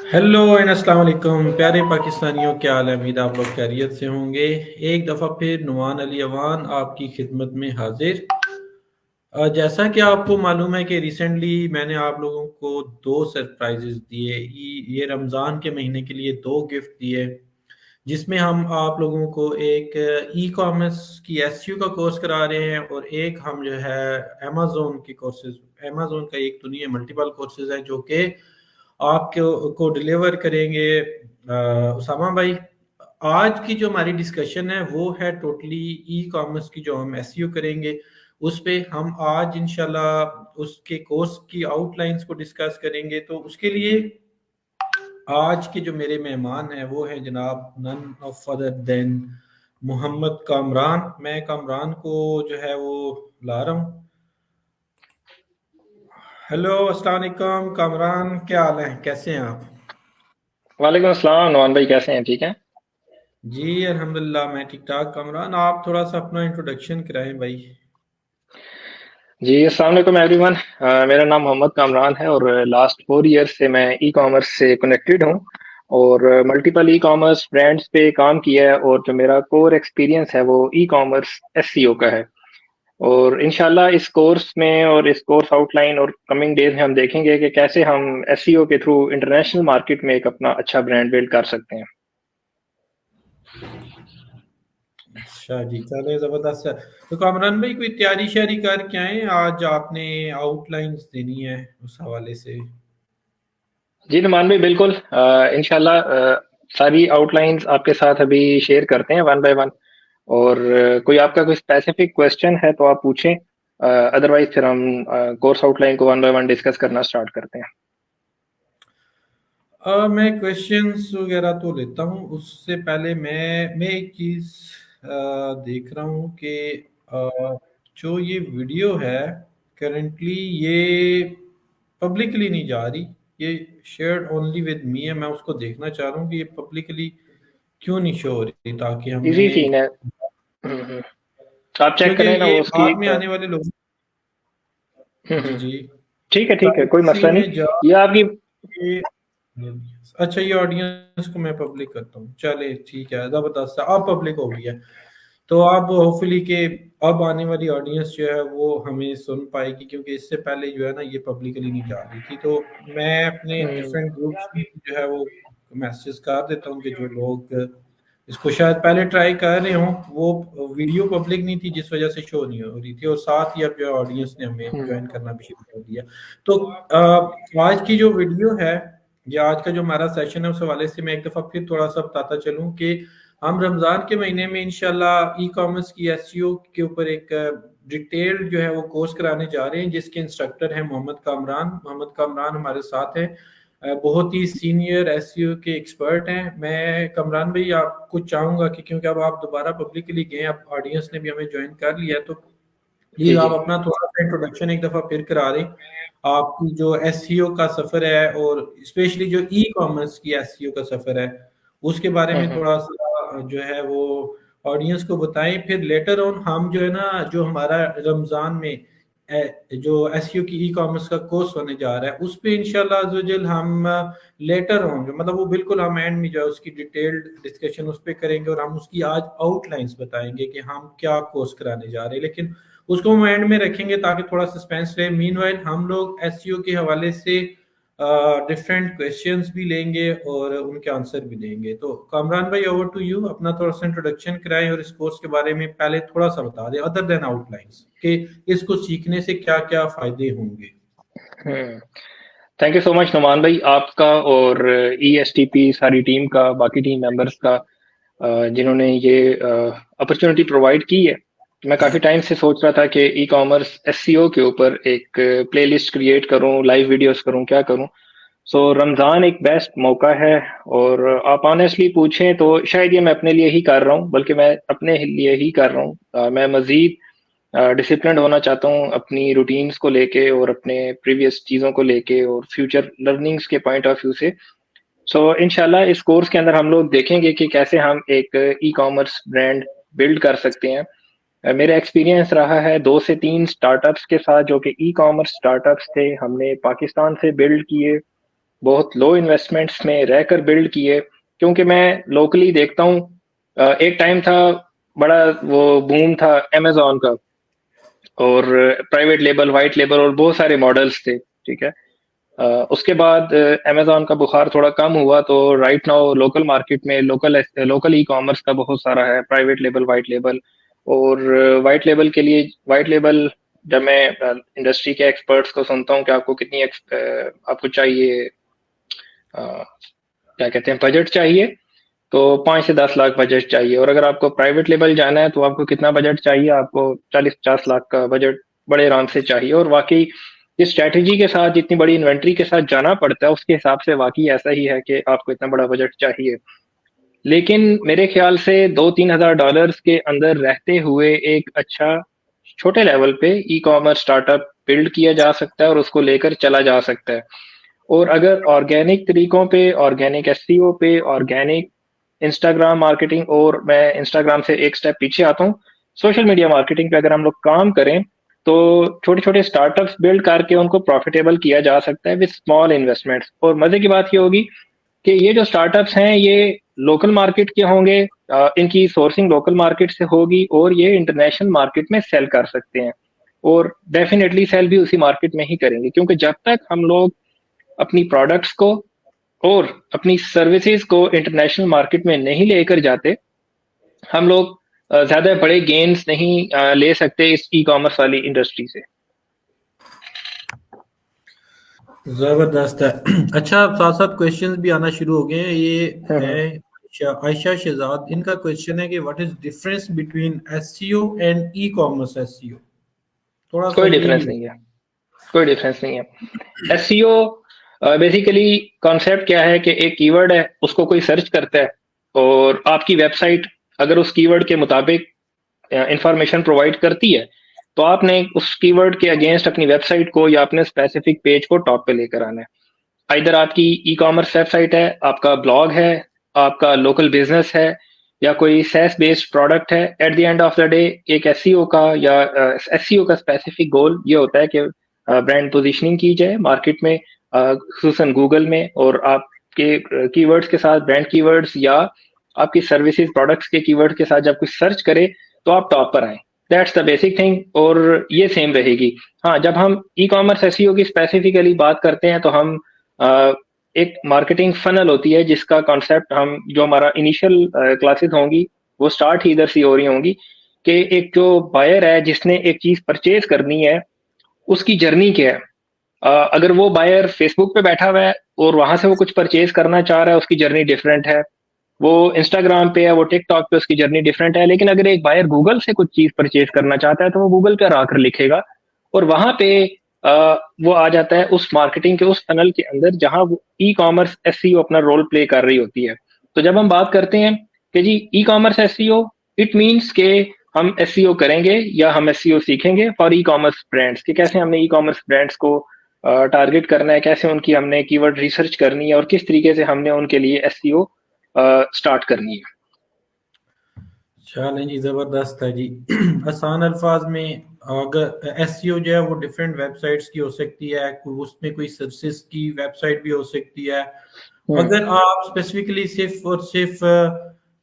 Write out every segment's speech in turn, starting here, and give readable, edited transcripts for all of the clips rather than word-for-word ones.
Hello and अस्सलाम वालेकुम प्यारे पाकिस्तानियों, क्या हाल है। उम्मीद है आप लोग खैरियत से होंगे। एक दफ़ा फिर नुमान अली अवान आपकी खिदमत में हाजिर। जैसा कि आपको मालूम है कि रिसेंटली मैंने आप लोगों को दो सरप्राइजेस दिए। ये रमज़ान के महीने के लिए दो गिफ्ट दिए, जिसमें हम आप लोगों को एक ई कॉमर्स की एसईओ का कोर्स करा रहे हैं, और एक हम जो है अमेजोन की कोर्सेज, अमेजोन का एक तो नहीं है, मल्टीपल कोर्सेज हैं जो कि आपको को डिलीवर करेंगे उसामा भाई। आज की जो हमारी डिस्कशन है वो है टोटली ई कॉमर्स की, जो हम एसईओ करेंगे उस पे हम आज इंशाल्लाह उसके कोर्स की आउटलाइंस को डिस्कस करेंगे। तो उसके लिए आज के जो मेरे मेहमान हैं वो हैं जनाब none of other than Mohammad Kamran. मैं कामरान को जो है वो ला रहा हूँ। हेलो, अस्सलाम वालेकुम कामरान, क्या हाल है, कैसे हैं आप? वालेकुम अस्सलाम नवान भाई, कैसे हैं? ठीक हैं। जी अल्हम्दुलिल्लाह, मैं ठीक ठाक। कामरान, आप थोड़ा सा अपना इंट्रोडक्शन कराएं भाई। जी अस्सलाम वालेकुम एवरीवन। मेरा नाम मोहम्मद कामरान है और लास्ट 4 ईयर से मैं ई कॉमर्स से कनेक्टेड हूँ और मल्टीपल ई कॉमर्स ब्रांड्स पे काम किया है। और जो मेरा कोर एक्सपीरियंस है वो ई कॉमर्स एसईओ का है। और इंशाल्लाह इस कोर्स में और इस कोर्स आउटलाइन और कमिंग डेज में हम देखेंगे कि कैसे हम एसईओ के थ्रू इंटरनेशनल मार्केट में एक अपना अच्छा ब्रांड बिल्ड कर सकते हैं। अच्छा जी, चले जबरदस्त है। तो कामरान भाई, कोई तैयारी श्यारी कर क्या है, आज आपने आउटलाइंस देनी है उस हवाले से। जी नुमान भाई, बिल्कुल इंशाल्लाह सारी आउटलाइंस आपके साथ अभी शेयर करते हैं वन बाय वन। और कोई आपका कोई स्पेसिफिक क्वेश्चन है तो आप पूछें, अदरवाइज फिर हम कोर्स आउटलाइन को वन बाय वन डिस्कस करना स्टार्ट करते हैं। मैं क्वेश्चंस वगैरह तो लेता हूँ, उससे पहले मैं एक चीज़ देख रहा हूँ कि अ, जो ये वीडियो है करेंटली ये पब्लिकली नहीं जा रही। ये शेयर्ड ओनली विद मी है। मैं उसको देखना चाह रहा हूँ कि ये पब्लिकली क्यों नहीं शो हो रही, ताकि इजी हमें, सीन है। हम्म। तो आप चेक क्योंकि करें ना ये वो उसकी बाद एक में आने वाले लोग। जी हम्म। जी। ठीक है, कोई प्राइवेसी मसला में नहीं। जा ये आपकी के, अच्छा ये ऑडियंस को मैं पब्लिक करता हूँ, चले ठीक है, जबरदस्त है, अब पब्लिक हो गई है। तो अब होपफुली के अब आने वाली ऑडियंस जो है वो हमें सुन पाएगी, क्योंकि इससे पहले जो है ना ये पब्लिकली नहीं जा रही थी। तो मैं अपने हम्म, डिफरेंट ग्रुप्स में जो है वो मैसेज कर देता हूँ कि जो लोग इसको शायद पहले ट्राई कर रहे हों, वो वीडियो पब्लिक नहीं थी जिस वजह से शो नहीं हो रही थी, और साथ ही अब जो है ऑडियंस ने हमें हम्म, ज्वाइन करना भी शुरू कर दिया। तो आज की जो वीडियो है या आज का जो हमारा सेशन है उस हवाले से मैं एक दफ़ा फिर थोड़ा सा बताता चलूँ कि हम रमज़ान के महीने में इंशाल्लाह ई कॉमर्स की एसईओ के ऊपर एक डिटेल्ड जो है वो कोर्स कराने जा रहे हैं, जिसके इंस्ट्रक्टर हैं मोहम्मद कामरान। मोहम्मद कामरान हमारे साथ हैं, बहुत ही सीनियर एसईओ के एक्सपर्ट हैं। मैं कमरान भाई आपको चाहूंगा कि क्योंकि अब आप दोबारा पब्लिकली गए, अब ऑडियंस ने भी हमें ज्वाइन कर लिया है, तो जी प्लीज आप जी। अपना थोड़ा सा इंट्रोडक्शन एक दफा फिर करा दें। आपकी जो एसईओ का सफर है और स्पेशली जो ई कॉमर्स की एसईओ का सफर है उसके बारे में हम्म थोड़ा सा जो है वो ऑडियंस को बताएं। फिर लेटर ऑन हम जो है ना, जो हमारा रमजान में जो एसईओ की ई कॉमर्स का कोर्स होने जा रहा है उस पे इंशाल्लाह अज़्ज़वजल हम लेटर ऑन जो मतलब वो बिल्कुल हम एंड में जो है उसकी डिटेल्ड डिस्कशन उस पे करेंगे, और हम उसकी आज आउटलाइंस बताएंगे कि हम क्या कोर्स कराने जा रहे हैं। लेकिन उसको हम एंड में रखेंगे ताकि थोड़ा सस्पेंस रहे। मीनवाइल हम लोग एसईओ के हवाले से डिफरेंट क्वेश्चंस भी लेंगे और उनके आंसर भी देंगे। तो कामरान भाई, ओवर टू यू, अपना थोड़ा सा इंट्रोडक्शन कराएं और इस कोर्स के बारे में पहले थोड़ा सा बता दें, अदर देन आउटलाइंस, कि इसको सीखने से क्या क्या फायदे होंगे। हम्म। Thank you so much Numan भाई, आपका और ईएसटीपी सारी टीम का, बाकी टीम मेंबर्स का, जिन्होंने ये अपॉर्चुनिटी प्रोवाइड की है। मैं काफ़ी टाइम से सोच रहा था कि ई कॉमर्स एससीओ के ऊपर एक प्लेलिस्ट क्रिएट करूं, लाइव वीडियोस करूं, क्या करूं। सो रमज़ान एक बेस्ट मौका है। और आप ऑनेस्टली पूछें तो शायद ये मैं अपने लिए ही कर रहा हूं, बल्कि मैं अपने लिए ही कर रहा हूं। मैं मज़ीद डिसिप्लिन होना चाहता हूँ अपनी रूटीन्स को लेके और अपने प्रीवियस चीज़ों को लेके और फ्यूचर लर्निंग्स के पॉइंट ऑफ व्यू से। सो इंशाल्लाह इस कोर्स के अंदर हम लोग देखेंगे कि कैसे हम एक ई कॉमर्स ब्रांड बिल्ड कर सकते हैं। मेरा एक्सपीरियंस रहा है 2 से 3 स्टार्टअप्स के साथ, जो कि ई कॉमर्स स्टार्टअप्स थे, हमने पाकिस्तान से बिल्ड किए। बहुत लो इन्वेस्टमेंट्स में रहकर बिल्ड किए। क्योंकि मैं लोकली देखता हूँ, एक टाइम था, बड़ा वो बूम था अमेज़न का, और प्राइवेट लेबल, व्हाइट लेबल और बहुत सारे मॉडल्स थे, ठीक है। उसके बाद अमेज़न का बुखार थोड़ा कम हुआ, तो राइट नाउ लोकल मार्केट में लोकल ई-कॉमर्स का बहुत सारा है, प्राइवेट लेबल, व्हाइट लेबल। और व्हाइट लेबल के लिए, व्हाइट लेबल, जब मैं इंडस्ट्री के एक्सपर्ट्स को सुनता हूँ कि आपको आपको चाहिए, क्या कहते हैं, बजट चाहिए, तो 5 से 10 लाख बजट चाहिए। और अगर आपको प्राइवेट लेवल जाना है तो आपको कितना बजट चाहिए? आपको 40-50 लाख का बजट बड़े आराम से चाहिए। और वाकई इस स्ट्रैटेजी के साथ, इतनी बड़ी इन्वेंट्री के साथ जाना पड़ता है, उसके हिसाब से वाकई ऐसा ही है कि आपको इतना बड़ा बजट चाहिए। लेकिन मेरे ख्याल से 2-3 हज़ार डॉलर्स के अंदर रहते हुए एक अच्छा छोटे लेवल पे ई कॉमर्स स्टार्टअप बिल्ड किया जा सकता है और उसको लेकर चला जा सकता है। और अगर ऑर्गेनिक तरीकों पे, ऑर्गेनिक एसईओ पे, ऑर्गेनिक इंस्टाग्राम मार्केटिंग, और मैं इंस्टाग्राम से एक स्टेप पीछे आता हूँ, सोशल मीडिया मार्केटिंग पे अगर हम लोग काम करें, तो छोटे छोटे स्टार्टअप्स बिल्ड करके उनको प्रॉफिटेबल किया जा सकता है विद स्मॉल इन्वेस्टमेंट्स। और मजे की बात ये होगी कि ये जो स्टार्टअप्स हैं ये लोकल मार्केट के होंगे, इनकी सोर्सिंग लोकल मार्केट से होगी, और ये इंटरनेशनल मार्केट में सेल कर सकते हैं। और डेफिनेटली सेल भी उसी मार्केट में ही करेंगे, क्योंकि जब तक हम लोग अपनी प्रोडक्ट्स को और अपनी सर्विसेज को इंटरनेशनल मार्केट में नहीं लेकर जाते, हम लोग ज्यादा बड़े गेन्स नहीं ले सकते इस ई कॉमर्स वाली इंडस्ट्री से। जबरदस्त है। अच्छा, साथ साथ क्वेश्चंस भी आना शुरू हो गए हैं। ये है हम्म। आयशा शहजाद, इनका क्वेश्चन है कि what is difference between SEO and e commerce SEO. थोड़ा सा कोई ये डिफरेंस भी। नहीं है, कोई डिफरेंस नहीं है। एसईओ बेसिकली कॉन्सेप्ट क्या है कि एक कीवर्ड है, उसको कोई सर्च करता है, और आपकी वेबसाइट अगर उस कीवर्ड के मुताबिक इंफॉर्मेशन प्रोवाइड करती है, तो आपने उस कीवर्ड के अगेंस्ट अपनी वेबसाइट को या अपने स्पेसिफिक पेज को टॉप पे लेकर आना है। इधर आपकी ई कॉमर्स वेबसाइट है, आपका ब्लॉग है, आपका लोकल बिजनेस है, या कोई सेस बेस्ड प्रोडक्ट है। At the end of the day एक एसईओ का या एसईओ का स्पेसिफिक गोल ये होता है कि ब्रांड पोजीशनिंग की जाए मार्केट में, खुसूसन गूगल में, और आपके कीवर्ड्स के साथ, ब्रांड कीवर्ड्स या आपकी सर्विसेज प्रोडक्ट्स के कीवर्ड के साथ जब कुछ सर्च करे तो आप टॉप पर आए। दैट्स द बेसिक थिंग, और ये सेम रहेगी। हाँ, जब हम ई कॉमर्स एसईओ की स्पेसिफिकली बात करते हैं, तो हम एक मार्केटिंग फनल होती है जिसका कॉन्सेप्ट, हम जो हमारा इनिशियल क्लासेस होंगी वो स्टार्ट ही इधर से हो रही होंगी, कि एक जो बायर है जिसने एक चीज परचेज करनी है, उसकी जर्नी क्या है। अगर वो बायर फेसबुक पे बैठा हुआ है और वहां से वो कुछ परचेज करना चाह रहा है, उसकी जर्नी डिफरेंट है। वो इंस्टाग्राम पे है, वो टिकटॉक पे, उसकी जर्नी डिफरेंट है। लेकिन अगर एक बायर गूगल से कुछ चीज परचेज करना चाहता है, तो वो गूगल पे आकर लिखेगा, और वहां पे वो आ जाता है उस मार्केटिंग के उस फनल के अंदर जहां वो ई कॉमर्स एसईओ अपना रोल प्ले कर रही होती है। तो जब हम बात करते हैं कि जी e commerce SEO, it means के हम एसईओ करेंगे या हम एसईओ सीखेंगे फॉर ई कॉमर्स ब्रांड्स, कि कैसे हमने ई कॉमर्स ब्रांड्स को टारगेट करना है, कैसे उनकी हमने कीवर्ड रिसर्च करनी है, और किस तरीके से हमने उनके लिए एसईओ स्टार्ट करनी है। चलें जी, ज़बरदस्त है जी। आसान अल्फाज में, अगर एसईओ जो है वो डिफरेंट वेबसाइट्स की हो सकती है, उसमें कोई सर्विसेज की वेबसाइट भी हो सकती है। हम्म। अगर आप स्पेसिफिकली सिर्फ और सिर्फ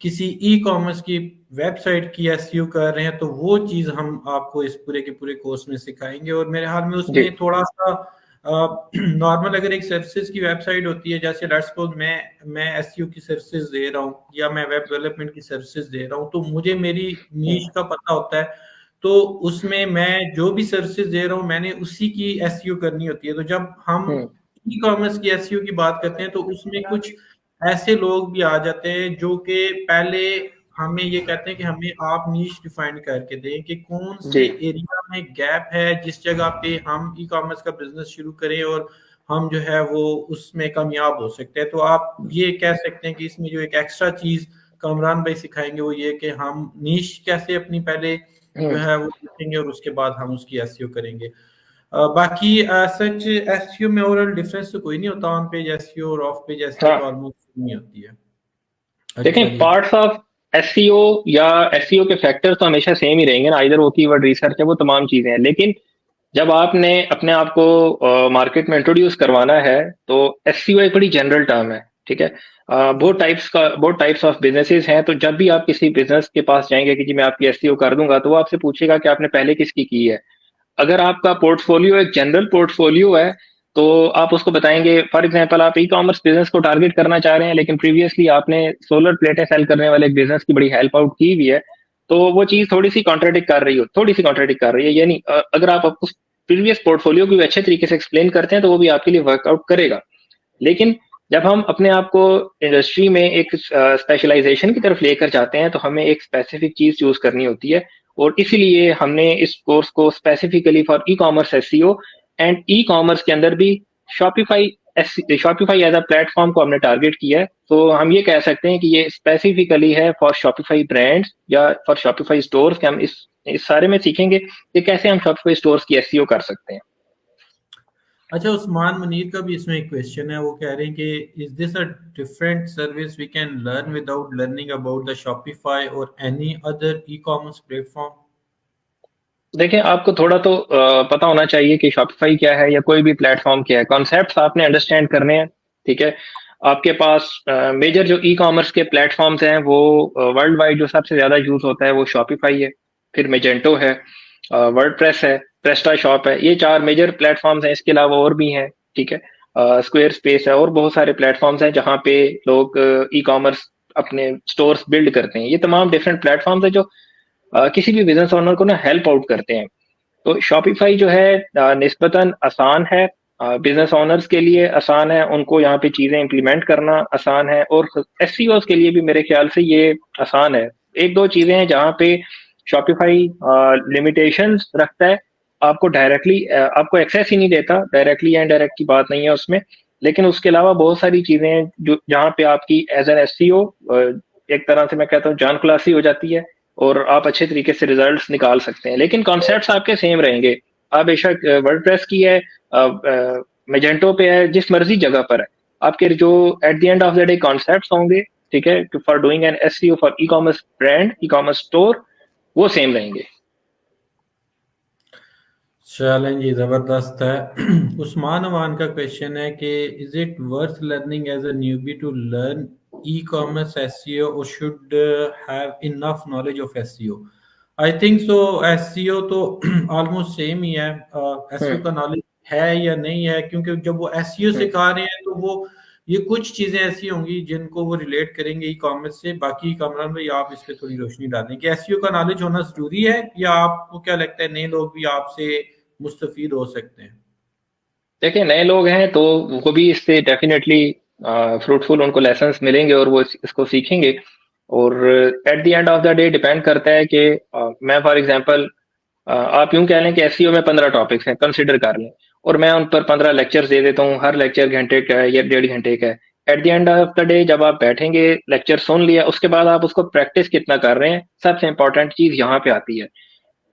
किसी ई कॉमर्स की वेबसाइट की एसईओ कर रहे हैं, तो वो चीज़ हम आपको इस पूरे के पूरे कोर्स में सिखाएंगे। और मेरे हाल में जी। उसमें थोड़ा सा नॉर्मल, अगर एक सर्विसेज की वेबसाइट होती है, जैसे लेट्स सपोज मैं एसईओ की सर्विसेज दे रहा हूँ या मैं वेब डेवलपमेंट की सर्विसेज दे रहा हूँ, तो मुझे मेरी नीश हम्म। का पता होता है। तो उसमें मैं जो भी सर्विसेज दे रहा हूँ, मैंने उसी की एसईओ करनी होती है। तो जब हम हम्म। ई कॉमर्स की एसईओ की बात करते हैं, तो उसमें कुछ ऐसे लोग भी आ जाते हैं जो कि पहले हमें ये कहते हैं कि हमें आप नीश डिफाइन करके दें कि कौन जी। से एरिया में गैप है, जिस जगह पे हम ई कॉमर्स का बिजनेस शुरू करें और हम जो है वो उसमें कामयाब हो सकते हैं। तो आप ये कह सकते हैं कि इसमें जो एक एक्स्ट्रा चीज कामरान भाई सिखाएंगे वो ये कि हम नीश कैसे अपनी पहले जो हम्म। है वो देखेंगे और उसके बाद हम उसकी एसईओ करेंगे। बाकी सच एसईओ में ओवरऑल डिफरेंस तो कोई नहीं होता। ऑन पेज एसईओ और ऑफ पेज एसईओ तो हाँ, ऑलमोस्ट नहीं होती है। अच्छा देखें, जी। पार्ट्स ऑफ एसईओ या एसईओ के फैक्टर तो हमेशा सेम ही रहेंगे ना, इधर वो कीवर्ड रिसर्च है, वो तमाम चीजें हैं। लेकिन जब आपने अपने आप को मार्केट में इंट्रोड्यूस करवाना है तो एसईओ एक बड़ी जनरल टर्म है, ठीक है। बहुत टाइप्स ऑफ बिजनेसेस हैं, तो जब भी आप किसी बिजनेस के पास जाएंगे कि जी मैं आपकी एसईओ कर दूंगा, तो वो आपसे पूछेगा कि आपने पहले किसकी की है। अगर आपका पोर्टफोलियो एक जनरल पोर्टफोलियो है तो आप उसको बताएंगे, फॉर एग्जांपल आप ई कॉमर्स बिजनेस को टारगेट करना चाह रहे हैं लेकिन प्रीवियसली आपने सोलर प्लेटें सेल करने वाले एक बिजनेस की बड़ी हेल्प आउट की हुई है, तो वो चीज थोड़ी सी कॉन्ट्रेडिक्ट कर रही है, यानी अगर आप उस प्रीवियस पोर्टफोलियो को भी अच्छे तरीके से एक्सप्लेन करते हैं तो वो भी आपके लिए वर्कआउट करेगा। लेकिन जब हम अपने आप को इंडस्ट्री में एक स्पेशलाइजेशन की तरफ लेकर जाते हैं तो हमें एक स्पेसिफिक चीज चूज करनी होती है, और इसीलिए हमने इस कोर्स को specifically for e commerce SEO and e commerce के अंदर भी Shopify Shopify as a platform को हमने टारगेट किया है। तो हम ये कह सकते हैं कि ये स्पेसिफिकली है फॉर शॉपिफाई ब्रांड्स या फॉर शॉपिफाई स्टोर्स के हम इस सारे में सीखेंगे कि कैसे हम शॉपिफाई स्टोर्स की एसईओ कर सकते हैं। अच्छा, उस्मान मुनीर का भी इसमें एक क्वेश्चन है। वो कह रहे हैं कि is this a different service we can learn without learning about the Shopify or any other e-commerce platform. देखिए, आपको थोड़ा तो पता होना चाहिए कि शॉपिफाई क्या है या कोई भी प्लेटफॉर्म क्या है, कॉन्सेप्ट्स आपने अंडरस्टैंड करने हैं, ठीक है। आपके पास मेजर जो ई कॉमर्स के प्लेटफॉर्म्स हैं वो वर्ल्ड वाइड जो सबसे ज्यादा यूज होता है वो शॉपिफाई है, फिर मेजेंटो है, वर्डप्रेस है, प्रेस्टा शॉप है, ये चार मेजर प्लेटफॉर्म्स हैं। इसके अलावा और भी हैं, ठीक है। स्क्वेयर स्पेस है और बहुत सारे प्लेटफॉर्म्स हैं जहाँ पे लोग ई कॉमर्स अपने स्टोर्स बिल्ड करते हैं। ये तमाम डिफरेंट प्लेटफॉर्म्स है जो किसी भी बिजनेस ओनर को ना हेल्प आउट करते हैं। तो शॉपिफाई जो है निस्बतन आसान है, बिजनेस ओनर्स के लिए आसान है, उनको यहाँ पे चीजें इंप्लीमेंट करना आसान है, और एसईओ के लिए भी मेरे ख्याल से ये आसान है। एक दो चीजें हैं जहाँ पे शॉपिफाई लिमिटेशंस रखता है, आपको डायरेक्टली आपको एक्सेस ही नहीं देता, डायरेक्टली एंड डायरेक्ट की बात नहीं है उसमें। लेकिन उसके अलावा बहुत सारी चीजें हैं जो जहाँ पे आपकी एज एन एसईओ एक तरह से मैं कहता हूँ जान खुलासी हो जाती है, और आप अच्छे तरीके से रिजल्ट्स निकाल सकते हैं। लेकिन कॉन्सेप्ट्स आपके सेम रहेंगे। आप बेशक वर्डप्रेस की है, मेजेंटो पे है, जिस मर्जी जगह पर है, आपके जो at the end of the day concepts होंगे, ठीक है, for doing an SEO for e commerce brand, e commerce store, वो सेम रहेंगे। चलें जी, जबरदस्त है। उस्मान अमान का क्वेश्चन है कि is it worth learning as a newbie to learn e commerce SEO or should have enough knowledge of SEO. I think so. SEO तो ऑलमोस्ट सेम ही है। एसईओ हम्म। का नॉलेज है या नहीं है, क्योंकि जब वो एसईओ हम्म। सिखा रहे हैं तो वो ये कुछ चीजें ऐसी होंगी जिनको वो रिलेट करेंगे ई कॉमर्स से। बाकी कामरान भाई, आप इस पे थोड़ी रोशनी डालें कि एसईओ का नॉलेज होना जरूरी है, या आपको क्या लगता है नए लोग भी आपसे मुस्तफीद हो सकते हैं। देखिए, नए लोग हैं तो वो भी इससे डेफिनेटली फ्रूटफुल उनको लेसन्स मिलेंगे और वो इसको सीखेंगे। और at the end of the day depend करता है कि मैं फॉर एग्जांपल आप यूं कह लें कि एसईओ में 15 टॉपिक्स हैं, कंसिडर कर लें, और मैं उन पर 15 लेक्चर्स दे देता हूँ, हर लेक्चर घंटे का है या 1.5 घंटे का है। At the end of the day जब आप बैठेंगे, लेक्चर सुन लिया, उसके बाद आप उसको प्रैक्टिस कितना कर रहे हैं, सबसे इंपॉर्टेंट चीज यहाँ पे आती है।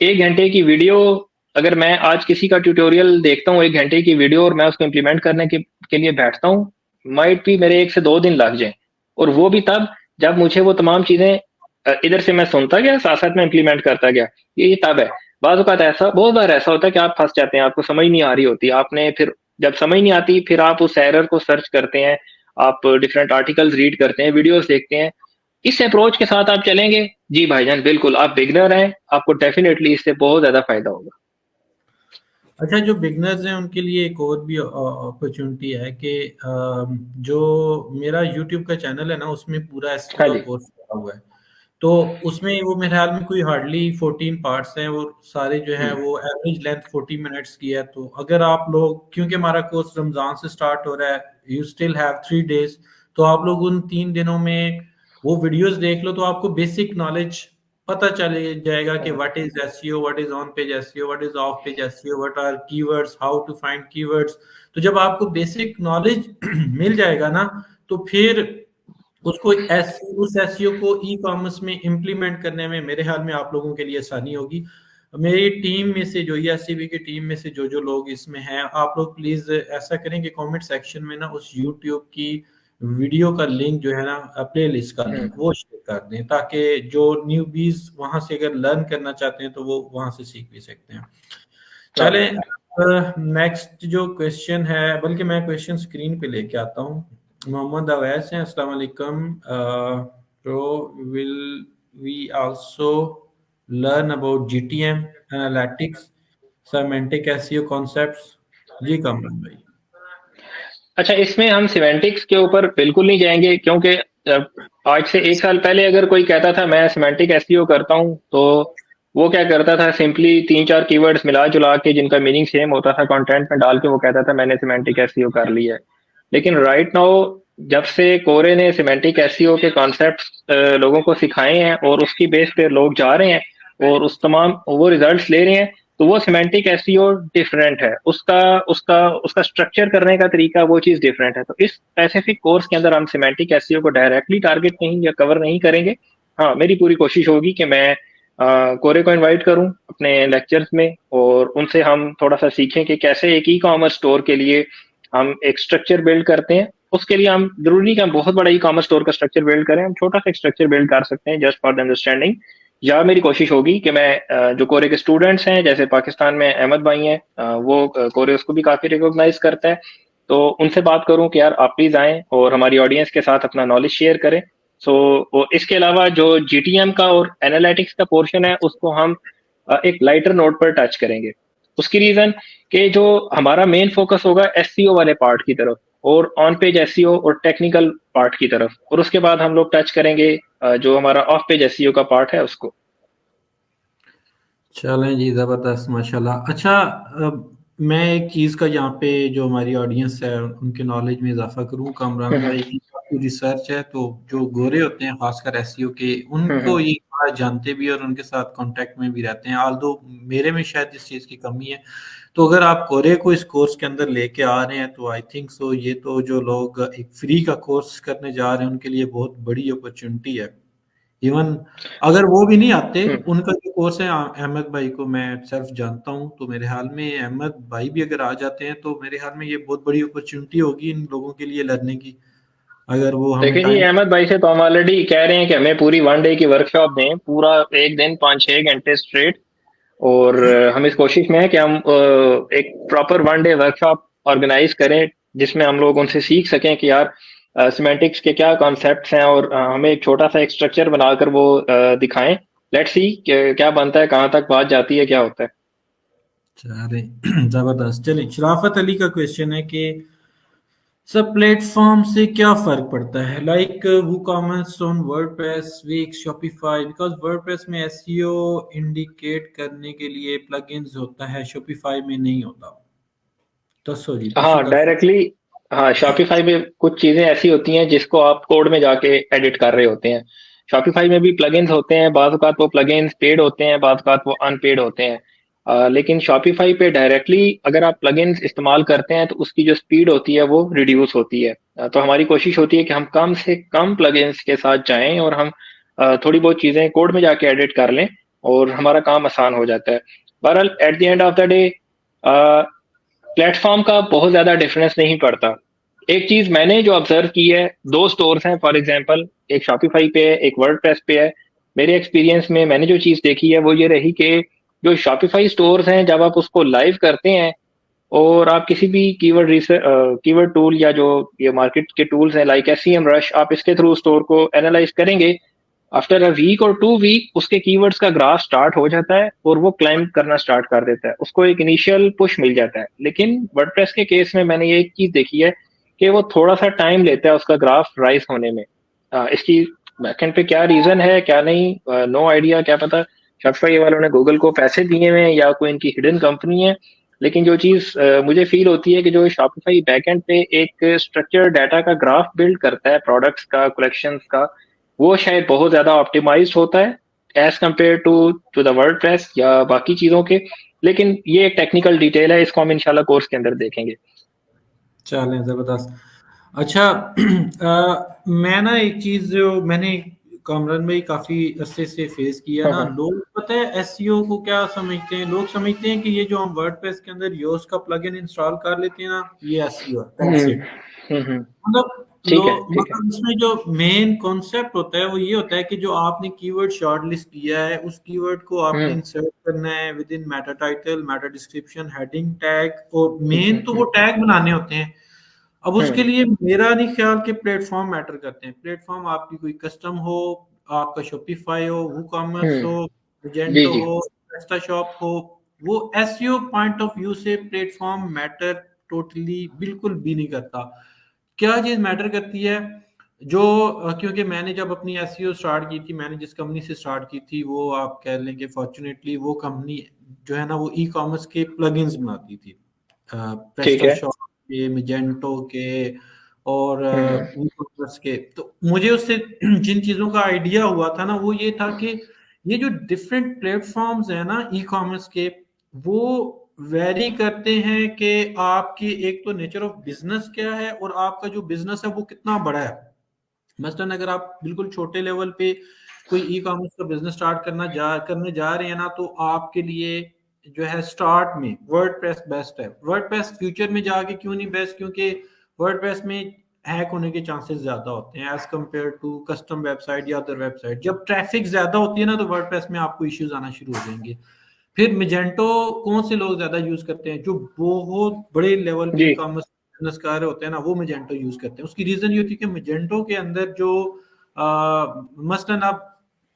1 घंटे की वीडियो, अगर मैं आज किसी का ट्यूटोरियल देखता हूँ 1 घंटे की वीडियो और मैं उसको इम्प्लीमेंट करने के लिए बैठता हूँ, माइट भी मेरे 1 से 2 दिन लग जाए, और वो भी तब जब मुझे वो तमाम चीजें इधर से मैं सुनता गया, साथ साथ में इम्प्लीमेंट करता गया। ये तब है। बहुत बार ऐसा होता है कि आप फंस जाते हैं, आपको समझ नहीं आ रही होती, आपने फिर जब समझ नहीं आती फिर आप उस एरर को सर्च करते हैं, आप डिफरेंट आर्टिकल्स रीड करते हैं, वीडियोस देखते हैं। इस अप्रोच के साथ आप चलेंगे, जी भाईजान, बिल्कुल आप बिगनर हैं, आपको डेफिनेटली इससे बहुत ज्यादा फायदा होगा। अच्छा, जो बिगनर्स हैं उनके लिए एक और भी अपॉर्चुनिटी है कि जो मेरा यूट्यूब का चैनल है ना, उसमें पूरा एसईओ हाँ का जी। कोर्स लगा हुआ है। तो उसमें वो मेरे ख्याल में कोई हार्डली 14 पार्ट्स हैं, और सारे जो हैं हम्म। वो एवरेज लेंथ 40 मिनट्स की है। तो अगर आप लोग, क्योंकि हमारा कोर्स रमजान से स्टार्ट हो रहा है, यू स्टिल हैव 3 डेज, तो आप लोग उन 3 दिनों में वो वीडियोस देख लो तो आपको बेसिक नॉलेज पता चल जाएगा कि what is SEO, what is on page SEO, what is off page SEO, what are keywords, how to find keywords. तो जब आपको बेसिक नॉलेज मिल जाएगा ना, तो फिर उसको उस एसईओ को ई कॉमर्स में इम्प्लीमेंट करने में मेरे ख्याल में आप लोगों के लिए आसानी होगी। मेरी टीम में से जो ईएससीबी की टीम में से जो जो लोग इसमें हैं, आप लोग प्लीज ऐसा करें कि कमेंट सेक्शन में ना उस यूट्यूब की वीडियो का लिंक जो है ना, प्ले लिस्ट का हम्म। लिंक वो शेयर कर दें, ताकि जो न्यूबीज वहां से अगर लर्न करना चाहते हैं तो वो वहां से सीख भी सकते हैं। चले नेक्स्ट जो क्वेश्चन है, बल्कि मैं क्वेश्चन स्क्रीन पे लेके आता हूँ। मोहम्मद अवैस हैं, अस्सलाम वालेकुम bro, will we also learn about GTM analytics semantic SEO concepts? जी कामरान भाई। अच्छा, इसमें हम सिमेंटिक्स के ऊपर बिल्कुल नहीं जाएंगे, क्योंकि आज से 1 साल पहले अगर कोई कहता था मैं सिमेंटिक एसईओ करता हूं, तो वो क्या करता था, सिंपली 3-4 कीवर्ड्स मिला जुला के जिनका मीनिंग सेम होता था कंटेंट में डाल के वो कहता था मैंने सिमेंटिक एसईओ कर लिया है। लेकिन राइट नाउ जब से कोरे ने सिमेंटिक एसईओ के कॉन्सेप्ट लोगों को सिखाए हैं और उसकी बेस पे लोग जा रहे हैं और उस तमाम वो रिजल्ट्स ले रहे हैं, तो वो सिमेंटिक एसईओ डिफरेंट है, उसका उसका उसका स्ट्रक्चर करने का तरीका वो चीज डिफरेंट है। तो इस स्पेसिफिक कोर्स के अंदर हम सिमेंटिक एसईओ को डायरेक्टली टारगेट नहीं या कवर नहीं करेंगे। हाँ, मेरी पूरी कोशिश होगी कि मैं कोरे को इनवाइट करूं अपने लेक्चर्स में और उनसे हम थोड़ा सा सीखें कि कैसे एक ई कॉमर्स स्टोर के लिए हम एक स्ट्रक्चर बिल्ड करते हैं। उसके लिए हम जरूरी नहीं कि हम बहुत बड़ा ई कॉमर्स स्टोर का स्ट्रक्चर बिल्ड करें, हम छोटा सा स्ट्रक्चर बिल्ड कर सकते हैं जस्ट फॉर द अंडरस्टैंडिंग। या मेरी कोशिश होगी कि मैं जो कोरे के स्टूडेंट्स हैं, जैसे पाकिस्तान में अहमद भाई हैं, वो कोरे उसको भी काफी रिकॉग्नाइज करता है, तो उनसे बात करूं कि यार आप प्लीज आएं और हमारी ऑडियंस के साथ अपना नॉलेज शेयर करें। सो इसके अलावा जो जीटीएम का और एनालिटिक्स का पोर्शन है उसको हम एक लाइटर नोट पर टच करेंगे। उसकी रीजन कि जो हमारा मेन फोकस होगा एससीओ वाले पार्ट की तरफ और ऑन पेज एसईओ और टेक्निकल पार्ट की तरफ, और उसके बाद हम लोग टच करेंगे जो हमारा ऑफ पेज एसईओ का पार्ट है उसको। चलें जी, ज़बरदस्त, माशाल्लाह। अच्छा, मैं एक चीज़ का यहाँ पे जो हमारी ऑडियंस है उनके नॉलेज में इजाफा करूँ। कामरान हम्म भाई की काफ़ी रिसर्च है, तो जो गोरे होते हैं खासकर एसईओ के, हम्म उनको ये बड़ा जानते भी और उनके साथ कांटेक्ट में भी रहते हैं। आल्दो मेरे में शायद इस चीज़ की कमी है। तो अगर आप गोरे को इस कोर्स के अंदर लेके आ रहे हैं तो आई थिंक सो ये तो जो लोग एक फ्री का कोर्स करने जा रहे हैं उनके लिए बहुत बड़ी अपॉर्चुनिटी है। इवन अगर वो भी नहीं आते, हम्म। उनका जो कोर्स है, अहमद भाई को मैं सेल्फ जानता हूँ, तो मेरे ख्याल में अहमद भाई भी अगर आ जाते हैं तो मेरे ख्याल में ये बहुत बड़ी अपॉर्चुनिटी होगी इन लोगों के लिए लर्निंग की, अगर वो हमें देखिए जी, टाइम। अहमद भाई से तो हम ऑलरेडी कह रहे हैं कि हमें पूरी 1 डे की वर्कशॉप दें, पूरा एक दिन 5-6 घंटे स्ट्रेट। और हम इस कोशिश में है कि हम एक प्रॉपर 1 डे वर्कशॉप ऑर्गेनाइज करें जिसमें हम लोग उनसे सीख सकें कि यार सिमेंटिक्स के क्या कॉन्सेप्ट्स हैं, और हमें एक छोटा सा एक स्ट्रक्चर बनाकर वो दिखाएं। लेट्स सी क्या बनता है, कहाँ तक बात जाती है, क्या होता है। चले जबरदस्त। चलिए, शराफत अली का क्वेश्चन है कि सब प्लेटफॉर्म से क्या फर्क पड़ता है, like WooCommerce on WordPress, Wix, Shopify? Because WordPress में एसईओ इंडिकेट करने के लिए प्लगइन्स होता है, शॉपिफाई में नहीं होता। दसो जी, तुसी हाँ, दसो। डायरेक्टली। हाँ, शॉपिफाई में कुछ चीजें ऐसी होती हैं जिसको आप कोड में जाके एडिट कर रहे होते हैं। शॉपिफाई में भी प्लगइन्स होते हैं, बाज़ औक़ात वो प्लगइन्स पेड होते हैं, बाज़ औक़ात वो अनपेड होते हैं। लेकिन शॉपिफाई पे डायरेक्टली अगर आप प्लगइन्स इस्तेमाल करते हैं तो उसकी जो स्पीड होती है वो रिड्यूस होती है। तो हमारी कोशिश होती है कि हम कम से कम प्लगइन्स के साथ जाएं और हम थोड़ी बहुत चीजें कोड में जाके एडिट कर लें और हमारा काम आसान हो जाता है। बहरहाल at the end of the day platform का बहुत ज्यादा डिफरेंस नहीं पड़ता। एक चीज मैंने जो ऑब्जर्व की है, 2 स्टोर्स हैं फॉर एग्जांपल, एक शॉपिफाई पे है, एक वर्डप्रेस पे है। मेरे एक्सपीरियंस में मैंने जो चीज देखी है वो ये रही कि जो शॉपिफाई स्टोर्स हैं जब आप उसको लाइव करते हैं और आप किसी भी कीवर्ड टूल या जो ये मार्केट के टूल्स हैं लाइक एसईएम रश, आप इसके थ्रू स्टोर को एनालाइज करेंगे, आफ्टर अ वीक और 2 वीक उसके कीवर्ड्स का ग्राफ स्टार्ट हो जाता है और वो क्लाइंब करना स्टार्ट कर देता है, उसको एक इनिशियल पुश मिल जाता है। लेकिन वर्डप्रेस के केस में मैंने ये एक चीज देखी है कि वो थोड़ा सा टाइम लेता है उसका ग्राफ राइज होने में। इसकी बैकएंड पे क्या रीजन है क्या नहीं, नो आइडिया, क्या पता शॉपिफाई वालों ने गूगल को पैसे दिए हुए हैं या कोई इनकी हिडन कंपनी है। लेकिन जो चीज मुझे फील होती है कि जो शॉपिफाई बैकएंड पे एक स्ट्रक्चर डाटा का ग्राफ बिल्ड करता है प्रोडक्ट्स का, कलेक्शंस का, वो शायद बहुत ज्यादा ऑप्टिमाइज्ड होता है as compare to to the WordPress या बाकी चीजों के। लेकिन ये एक टेक्निकल डिटेल है, इसको हम इंशाल्लाह कोर्स के अंदर देखेंगे। चलें, जबरदस्त। अच्छा, मैं ना एक चीज जो मैंने कामरान भाई काफी अरसे से फेस किया हाँ ना, हाँ। लोग पता है एसईओ को क्या समझते हैं, लोग समझते हैं कि ये जो हम वर्डप्रेस के अंदर योस का प्लगइन इंस्टॉल कर लेते हैं ना, ये एसईओ है, दैट्स हम्म इट। हम्म। मतलब ठीक है, ठीक है। मतलब इसमें जो मेन कॉन्सेप्ट होता है वो ये होता है कि जो आपने कीवर्ड शॉर्टलिस्ट किया है उस कीवर्ड को आपने हम्म, इंसर्ट करना है with in Meta title, Meta description, heading tag, और हम्म, मेन तो वो टैग बनाने होते हैं। अब उसके हम्म, लिए मेरा नहीं ख्याल कि प्लेटफॉर्म मैटर करते हैं। प्लेटफॉर्म आपकी कोई कस्टम हो, आपका शॉपिफाई हो, वूकॉमर्स हो, जी, magento जी। हो, शॉप हो, वो एसईओ पॉइंट ऑफ व्यू से प्लेटफॉर्म मैटर टोटली बिल्कुल भी नहीं करता। क्या चीज मैटर करती है, जो क्योंकि मैंने जब अपनी एसईओ स्टार्ट की थी, मैंने जिस कंपनी से स्टार्ट की थी, वो आप कह लें कि फॉर्चुनेटली वो कंपनी जो है ना वो ई कॉमर्स के प्लगइन्स बनाती थी, ठीक प्रेस्टा है। शॉप के, मैजेंटो के, और हम्म, WooCommerce के। तो मुझे उससे जिन चीज़ों का आइडिया हुआ था ना वो ये था कि ये जो डिफरेंट प्लेटफॉर्म्स हैं ना ई कॉमर्स के, वो वेरी करते हैं कि आपकी एक तो नेचर ऑफ बिजनेस क्या है और आपका जो बिजनेस है वो कितना बड़ा है। मसलन अगर आप बिल्कुल छोटे लेवल पे कोई ई कॉमर्स का बिजनेस स्टार्ट करने जा रहे हैं ना, तो आपके लिए जो है स्टार्ट में वर्डप्रेस बेस्ट है। वर्डप्रेस फ्यूचर में जाके क्यों नहीं बेस्ट, क्योंकि वर्डप्रेस में हैक होने के चांसेस ज्यादा होते हैं as compare to custom website or other website. जब ट्रैफिक ज्यादा होती है ना तो वर्डप्रेस में आपको इश्यूज आना शुरू हो जाएंगे। फिर मिजेंटो कौन से लोग ज्यादा यूज करते हैं, जो बहुत बड़े लेवल पे जी। ई कॉमर्स बिजनेस कर रहे होते हैं ना, वो मिजेंटो यूज करते हैं। उसकी रीजन ये होती है कि मिजेंटो के अंदर जो मसलन आप,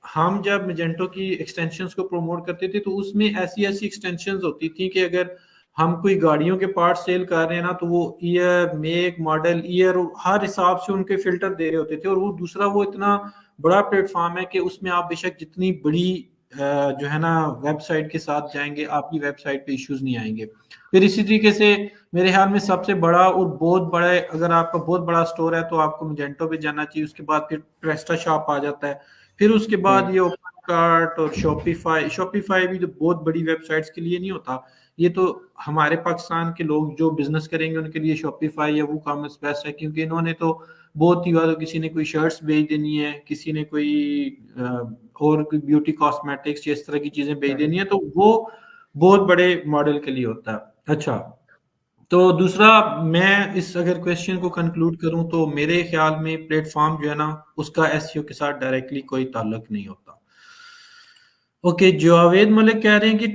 हम जब मिजेंटो की एक्सटेंशंस को प्रमोट करते थे तो उसमें ऐसी ऐसी एक्सटेंशंस होती थी कि अगर हम कोई गाड़ियों के पार्ट सेल कर रहे हैं ना, तो वो ईयर, मेक, मॉडल, ईयर, हर हिसाब से उनके फिल्टर दे रहे होते थे। और वो दूसरा, वो इतना बड़ा प्लेटफॉर्म है कि उसमें आप बेशक जितनी बड़ी जो है ना वेबसाइट के साथ जाएंगे, आपकी वेबसाइट पे इश्यूज नहीं आएंगे। फिर इसी तरीके से मेरे ख्याल में सबसे बड़ा और बहुत बड़ा, अगर आपका बहुत बड़ा स्टोर है तो आपको मजेंटो पे जाना चाहिए। उसके बाद फिर प्रेस्टा शॉप आ जाता है। फिर उसके बाद हम्म, ये ओपन कार्ट और शॉपिफाई। शॉपिफाई भी तो बहुत बड़ी वेबसाइट्स के लिए नहीं होता। ये तो हमारे पाकिस्तान के लोग जो बिजनेस करेंगे उनके लिए शॉपिफाई या वो कॉमर्स बेस्ट है, क्योंकि इन्होंने तो बहुत ही बार, किसी ने कोई शर्ट्स भेज देनी है, किसी ने कोई और कोई ब्यूटी कॉस्मेटिक्स या इस तरह की चीजें भेज देनी है, तो वो बहुत बड़े मॉडल के लिए होता है। अच्छा, तो दूसरा, मैं इस अगर क्वेश्चन को कंक्लूड करूं तो मेरे ख्याल में प्लेटफॉर्म जो है ना उसका एसईओ के साथ डायरेक्टली कोई ताल्लुक नहीं होता। ओके, जावेद मलिक कह रहे हैं कि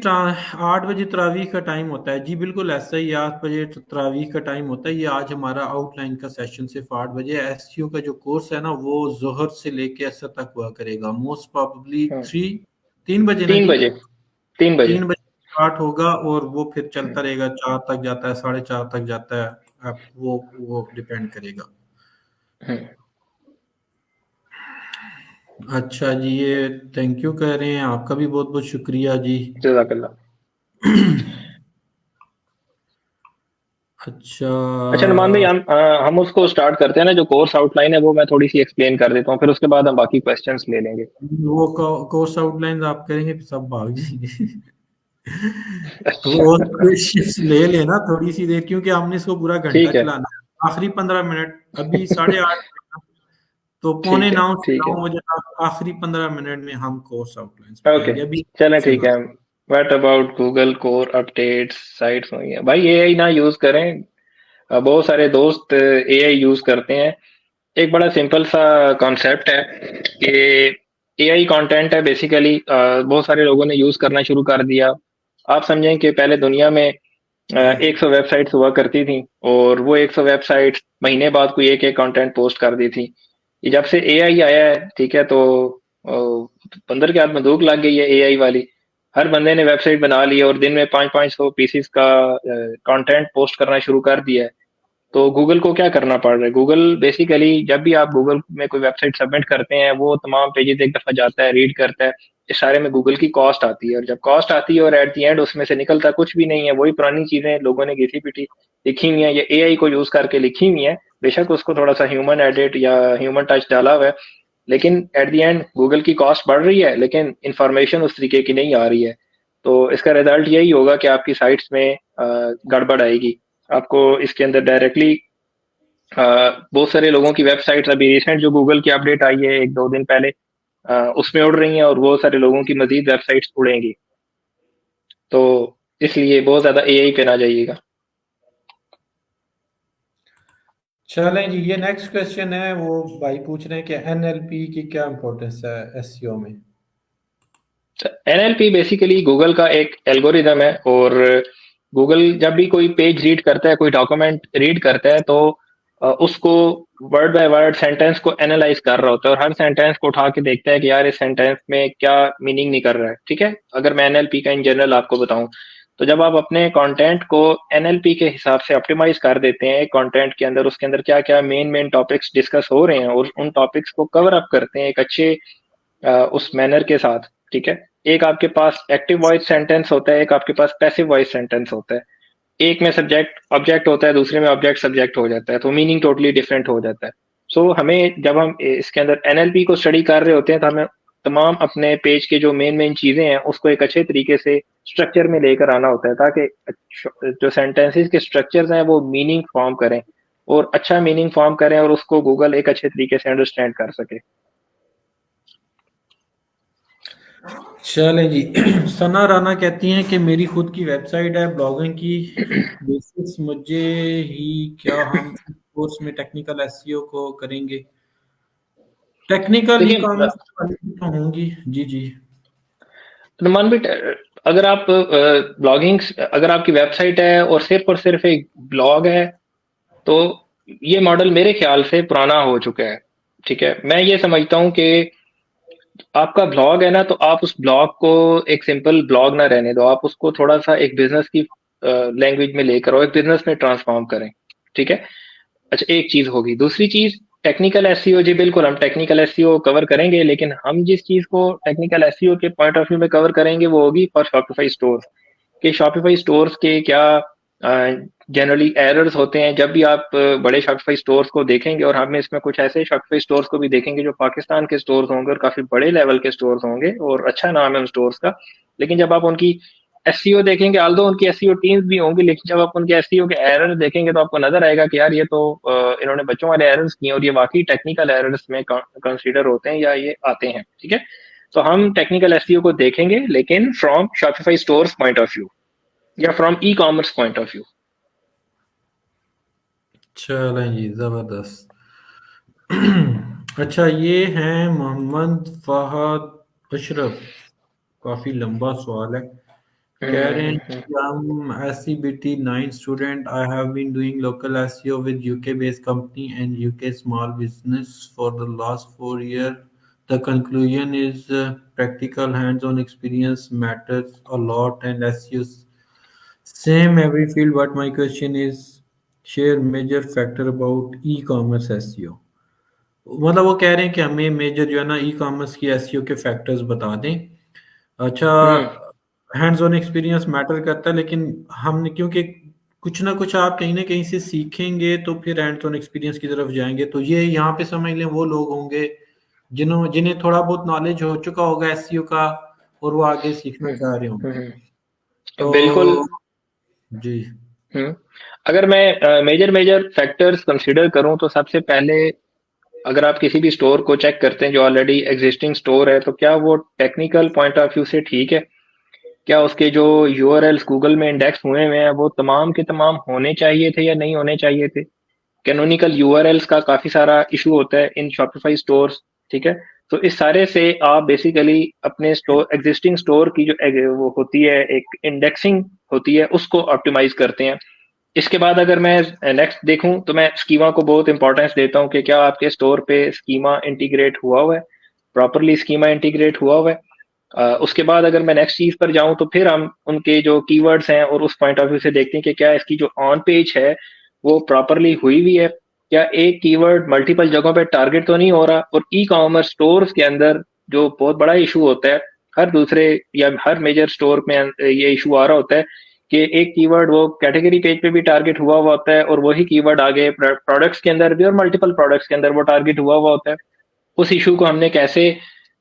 8 बजे तरावीह का टाइम होता है। जी बिल्कुल ऐसा ही, 8 बजे तरावीह का टाइम होता है। ये आज हमारा आउटलाइन का सेशन सिर्फ 8 बजे। एसईओ का जो कोर्स है ना वो जोहर से लेके असर तक हुआ करेगा, मोस्ट प्रोबेबली हम्म। 3 बजे ना 3 जी, बजे, 3 बजे। 3 बजे स्टार्ट होगा और वो फिर चलता रहेगा, 4 तक जाता है, 4:30 तक जाता है। अब वो डिपेंड करेगा। हम्म। अच्छा जी, ये थैंक यू कह रहे हैं, आपका भी बहुत बहुत शुक्रिया जी। जज़ाकल्लाह। अच्छा, अच्छा नुमान भाई, हम उसको स्टार्ट करते हैं ना, जो कोर्स आउटलाइन है वो मैं थोड़ी सी एक्सप्लेन कर देता हूँ, फिर उसके बाद हम बाकी क्वेश्चंस ले लेंगे। वो कोर्स आउटलाइन आप करेंगे फिर सब भाग जाएंगे। अच्छा। वो क्वेश्चंस ले लेना थोड़ी सी देर, क्योंकि हमने इसको पूरा घंटा ठीक है, चलाना है। आखिरी 15 मिनट, अभी 8:30, तो पौने ठीक है, 9 से ठीक है। 9 बजे तक आखिरी 15 मिनट में हम कोर्स आउटलाइन ओके, बताएंगे। अभी चलें, से ठीक बात। है। What about Google core updates sites हुई है भाई, एआई ना यूज करें। बहुत सारे दोस्त एआई यूज करते हैं। एक बड़ा सिंपल सा कॉन्सेप्ट है कि एआई कंटेंट है बेसिकली, बहुत सारे लोगों ने यूज करना शुरू कर दिया। आप समझें कि पहले दुनिया में 100 वेबसाइट्स हुआ करती थी, और वो 100 वेबसाइट्स महीने बाद कोई एक एक कंटेंट पोस्ट कर दी थी। ये जब से एआई आया है, ठीक है, तो बंदर के हाथ में धूप लग गई है एआई वाली। हर बंदे ने वेबसाइट बना ली है और दिन में 500-500 पीसीस का कंटेंट पोस्ट करना शुरू कर दिया है। तो गूगल को क्या करना पड़ रहा है? गूगल बेसिकली जब भी आप गूगल में कोई वेबसाइट सबमिट करते हैं, वो तमाम पेजेस एक दफा जाता है, रीड करता है। इस सारे में गूगल की कॉस्ट आती है, और जब कॉस्ट आती है और एट द एंड उसमें से निकलता कुछ भी नहीं है, वही पुरानी चीजें लोगों ने घिसी पिटी लिखी हुई है, या एआई को यूज करके लिखी हुई है। बेशक उसको थोड़ा सा ह्यूमन एडिट या ह्यूमन टच डाला हुआ है, लेकिन एट द एंड गूगल की कॉस्ट बढ़ रही है, लेकिन इंफॉर्मेशन उस तरीके की नहीं आ रही है। तो इसका रिजल्ट यही होगा कि आपकी साइट्स में गड़बड़ आएगी। आपको इसके अंदर डायरेक्टली बहुत सारे लोगों की वेबसाइट्स अभी रिसेंट जो गूगल की अपडेट आई है 1-2 दिन पहले, उसमें उड़ रही हैं, और बहुत सारे लोगों की मजीद वेबसाइट्स उड़ेंगी। तो इसलिए बहुत ज्यादा एआई पे ना जाइएगा। चलें जी, ये नेक्स्ट क्वेश्चन है। वो भाई पूछ रहे हैं कि एनएलपी की क्या इंपॉर्टेंस है एसईओ में। एनएलपी बेसिकली गूगल का एक एल्गोरिदम है, और गूगल जब भी कोई पेज रीड करता है, कोई डॉक्यूमेंट रीड करता है, तो उसको वर्ड बाय वर्ड सेंटेंस को एनालाइज कर रहा होता है, और हर सेंटेंस को उठा के देखता है कि यार इस सेंटेंस में क्या मीनिंग नहीं कर रहा है। ठीक है, अगर मैं एनएलपी का इन जनरल आपको बताऊं, तो जब आप अपने कंटेंट को एनएलपी के हिसाब से ऑप्टिमाइज कर देते हैं कंटेंट के अंदर, उसके अंदर क्या क्या मेन मेन टॉपिक्स डिस्कस हो रहे हैं, और उन टॉपिक्स को कवर अप करते हैं एक अच्छे उस मैनर के साथ। ठीक है, एक आपके पास एक्टिव वॉइस सेंटेंस होता है, एक आपके पास पैसिव वॉइस सेंटेंस होता है। एक में सब्जेक्ट ऑब्जेक्ट होता है, दूसरे में ऑब्जेक्ट सब्जेक्ट हो जाता है, तो मीनिंग टोटली डिफरेंट हो जाता है। सो हमें जब हम इसके अंदर एनएलपी को स्टडी कर रहे होते हैं, तो हमें तमाम अपने पेज के जो मेन मेन चीजें हैं उसको एक अच्छे तरीके से स्ट्रक्चर में लेकर आना होता है, ताकि जो सेंटेंसेस के स्ट्रक्चर्स हैं वो मीनिंग फॉर्म करें, और अच्छा मीनिंग फॉर्म करें, और उसको गूगल एक अच्छे तरीके से अंडरस्टैंड कर सके। चलें जी। सना राना कहती हैं कि मेरी खुद की वेबसाइट है ब्लॉगिंग की। बेसिक्स मुझे ही, क्या हम कोर्स में टेक्निकल एसईओ को करेंगे? टेक्निकल ई देखिए कॉमर्स तो होंगी। जी जी। नुमान बिट, अगर आप ब्लॉगिंग, अगर आपकी वेबसाइट है और सिर्फ एक ब्लॉग है, तो ये मॉडल मेरे ख्याल से पुराना हो चुका है। ठीक है, मैं ये समझता हूँ कि आपका ब्लॉग है ना, तो आप उस ब्लॉग को एक सिंपल ब्लॉग ना रहने दो, आप उसको थोड़ा सा एक बिजनेस की लैंग्वेज में लेकर आओ, एक बिजनेस में ट्रांसफॉर्म करें। ठीक है, अच्छा एक चीज होगी। दूसरी चीज, टेक्निकल एसईओ, जी बिल्कुल हम टेक्निकल एसईओ कवर करेंगे, लेकिन हम जिस चीज को टेक्निकल एसईओ के पॉइंट ऑफ व्यू में कवर करेंगे वो होगी फॉर शॉपिफाई स्टोर्स। कि शॉपिफाई स्टोर्स के क्या जनरली एरर्स होते हैं जब भी आप बड़े शॉपिफाई स्टोर्स को देखेंगे, और हम इसमें कुछ ऐसे शॉपिफाई स्टोर्स को भी देखेंगे जो पाकिस्तान के स्टोर्स होंगे और काफी बड़े लेवल के स्टोर्स होंगे और अच्छा नाम है उन स्टोर्स का। लेकिन जब आप उनकी एसईओ देखेंगे, आल्दो उनकी एसईओ टीम्स भी होंगी, लेकिन जब आप उनके एसईओ के एरर्स देखेंगे तो आपको नजर आएगा कि यार ये तो इन्होंने बच्चों वाले एरर्स किए, और ये वाकई टेक्निकल एरर्स में कंसीडर होते हैं या ये आते हैं। ठीक है, तो हम टेक्निकल एसईओ को देखेंगे, लेकिन from Shopify stores point of view या from e-commerce point of view. चलें जी, जबरदस्त। अच्छा, ये हैं मोहम्मद फहद अशरफ। काफी लंबा सवाल है। कह रहे हैं हम्म। कि I'm SCBT 9 student. I have been doing local SEO with UK based company and UK small business for the last 4 years. The conclusion is practical hands-on experience matters a lot and SEO same every field. But my question is share major factor about e-commerce SEO. मतलब वो कह रहे हैं कि हमें major जो है ना ई कॉमर्स की एसईओ के फैक्टर्स बता दें। अच्छा, हम्म। हैंड्स ऑन एक्सपीरियंस मैटर करता है, लेकिन हमने क्योंकि कुछ ना कुछ आप कहीं ना कहीं से सीखेंगे तो फिर हैंड्स ऑन एक्सपीरियंस की तरफ जाएंगे। तो ये यहाँ पे समझ लें वो लोग होंगे जिन्हें थोड़ा बहुत नॉलेज हो चुका होगा एसईओ का और वो आगे सीखना चाह रहे होंगे। बिल्कुल। तो जी। हम्म। अगर मैं मेजर मेजर फैक्टर्स कंसीडर करूं, तो सबसे पहले अगर आप किसी भी स्टोर को चेक करते हैं जो ऑलरेडी एग्जिस्टिंग स्टोर है, तो क्या वो टेक्निकल पॉइंट ऑफ व्यू से ठीक है? क्या उसके जो यूआरएल्स गूगल में इंडेक्स हुए हुए हैं वो तमाम के तमाम होने चाहिए थे या नहीं होने चाहिए थे? कैनोनिकल यूआरएल्स का काफी सारा इशू होता है इन शॉपिफाई स्टोर्स। ठीक है, तो इस सारे से आप बेसिकली अपने स्टोर, एग्जिस्टिंग स्टोर की जो वो होती है एक इंडेक्सिंग होती है, उसको ऑप्टिमाइज करते हैं। इसके बाद अगर मैं नेक्स्ट देखूं, तो मैं स्कीमा को बहुत इंपॉर्टेंस देता हूं कि क्या आपके स्टोर पे स्कीमा इंटीग्रेट हुआ है, प्रॉपरली स्कीमा इंटीग्रेट हुआ है। उसके बाद अगर मैं नेक्स्ट चीज पर जाऊं, तो फिर हम उनके जो कीवर्ड्स हैं और उस पॉइंट ऑफ व्यू से देखते हैं कि क्या इसकी जो ऑन पेज है वो प्रॉपरली हुई हुई है, क्या एक कीवर्ड मल्टीपल जगहों पे टारगेट तो नहीं हो रहा। और ई कॉमर्स स्टोर्स के अंदर जो बहुत बड़ा इशू होता है, हर दूसरे या हर मेजर स्टोर में ये इशू आ रहा होता है कि एक कीवर्ड वो कैटेगरी पेज पे भी टारगेट हुआ हुआ होता है, और वही कीवर्ड आगे प्रोडक्ट्स के अंदर भी और मल्टीपल प्रोडक्ट्स के अंदर वो टारगेट हुआ हुआ होता है। उस इशू को हमने कैसे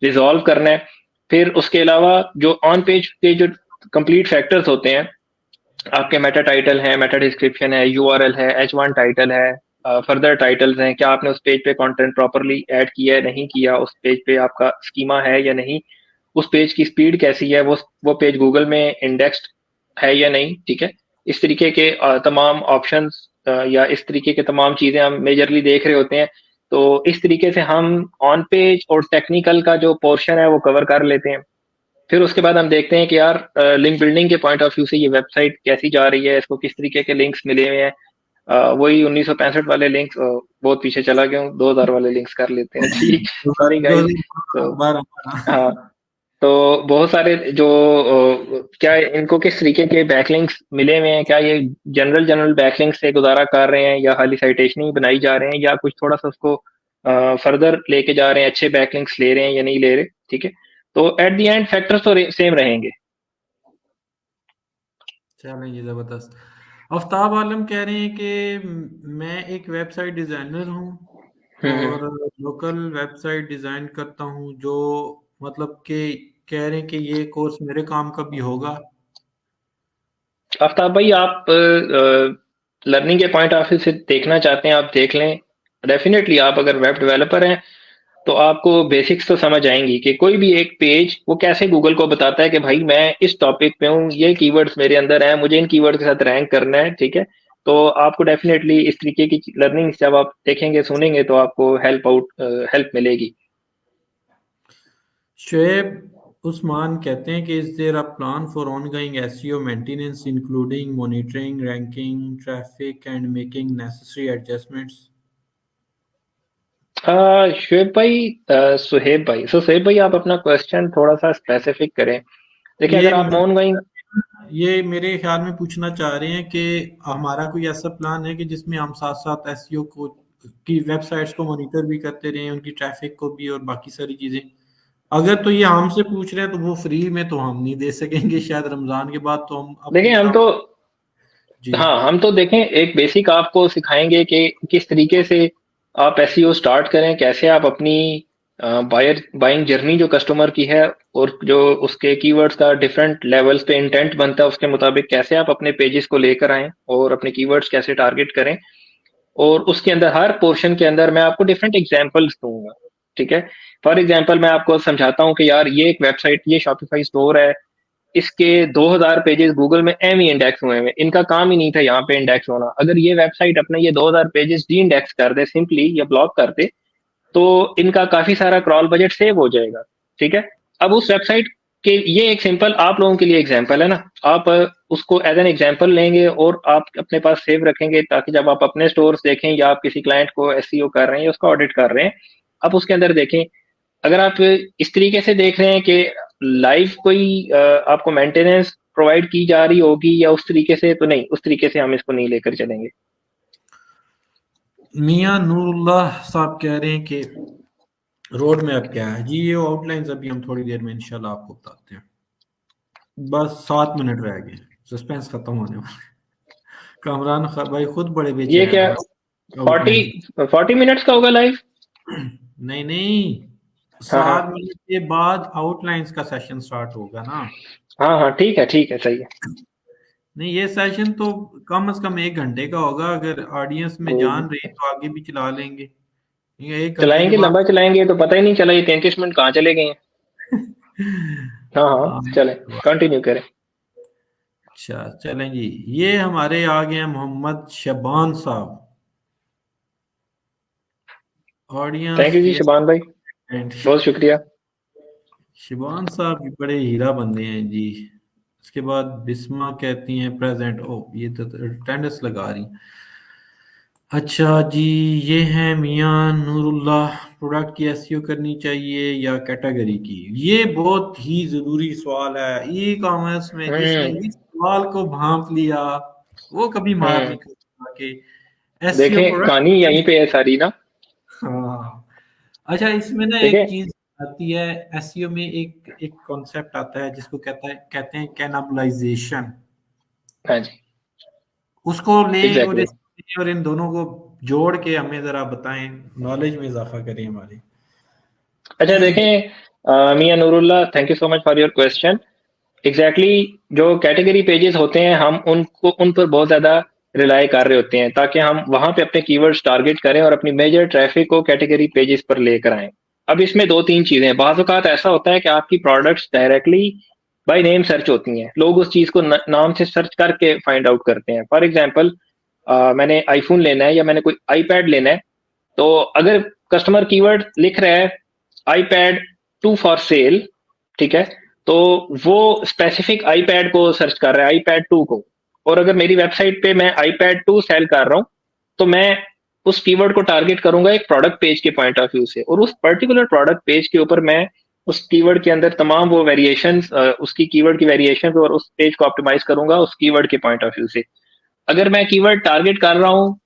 रिजॉल्व करना है। फिर उसके अलावा जो ऑन पेज के जो कंप्लीट फैक्टर्स होते हैं, आपके मेटा टाइटल है, मेटा डिस्क्रिप्शन है, यूआरएल है, H1 टाइटल है, फर्दर टाइटल्स हैं, क्या आपने उस पेज पे कंटेंट प्रॉपरली ऐड किया है नहीं किया, उस पेज पे आपका स्कीमा है या नहीं, उस पेज की स्पीड कैसी है, वो पेज गूगल में इंडेक्स्ड है या नहीं। ठीक है, इस तरीके के तमाम ऑप्शंस या इस तरीके के तमाम चीजें हम मेजरली देख रहे होते हैं। तो इस तरीके से हम ऑन पेज और टेक्निकल का जो पोर्शन है वो कवर कर लेते हैं। फिर उसके बाद हम देखते हैं कि यार लिंक बिल्डिंग के पॉइंट ऑफ व्यू से ये वेबसाइट कैसी जा रही है, इसको किस तरीके के लिंक्स मिले हुए हैं। वही 1965 वाले लिंक्स, बहुत पीछे चला गया हूँ, 2000 वाले लिंक्स कर लेते हैं जी। Sorry guys. तो हाँ, तो बहुत सारे जो क्या इनको किस तरीके के बैकलिंक्स मिले हुए हैं, क्या ये जनरल जनरल बैकलिंक्स से गुजारा कर रहे हैं या खाली साइटेशन ही बनाई जा रहे हैं या कुछ थोड़ा सा उसको फर्दर लेके जा रहे हैं, अच्छे बैकलिंक्स ले रहे हैं या नहीं ले रहे। ठीक है, तो एट द एंड फैक्टर्स तो सेम रहेंगे। चलें, जबरदस्त। आफ्ताब आलम कह रहे हैं कि मैं एक वेबसाइट डिजाइनर हूँ हम्म। और लोकल वेबसाइट डिजाइन करता हूँ, जो मतलब कि कह रहे हैं कि ये कोर्स मेरे काम का भी होगा। आफ्ताब भाई, आप लर्निंग के पॉइंट ऑफ व्यू से देखना चाहते हैं, आप देख लें। डेफिनेटली आप अगर वेब डेवलपर हैं तो आपको बेसिक्स तो समझ आएंगी कि कोई भी एक पेज वो कैसे गूगल को बताता है कि भाई मैं इस टॉपिक पे हूँ, ये कीवर्ड्स मेरे अंदर हैं, मुझे इन कीवर्ड के साथ रैंक करना है। ठीक है, तो आपको डेफिनेटली इस तरीके की लर्निंग जब आप देखेंगे सुनेंगे तो आपको हेल्प मिलेगी। शुएब उस्मान कहते हैं कि is there a plan for ongoing SEO maintenance including monitoring ranking traffic and making necessary adjustments. Shoaib भाई, सुहेब भाई, आप अपना क्वेश्चन थोड़ा सा स्पेसिफिक करें। देखिए, ये अगर आप ऑनगोइंग, ये मेरे ख्याल में पूछना चाह रहे हैं कि हमारा कोई ऐसा प्लान है कि जिसमें हम साथ साथ एसईओ को की वेबसाइट्स को मॉनिटर भी करते रहें, उनकी ट्रैफिक को भी और बाकी सारी चीजें। अगर तो ये हमसे पूछ रहे हैं तो वो फ्री में तो हम नहीं दे सकेंगे, शायद रमजान के बाद तो हम देखिए अपनी हम तरफ। तो, जी। हाँ, हम तो देखें एक बेसिक आपको सिखाएंगे कि किस तरीके से आप एसईओ स्टार्ट करें, कैसे आप अपनी बाइंग जर्नी जो कस्टमर की है और जो उसके कीवर्ड्स का डिफरेंट लेवल्स पे इंटेंट बनता है उसके मुताबिक कैसे आप अपने पेजेस को लेकर आएं और अपने कीवर्ड्स कैसे टारगेट करें। और उसके अंदर हर पोर्शन के अंदर मैं आपको डिफरेंट एग्जांपल्स दूंगा। ठीक है, फॉर एग्जांपल मैं आपको समझाता हूँ कि यार ये एक वेबसाइट, ये शॉपिफाई स्टोर है, इसके 2000 पेजेस गूगल में एम ही इंडेक्स हुए हैं, इनका काम ही नहीं था यहाँ पे इंडेक्स होना। अगर ये वेबसाइट अपने ये 2000 पेजेस डी इंडेक्स कर दे सिंपली या ब्लॉक कर दे तो इनका काफी सारा क्रॉल बजट सेव हो जाएगा। ठीक है, अब उस वेबसाइट के, ये एक सिंपल आप लोगों के लिए एग्जांपल है ना, आप उसको एज एन एग्जांपल लेंगे और आप अपने पास सेव रखेंगे ताकि जब आप अपने स्टोर्स देखें या आप किसी क्लाइंट को एसईओ कर रहे हैं या उसका ऑडिट कर रहे हैं, आप उसके अंदर देखें। अगर आप इस तरीके से देख रहे हैं कि लाइव कोई आपको मेंटेनेंस प्रोवाइड की जा रही होगी या उस तरीके से, तो नहीं, उस तरीके से हम इसको नहीं लेकर चलेंगे। मियां नूरुल्लाह साहब कह रहे हैं कि रोड मैप क्या है जी। ये आउटलाइंस अभी हम थोड़ी देर में इंशाल्लाह आपको बताते हैं। बस 7 मिनट रह गए, सस्पेंस खत्म होने वाला है। कामरान भाई खुद बड़े ये बेचैन क्या हैं 40 आउटलाइन। 40 मिनट्स का होगा लाइव? नहीं नहीं, हाँ हाँ 7 मिनट के बाद आउटलाइंस का सेशन स्टार्ट होगा ना। हाँ हाँ, ठीक है, सही है। नहीं, ये सेशन तो कम से कम 1 घंटे का होगा। अगर ऑडियंस में जान रही तो आगे भी चला लेंगे। ये 1 घंटे के चलाएंगे, बाद। लंबा चलाएंगे तो पता ही नहीं चला ये 33 मिनट कहाँ चले गए हैं। हाँ हाँ, हाँ, चले, कंटिन्यू करें। अच्छा चलें जी। ये हमारे आ गए हैं मोहम्मद शबान साहब। थैंक ऑडियंस यू जी शबान भाई, एंड बहुत शुक्रिया। शिबान साहब भी बड़े हीरा बंदे हैं जी। उसके बाद बिस्मा कहती हैं प्रेजेंट। ओ, ये तो अटेंडेंस लगा रही। अच्छा जी। ये हैं मियां नूरुल्लाह, प्रोडक्ट की एसईओ करनी चाहिए या कैटेगरी की? ये बहुत ही जरूरी सवाल है। ई कॉमर्स में जिसने हम्म इस सवाल को भांप लिया वो कभी मार हम्म। नहीं सकता कि एसईओ देखें कहानी यहीं प्रोडक्ट। पे है सारी ना। हाँ। अच्छा, इसमें ना ठीक है। एक चीज आती है। एसईओ में एक एक कॉन्सेप्ट आता है जिसको कहते हैं कैनाबलाइजेशन। हाँ जी, उसको लें एग्जैक्टली। और इन दोनों को जोड़ के हमें जरा बताएं, नॉलेज में इजाफा करें हमारी। अच्छा देखें, मियां Noorullah, thank you so much for your question. Exactly, जो कैटेगरी पेजेस होते हैं हम उनको उन पर बहुत ज्यादा रिलाई कर रहे होते हैं ताकि हम वहां पे अपने कीवर्ड्स टारगेट करें और अपनी मेजर ट्रैफिक को कैटेगरी पेजेस पर लेकर आएं। अब इसमें दो तीन चीजें हैं। बाज़ औक़ात ऐसा होता है कि आपकी products directly by name search होती हैं, लोग उस चीज को नाम से सर्च करके फाइंड आउट करते हैं। फॉर एग्जांपल, मैंने आईफोन लेना है या मैंने कोई आईपैड लेना है, तो अगर कस्टमर कीवर्ड लिख रहा है आईपैड 2 फॉर सेल, ठीक है, तो वो स्पेसिफिक आईपैड को सर्च कर रहा है, आईपैड 2 को। और अगर मेरी वेबसाइट पे मैं आईपैड 2 सेल कर रहा हूँ, तो मैं उस कीवर्ड को टारगेट करूंगा एक प्रोडक्ट पेज के पॉइंट ऑफ व्यू से, और उस पर्टिकुलर प्रोडक्ट पेज के ऊपर मैं उस कीवर्ड के अंदर तमाम वो वेरिएशंस, उसकी कीवर्ड की वेरिएशंस और उस पेज को ऑप्टिमाइज करूंगा उस कीवर्ड के पॉइंट ऑफ व्यू से। अगर मैं कीवर्ड टारगेट कर रहा हूँ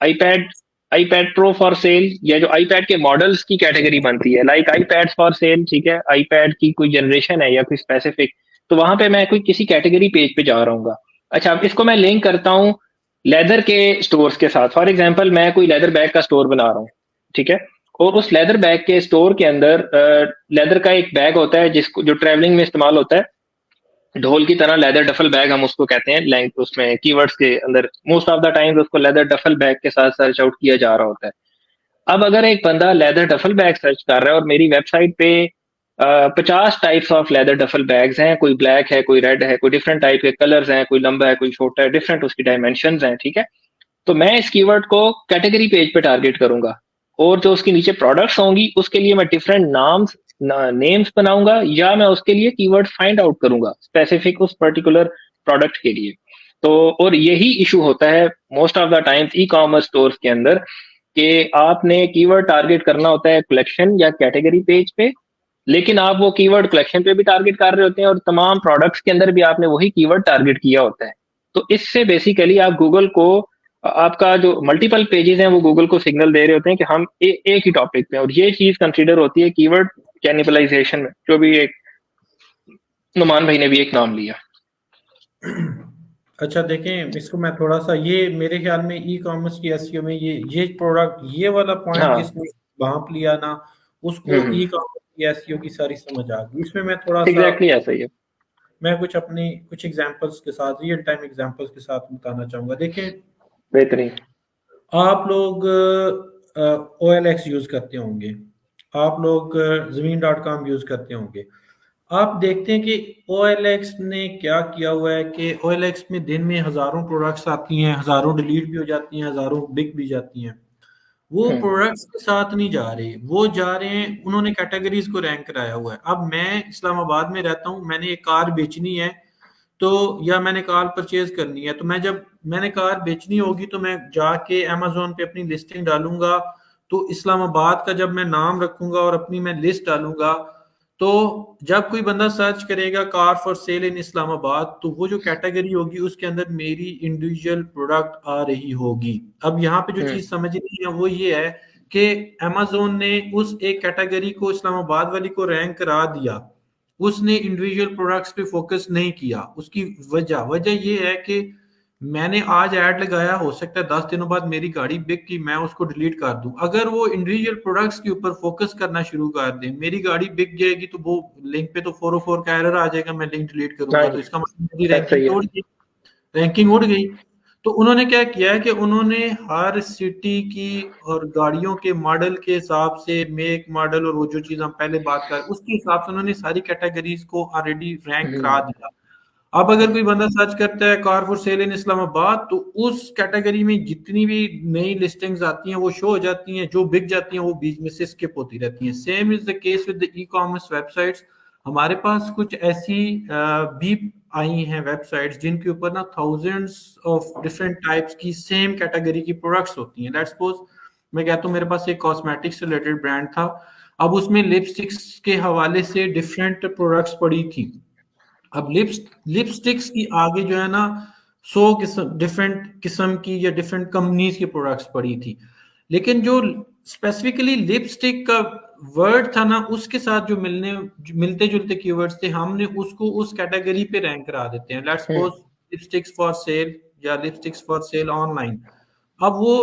iPad iPad pro for sale, या जो आईपैड के मॉडल्स की कैटेगरी बनती है लाइक आईपैड फॉर सेल, ठीक है, आईपैड की कोई जनरेशन है या कोई स्पेसिफिक, तो वहां पे मैं कोई किसी कैटेगरी पेज पे जा रहा हूँ। अच्छा, अब इसको मैं लिंक करता हूँ लेदर के स्टोर्स के साथ। फॉर एग्जाम्पल मैं कोई लेदर बैग का स्टोर बना रहा हूँ, ठीक है, और उस लेदर बैग के स्टोर के अंदर लेदर का एक बैग होता है जिसको जो ट्रैवलिंग में इस्तेमाल होता है, ढोल की तरह लेदर डफल बैग हम उसको कहते हैं। लैंग उसमें कीवर्ड्स के अंदर मोस्ट ऑफ द टाइम उसको लेदर डफल बैग के साथ सर्च आउट किया जा रहा होता है। अब अगर एक बंदा लेदर डफल बैग सर्च कर रहा है और मेरी वेबसाइट पे 50 types of leather duffel bags हैं, कोई ब्लैक है, कोई रेड है, कोई डिफरेंट टाइप के कलर्स हैं, कोई लंबा है, कोई छोटा है, डिफरेंट उसकी डायमेंशन हैं, ठीक है, तो मैं इस कीवर्ड को कैटेगरी पेज पे टारगेट करूंगा, और जो उसके नीचे प्रोडक्ट्स होंगी उसके लिए मैं डिफरेंट नाम्स नेम्स बनाऊंगा, या मैं उसके लिए कीवर्ड फाइंड आउट करूंगा स्पेसिफिक उस पर्टिकुलर प्रोडक्ट के लिए। तो और यही इशू होता है most of the times e commerce stores के अंदर, कि आपने कीवर्ड टारगेट करना होता है कलेक्शन या कैटेगरी पेज पे, लेकिन आप वो कीवर्ड कलेक्शन पे भी टारगेट कर रहे होते हैं और तमाम प्रोडक्ट्स के अंदर भी आपने वही कीवर्ड टारगेट किया होता है। तो इससे बेसिकली आप गूगल को, आपका जो मल्टीपल पेजेस हैं वो गूगल को सिग्नल दे रहे होते हैं कि हम एक ही टॉपिक पे, और ये चीज कंसीडर होती है कीवर्ड कैनिबलाइजेशन में, जो भी एक नुमान भाई ने भी एक नाम लिया। अच्छा देखें, इसको मैं थोड़ा सा, ये मेरे ख्याल में ई कॉमर्स की एसईओ में ये प्रोडक्ट, ये वाला पॉइंट हाँ। जिसने भांप लिया ना, उसको हम्म। ई कॉमर्स की एसईओ की सारी समझ आ गई। इसमें मैं थोड़ा सा, एग्जैक्टली ऐसा ही है। मैं कुछ अपनी कुछ एग्जांपल्स के साथ, रियल टाइम एग्जांपल्स के साथ बताना चाहूंगा। देखें, बेहतरीन। आप लोग OLX यूज करते होंगे, आप लोग ज़मीन.com यूज करते होंगे। आप देखते हैं कि OLX ने क्या किया हुआ है कि OLX में दिन में हजारों प्रोडक्ट्स आती हैं, हजारों डिलीट भी हो जाती हैं, हजारों बिक भी जाती हैं। वो हम्म। प्रोडक्ट्स के साथ नहीं जा रहे, वो जा रहे हैं, उन्होंने कैटेगरीज को रैंक कराया हुआ है। अब मैं इस्लामाबाद में रहता हूँ, मैंने एक कार बेचनी है, तो या मैंने कार परचेज करनी है, तो मैं जब मैंने कार बेचनी होगी तो मैं जाके अमेजोन पे अपनी लिस्टिंग डालूंगा। तो इस्लामाबाद का जब मैं नाम रखूंगा और अपनी मैं लिस्ट डालूंगा, तो जब कोई बंदा सर्च करेगा कार फॉर सेल इन इस्लामाबाद, तो वो जो कैटेगरी होगी उसके अंदर मेरी इंडिविजुअल प्रोडक्ट आ रही होगी। अब यहाँ पे जो हम्म। चीज समझनी है वो ये है कि अमेजोन ने उस एक कैटेगरी को, इस्लामाबाद वाली को रैंक करा दिया, उसने इंडिविजुअल प्रोडक्ट्स पे फोकस नहीं किया। उसकी वजह वजह ये है कि मैंने आज ऐड लगाया, हो सकता है 10 दिनों बाद मेरी गाड़ी बिक की, मैं उसको डिलीट कर दूं। अगर वो इंडिविजुअल प्रोडक्ट्स के ऊपर फोकस करना शुरू कर दें, मेरी गाड़ी बिक जाएगी तो वो लिंक पे तो 404 का एरर आ जाएगा, मैं लिंक डिलीट हाँ करूंगा, तो जी, इसका मतलब मेरी रैंकिंग सही है। तोड़ गई, रैंकिंग उड़ गई। तो उन्होंने क्या किया है कि उन्होंने हर सिटी की और गाड़ियों के मॉडल के हिसाब से, मेक मॉडल और वो जो चीज हम पहले बात कर, उसके हिसाब से उन्होंने सारी कैटेगरीज को ऑलरेडी रैंक करा हम्म। दिया। अब अगर कोई बंदा सर्च करता है कार फॉर सेल इन इस्लामाबाद, तो उस कैटेगरी में जितनी भी नई लिस्टिंग्स आती हैं वो शो हो जाती हैं, जो बिक जाती हैं वो बीच में से स्किप होती रहती हैं। Same is the case with the e commerce websites. हमारे पास कुछ ऐसी भी आई हैं वेबसाइट्स जिनके ऊपर ना थाउजेंड्स ऑफ डिफरेंट टाइप्स की सेम कैटेगरी की प्रोडक्ट्स होती हैं। लेट्स सपोज मैं कहता हूँ मेरे पास एक कॉस्मेटिक्स से रिलेटेड ब्रांड था, अब उसमें लिपस्टिक्स के हवाले से डिफरेंट प्रोडक्ट्स पड़ी थी। अब लिपस्टिक्स की आगे जो है ना 100 किस्म, डिफरेंट किस्म की या डिफरेंट कंपनीज की प्रोडक्ट्स पड़ी थी, लेकिन जो स्पेसिफिकली लिपस्टिक का वर्ड था ना, उसके साथ जो मिलते जुलते कीवर्ड्स थे, हमने उसको उस कैटेगरी पे रैंक करा देते हैं। Let's hmm. Suppose lipsticks for sale या लिपस्टिक्स फॉर सेल ऑनलाइन। अब वो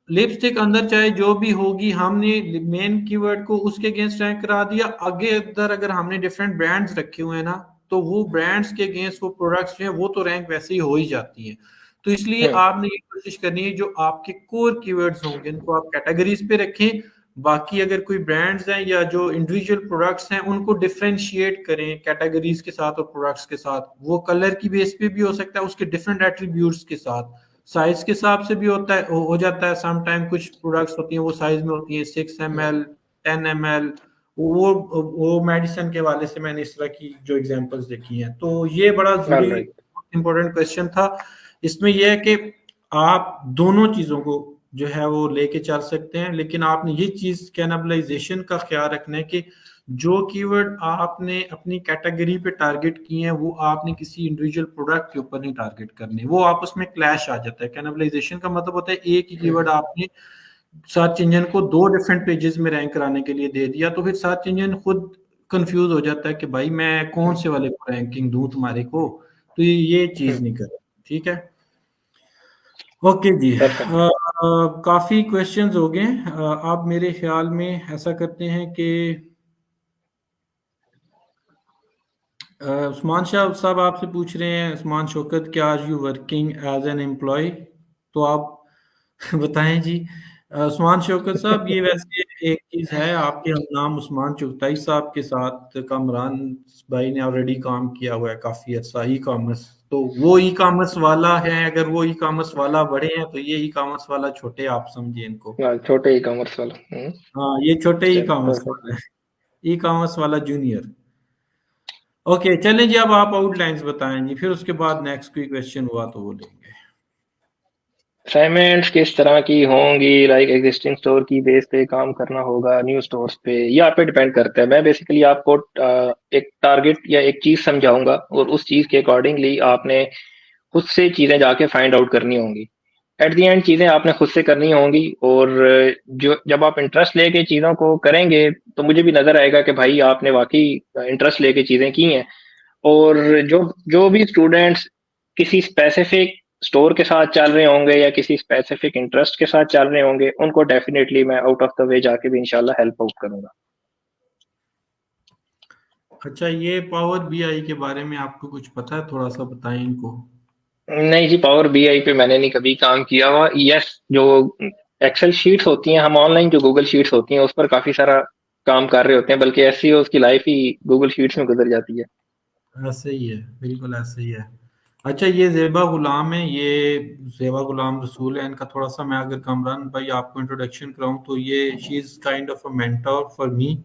लिपस्टिक अंदर चाहे जो भी होगी, हमने मेन कीवर्ड को उसके अगेंस्ट रैंक करा दिया। आगे अंदर अगर हमने डिफरेंट ब्रांड्स रखे हुए हैं ना, तो वो ब्रांड्स के अगेंस्ट वो प्रोडक्ट्स जो है वो तो रैंक वैसे ही हो ही जाती है। तो इसलिए हम्म। आपने ये कोशिश करनी है, जो आपके कोर कीवर्ड्स होंगे उनको आप कैटेगरीज पे रखें। बाकी अगर कोई ब्रांड्स हैं या जो इंडिविजुअल प्रोडक्ट्स हैं उनको डिफरेंशिएट करें कैटेगरीज के साथ और प्रोडक्ट्स के साथ। वो कलर की बेस पे भी हो सकता है, उसके डिफरेंट एट्रीब्यूट्स के साथ। साइज के हिसाब से भी होता है, हो जाता है। सम टाइम कुछ प्रोडक्ट्स होती हैं वो साइज में होती हैं 6 ml, 10 ml। वो मेडिसिन के वाले से मैंने इस तरह की जो एग्जांपल्स देखी हैं। तो ये बड़ा जरूरी राइट। इंपॉर्टेंट क्वेश्चन था। इसमें यह है कि आप दोनों चीजों को जो है वो लेके चल सकते हैं, लेकिन आपने ये चीज कैनबलाइजेशन का ख्याल रखना है कि जो कीवर्ड आपने अपनी कैटेगरी पे टारगेट किए हैं वो आपने किसी इंडिविजुअल प्रोडक्ट के ऊपर नहीं टारगेट करने, वो आपस में क्लैश आ जाता है। कैनबलाइजेशन का मतलब होता है एक ही कीवर्ड आपने सर्च इंजन को दो डिफरेंट पेजेस में रैंक कराने के लिए दे दिया, तो फिर सर्च इंजन खुद कंफ्यूज हो जाता है कि भाई मैं कौन से वाले को रैंकिंग दूं तुम्हारे को। तो ये चीज नहीं कर, ठीक है। ओके जी। परफेक्ट। काफी क्वेश्चंस हो गए। आप मेरे ख्याल में ऐसा करते हैं कि उस्मान शाह साहब आपसे पूछ रहे हैं, उस्मान शौकत, क्या are you working as an employ? तो आप बताएं जी। उस्मान शौकत साहब, ये वैसे एक चीज है, आपके हम नाम उस्मान चुगताई साहब के साथ कामरान भाई ने ऑलरेडी काम किया हुआ है काफी अच्छा ई कॉमर्स। तो वो ई कॉमर्स वाला है, अगर वो ई कॉमर्स वाला बड़े हैं तो ये ई कॉमर्स वाला छोटे, आप समझिए इनको। हाँ, छोटे ई कॉमर्स वाला। हाँ, ये छोटे ई चलो कॉमर्स परफेक्ट। वाला है, ई कॉमर्स वाला जूनियर। ओके चलें जी, अब आप आउटलाइंस बताएं जी, फिर उसके बाद नेक्स्ट कोई क्वेश्चन हुआ तो वो लेंगे। असाइनमेंट्स किस तरह की होंगी, लाइक एग्जिस्टिंग स्टोर की बेस पे काम करना होगा, न्यू स्टोर्स पे, ये आप पे डिपेंड करता है। मैं बेसिकली आपको एक टारगेट या एक चीज समझाऊंगा और उस चीज के अकॉर्डिंगली आपने खुद से चीजें जाके फाइंड आउट करनी होंगी। एट दी एंड चीजें आपने खुद से करनी होंगी, और जो जब आप इंटरेस्ट लेके चीजों को करेंगे तो मुझे भी नजर आएगा कि भाई आपने वाकई इंटरेस्ट लेके चीजें की हैं। और जो जो भी स्टूडेंट्स किसी स्पेसिफिक स्टोर के साथ चल रहे होंगे या किसी स्पेसिफिक इंटरेस्ट के साथ चल रहे होंगे, उनको डेफिनेटली मैं आउट ऑफ द वे जाके भी इंशाल्लाह हेल्प आउट करूंगा। अच्छा, ये पावर बीआई के बारे में आपको कुछ पता है? थोड़ा सा बताएं इनको। नहीं जी, पावर बीआई पे मैंने नहीं कभी काम किया हुआ। यस, जो एक्सेल शीट्स होती हैं, हम ऑनलाइन जो गूगल शीट्स होती हैं उस पर काफी सारा काम कर रहे होते हैं, बल्कि ऐसी उसकी लाइफ ही गूगल शीट्स में गुजर जाती है। ऐसे ही है, बिल्कुल ऐसे ही है। अच्छा, ये जेबा गुलाम है, ये जेबा गुलाम रसूल है, इनका थोड़ा सा मैं अगर कामरान भाई आपको इंट्रोडक्शन कराऊं तो ये she is kind of a mentor for me.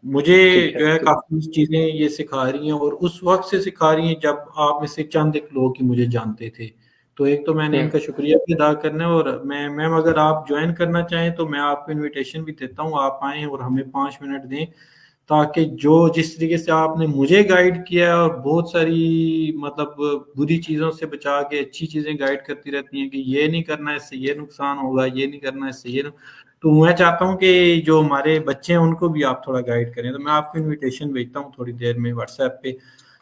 मुझे ठीक है। जो है काफी चीजें ये सिखा रही हैं, और उस वक्त से सिखा रही हैं जब आप में से चंद एक लोग ही मुझे जानते थे। तो एक तो मैंने हम्म। इनका शुक्रिया भी अदा करना है, और मैं मैम अगर आप ज्वाइन करना चाहें तो मैं आपको इनविटेशन भी देता हूँ, आप आएँ और हमें 5 मिनट दें, ताकि जो जिस तरीके से आपने मुझे गाइड किया है, और बहुत सारी मतलब बुरी चीजों से बचा के अच्छी चीजें गाइड करती रहती हैं कि ये नहीं करना, इससे ये नुकसान होगा, ये नहीं करना, इससे ये तो मैं चाहता हूँ कि जो हमारे बच्चे हैं उनको भी आप थोड़ा गाइड करें। तो मैं आपको इनविटेशन भेजता हूँ थोड़ी देर में व्हाट्सएप पे।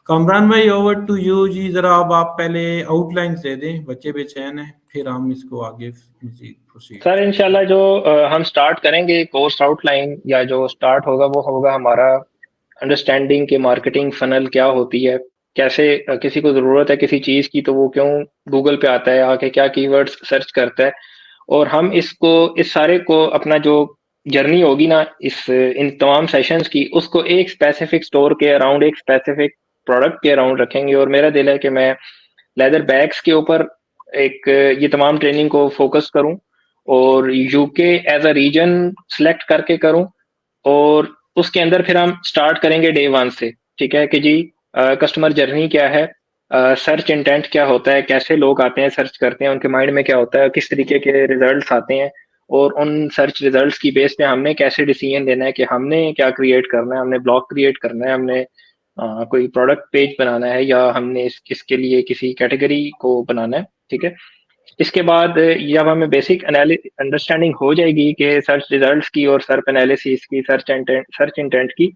कामरान भाई, ओवर टू यू जी। जरा अब आप पहले आउटलाइंस दे दें, बच्चे बेचैन हैं, फिर हम इसको आगे मजीद प्रोसीड सर करें। इंशाल्लाह जो हम स्टार्ट करेंगे कोर्स आउटलाइन, या जो स्टार्ट होगा वो होगा हमारा अंडरस्टैंडिंग के मार्केटिंग फनल क्या होती है, कैसे किसी को ज़रूरत है किसी चीज़ की तो वो क्यों गूगल पे आता है, आके क्या कीवर्ड्स सर्च करता है। और हम इसको इस सारे को अपना जो जर्नी होगी ना इस इन तमाम सेशंस की, उसको एक स्पेसिफिक स्टोर के अराउंड, एक स्पेसिफिक प्रोडक्ट के अराउंड रखेंगे। और मेरा दिल है कि मैं लेदर बैग्स के ऊपर एक ये तमाम ट्रेनिंग को फोकस करूं, और UK as a region select करके करूं। और उसके अंदर फिर हम स्टार्ट करेंगे डे वन से। ठीक है कि जी कस्टमर जर्नी क्या है, सर्च इंटेंट क्या होता है, कैसे लोग आते हैं सर्च करते हैं, उनके माइंड में क्या होता है, किस तरीके के रिजल्ट्स आते हैं, और उन सर्च रिजल्ट्स की बेस पे हमने कैसे डिसीजन लेना है कि हमने क्या क्रिएट करना है, हमने ब्लॉग क्रिएट करना है, हमने कोई प्रोडक्ट पेज बनाना है, या हमने इसके लिए किसी कैटेगरी को बनाना है। ठीक है। इसके बाद जब हमें बेसिक अंडरस्टैंडिंग हो जाएगी कि सर्च रिजल्ट्स की और सर्च एनालिसिस की, सर्च इंटेंट की,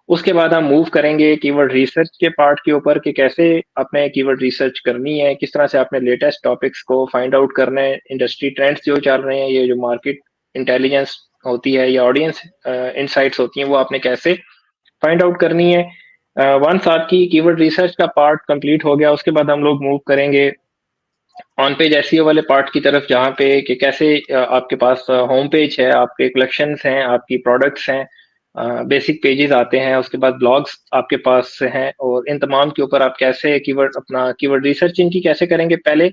उसके बाद हम मूव करेंगे कीवर्ड रिसर्च के पार्ट के ऊपर कि कैसे आपने कीवर्ड रिसर्च करनी है, किस तरह से आपने लेटेस्ट टॉपिक्स को फाइंड आउट करना है, इंडस्ट्री ट्रेंड्स जो चल रहे हैं, ये जो मार्केट इंटेलिजेंस होती है या ऑडियंस इनसाइट्स होती हैं, वो आपने कैसे फाइंड आउट करनी है। वंस आपकी कीवर्ड रिसर्च का पार्ट कंप्लीट हो गया, उसके बाद हम लोग मूव करेंगे ऑन पेज एसईओ वाले पार्ट की तरफ, जहाँ पे कि कैसे आपके पास होम पेज है, आपके कलेक्शंस हैं, आपकी प्रोडक्ट्स हैं, बेसिक पेजेस आते हैं, उसके बाद ब्लॉग्स आपके पास हैं, और इन तमाम के ऊपर आप कैसे कीवर्ड अपना कीवर्ड रिसर्च इनकी कैसे करेंगे पहले,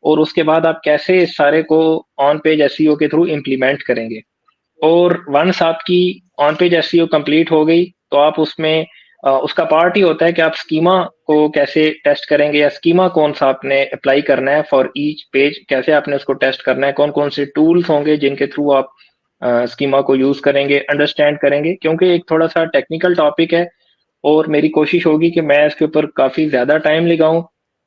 और उसके बाद आप कैसे इस सारे को ऑन पेज एसईओ के थ्रू इम्प्लीमेंट करेंगे। और वंस आपकी ऑन पेज एसईओ कंप्लीट हो गई तो आप उसमें उसका पार्ट ही होता है कि आप स्कीमा को कैसे टेस्ट करेंगे, या स्कीमा कौन सा आपने अप्लाई करना है फॉर ईच पेज, कैसे आपने उसको टेस्ट करना है, कौन कौन से टूल्स होंगे जिनके थ्रू आप स्कीमा को यूज करेंगे, अंडरस्टैंड करेंगे, क्योंकि एक थोड़ा सा टेक्निकल टॉपिक है। और मेरी कोशिश होगी कि मैं इसके ऊपर काफी ज्यादा टाइम लगाऊं,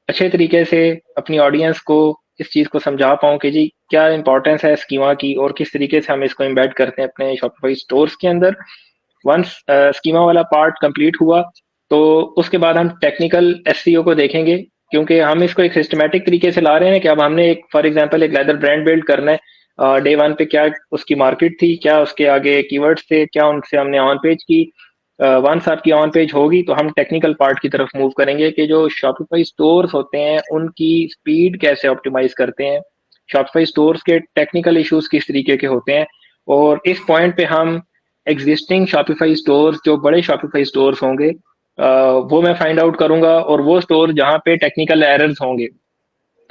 अच्छे तरीके से अपनी ऑडियंस को इस चीज को समझा पाऊं कि जी क्या इंपॉर्टेंस है स्कीमा की और किस तरीके से हम इसको एम्बेड करते हैं अपने शॉपिफाई स्टोर्स के अंदर। वंस स्कीमा वाला पार्ट कंप्लीट हुआ तो उसके बाद हम टेक्निकल एसईओ को देखेंगे, क्योंकि हम इसको एक सिस्टमेटिक तरीके से ला रहे हैं कि अब हमने एक फॉर एग्जांपल एक लेदर ब्रांड बिल्ड करना है। डे वन पे क्या उसकी मार्केट थी, क्या उसके आगे कीवर्ड्स थे, क्या उनसे हमने ऑन पेज की। वंस आपकी ऑन पेज होगी तो हम टेक्निकल पार्ट की तरफ मूव करेंगे कि जो शॉपिफाई स्टोर्स होते हैं उनकी स्पीड कैसे ऑप्टिमाइज करते हैं, शॉपिफाई स्टोर्स के टेक्निकल इश्यूज किस तरीके के होते हैं। और इस पॉइंट पे हम एग्जिस्टिंग शॉपिफाई स्टोर्स, जो बड़े शॉपिफाई स्टोर्स होंगे, वो मैं फाइंड आउट करूंगा, और वो स्टोर जहां पे टेक्निकल एरर्स होंगे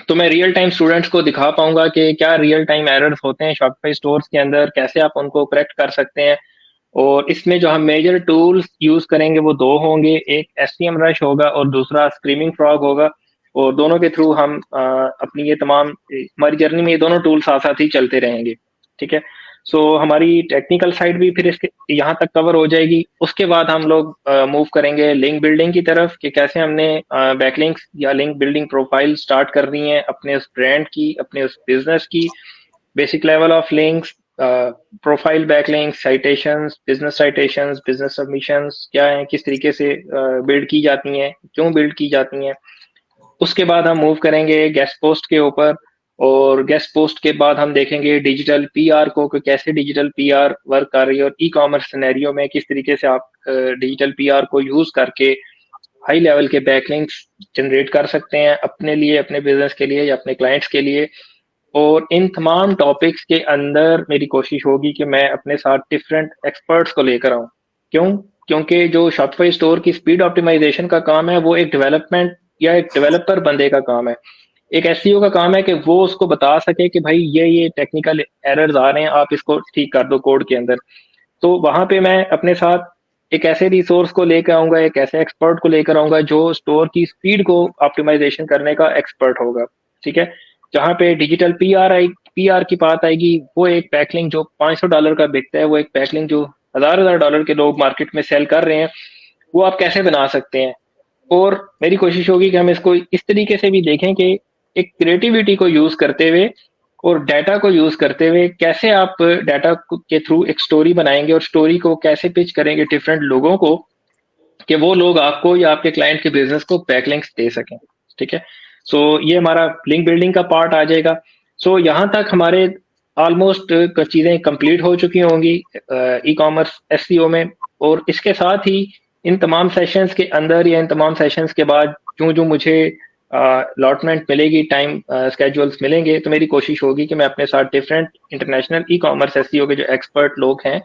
तो मैं रियल टाइम स्टूडेंट्स को दिखा पाऊंगा कि क्या रियल टाइम एरर्स होते हैं शॉपिफाई स्टोर्स के अंदर, कैसे आप उनको करेक्ट कर सकते हैं। और इसमें जो हम मेजर टूल्स यूज करेंगे वो दो होंगे, एक एसटीएम रश होगा और दूसरा स्क्रीमिंग फ्रॉग होगा। और दोनों के थ्रू हम अपनी ये तमाम हमारी जर्नी में ये दोनों टूल साथ साथ ही चलते रहेंगे। ठीक है। सो हमारी टेक्निकल साइड भी फिर इसके यहाँ तक कवर हो जाएगी। उसके बाद हम लोग मूव करेंगे लिंक बिल्डिंग की तरफ कि कैसे हमने बैकलिंक्स या लिंक बिल्डिंग प्रोफाइल स्टार्ट करनी है अपने उस ब्रांड की, अपने उस बिजनेस की। Basic level of links, profile backlinks, citations, business submissions क्या है, किस तरीके से बिल्ड की जाती हैं, क्यों बिल्ड की जाती हैं। उसके बाद हम मूव करेंगे गेस्ट पोस्ट के ऊपर, और गेस्ट पोस्ट के बाद हम देखेंगे डिजिटल पीआर को कि कैसे डिजिटल पीआर वर्क कर रही है, और ई कॉमर्स सिनेरियो में किस तरीके से आप डिजिटल पीआर को यूज करके हाई लेवल के बैकलिंक्स जनरेट कर सकते हैं अपने लिए, अपने बिजनेस के लिए या अपने क्लाइंट्स के लिए। और इन तमाम टॉपिक्स के अंदर मेरी कोशिश होगी कि मैं अपने साथ डिफरेंट एक्सपर्ट्स को लेकर आऊं। क्यों? क्योंकि जो शॉपिफाई स्टोर की स्पीड ऑप्टिमाइजेशन का काम है वो एक डेवलपमेंट या एक डेवलपर बंदे का काम है। एक एसईओ का काम है कि वो उसको बता सके कि भाई ये टेक्निकल एरर्स आ रहे हैं, आप इसको ठीक कर दो कोड के अंदर। तो वहां पे मैं अपने साथ एक ऐसे रिसोर्स को लेकर आऊंगा, एक ऐसे एक्सपर्ट को लेकर आऊंगा जो स्टोर की स्पीड को ऑप्टिमाइजेशन करने का एक्सपर्ट होगा। ठीक है। जहां पे डिजिटल पीआर की बात आएगी, वो एक पैकलिंग जो $500 का बिकता है, वो एक पैकलिंग जो हजार हजार डॉलर के लोग मार्केट में सेल कर रहे हैं, वो आप कैसे बना सकते हैं। और मेरी कोशिश होगी कि हम इसको इस तरीके से भी देखें कि एक क्रिएटिविटी को यूज करते हुए और डाटा को यूज करते हुए कैसे आप डाटा के थ्रू एक स्टोरी बनाएंगे, और स्टोरी को कैसे पिच करेंगे डिफरेंट लोगों को कि वो लोग आपको या आपके क्लाइंट के बिजनेस को बैकलिंक्स दे सकें। ठीक है। सो ये हमारा लिंक बिल्डिंग का पार्ट आ जाएगा। सो यहाँ तक हमारे ऑलमोस्ट कुछ चीजें कंप्लीट हो चुकी होंगी ई कॉमर्स एसईओ में। और इसके साथ ही इन तमाम सेशंस के अंदर या इन तमाम सेशंस के बाद जो जो मुझे अलॉटमेंट मिलेगी, टाइम स्केड्यूल्स मिलेंगे, तो मेरी कोशिश होगी कि मैं अपने साथ different international e commerce SEO के जो एक्सपर्ट लोग हैं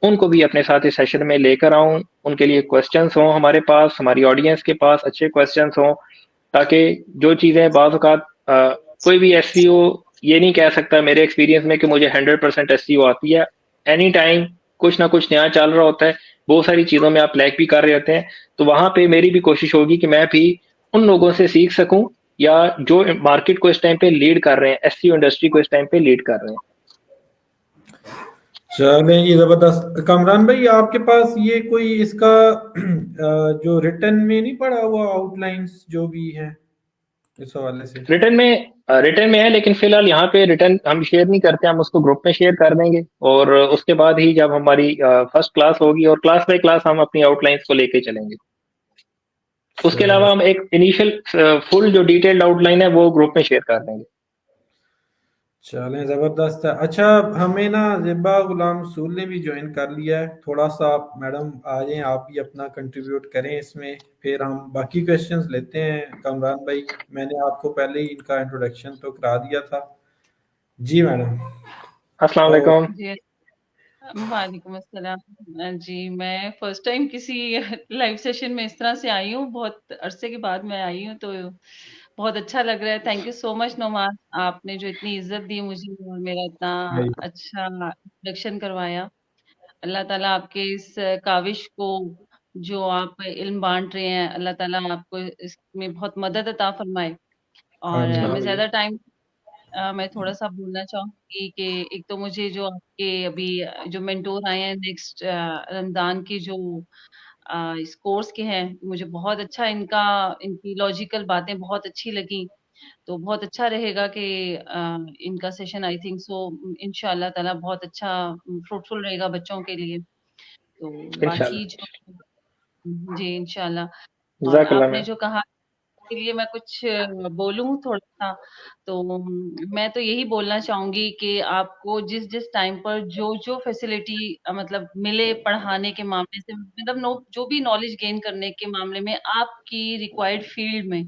उनको भी अपने साथ इस सेशन में लेकर आऊं, उनके लिए क्वेश्चंस हों हमारे पास, हमारी ऑडियंस के पास अच्छे क्वेश्चंस हों, ताकि जो चीजें बाज़ औक़ात कोई भी एसईओ ये नहीं कह सकता मेरे एक्सपीरियंस में कि मुझे 100% एसईओ आती है। एनी टाइम कुछ ना कुछ नया चल रहा होता है, बहुत सारी चीजों में आप लैग भी कर रहे होते हैं। तो वहां पे मेरी भी कोशिश होगी कि मैं भी उन लोगों से सीख सकूं या जो मार्केट को इस टाइम पे लीड कर रहे हैं, एसईओ इंडस्ट्री को इस टाइम पे लीड कर रहे हैं। चलें, ये जबरदस्त। कमरान भाई, आपके पास ये कोई इसका जो रिटर्न में नहीं पड़ा हुआ आउटलाइंस जो भी है इस हवाले से? रिटर्न में है, लेकिन फिलहाल यहाँ पे रिटर्न हम शेयर नहीं करते, हम उसको ग्रुप में शेयर कर देंगे। और उसके बाद ही जब हमारी फर्स्ट क्लास होगी और क्लास बाय क्लास हम अपनी आउटलाइंस को लेके चलेंगे। उसके अलावा हम एक इनिशियल फुल जो डिटेल्ड आउटलाइन है वो ग्रुप में शेयर कर देंगे। चलें, जबरदस्त है। अच्छा, हमें ना ज़िब्बा गुलाम रसूल ने भी ज्वाइन कर लिया है। थोड़ा सा आप मैडम आ जाएं, आप भी अपना कंट्रीब्यूट करें इसमें, फिर हम बाकी क्वेश्चंस लेते हैं। कमरान भाई, मैंने आपको पहले ही इनका इंट्रोडक्शन तो करा दिया था। जी मैडम। अस्सलाम और वालेकुम। जी, वालेकुम अस्सलाम। जी, मैं फर्स्ट टाइम किसी लाइव सेशन में इस तरह से आई हूँ, बहुत अरसे के बाद मैं आई हूँ, तो बहुत अच्छा लग रहा है। Thank you so much Noman, आपने जो इतनी इज्जत दी मुझे और मेरा इतना अच्छा इंट्रोडक्शन करवाया। अल्लाह ताला आपके इस काविश को, जो आप इल्म बांट रहे हैं, अल्लाह ताला आपको इसमें बहुत मदद अता फरमाए। और मैं ज्यादा टाइम, मैं थोड़ा सा बोलना चाहूंगी कि एक तो मुझे जो आपके अभी जो मेंटोर आए हैं नेक्स्ट रमजान की, जो इस कोर्स के हैं, मुझे बहुत अच्छा इनका, इनकी लॉजिकल बातें बहुत अच्छी लगी। तो बहुत अच्छा रहेगा कि इनका सेशन आई थिंक सो इंशाल्लाह ताला बहुत अच्छा फ्रूटफुल रहेगा बच्चों के लिए। तो बाकी इंशाल्लाह। जो, जी इंशाल्लाह। और जज़ाकल्लाह आपने मैम। जो कहा के लिए मैं कुछ बोलूं थोड़ा सा, तो मैं तो यही बोलना चाहूंगी कि आपको जिस जिस टाइम पर जो जो फैसिलिटी मतलब मिले पढ़ाने के मामले से, मतलब जो भी नॉलेज गेन करने के मामले में आपकी रिक्वायर्ड फील्ड में,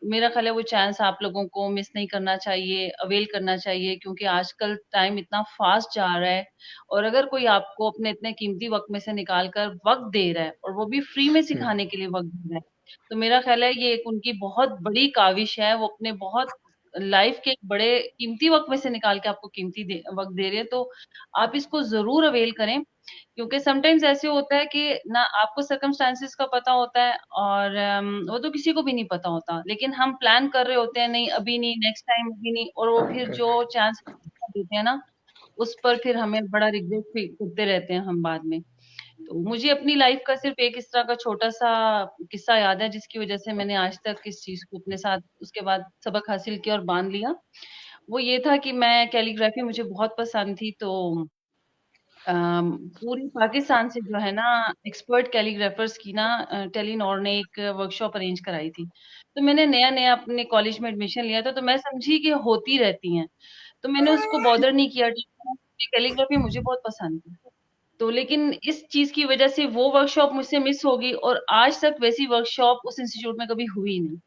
मेरा ख्याल है वो चांस आप लोगों को मिस नहीं करना चाहिए, अवेल करना चाहिए, क्योंकि आजकल टाइम इतना फास्ट जा रहा है। और अगर कोई आपको अपने इतने कीमती वक्त में से निकाल कर वक्त दे रहा है, और वो भी फ्री में सिखाने के लिए वक्त दे रहा है, तो मेरा ख्याल है ये एक उनकी बहुत बड़ी काविश है। वो अपने बहुत लाइफ के एक बड़े कीमती वक्त में से निकाल के आपको वक्त दे रहे हैं। तो आप इसको जरूर अवेल करें, क्योंकि समटाइम्स ऐसे होता है कि ना आपको सर्कमस्टांसिस का पता होता है, और वो तो किसी को भी नहीं पता होता, लेकिन हम प्लान कर रहे होते हैं, नहीं अभी नहीं, नेक्स्ट टाइम अभी नहीं, और वो फिर जो चांस देते हैं ना, उस पर फिर हमें बड़ा रिग्रेट फील करते रहते हैं हम बाद में। तो मुझे अपनी लाइफ का सिर्फ एक इस तरह का छोटा सा किस्सा याद है, जिसकी वजह से मैंने आज तक इस चीज को अपने साथ उसके बाद सबक हासिल किया और बांध लिया। वो ये था कि मैं कैलीग्राफी मुझे बहुत पसंद थी, तो पूरी पाकिस्तान से जो है ना एक्सपर्ट कैलीग्राफर्स की ना टेलीनॉर ने एक वर्कशॉप अरेंज कराई थी। तो मैंने नया नया अपने कॉलेज में एडमिशन लिया था, तो मैं समझी कि होती रहती हैं, तो मैंने उसको बॉदर नहीं किया। कैलीग्राफी मुझे बहुत पसंद थी, तो लेकिन इस चीज की वजह से वो वर्कशॉप मुझसे मिस हो गई, और आज तक वैसी वर्कशॉप उस इंस्टीट्यूट में कभी हुई नहीं।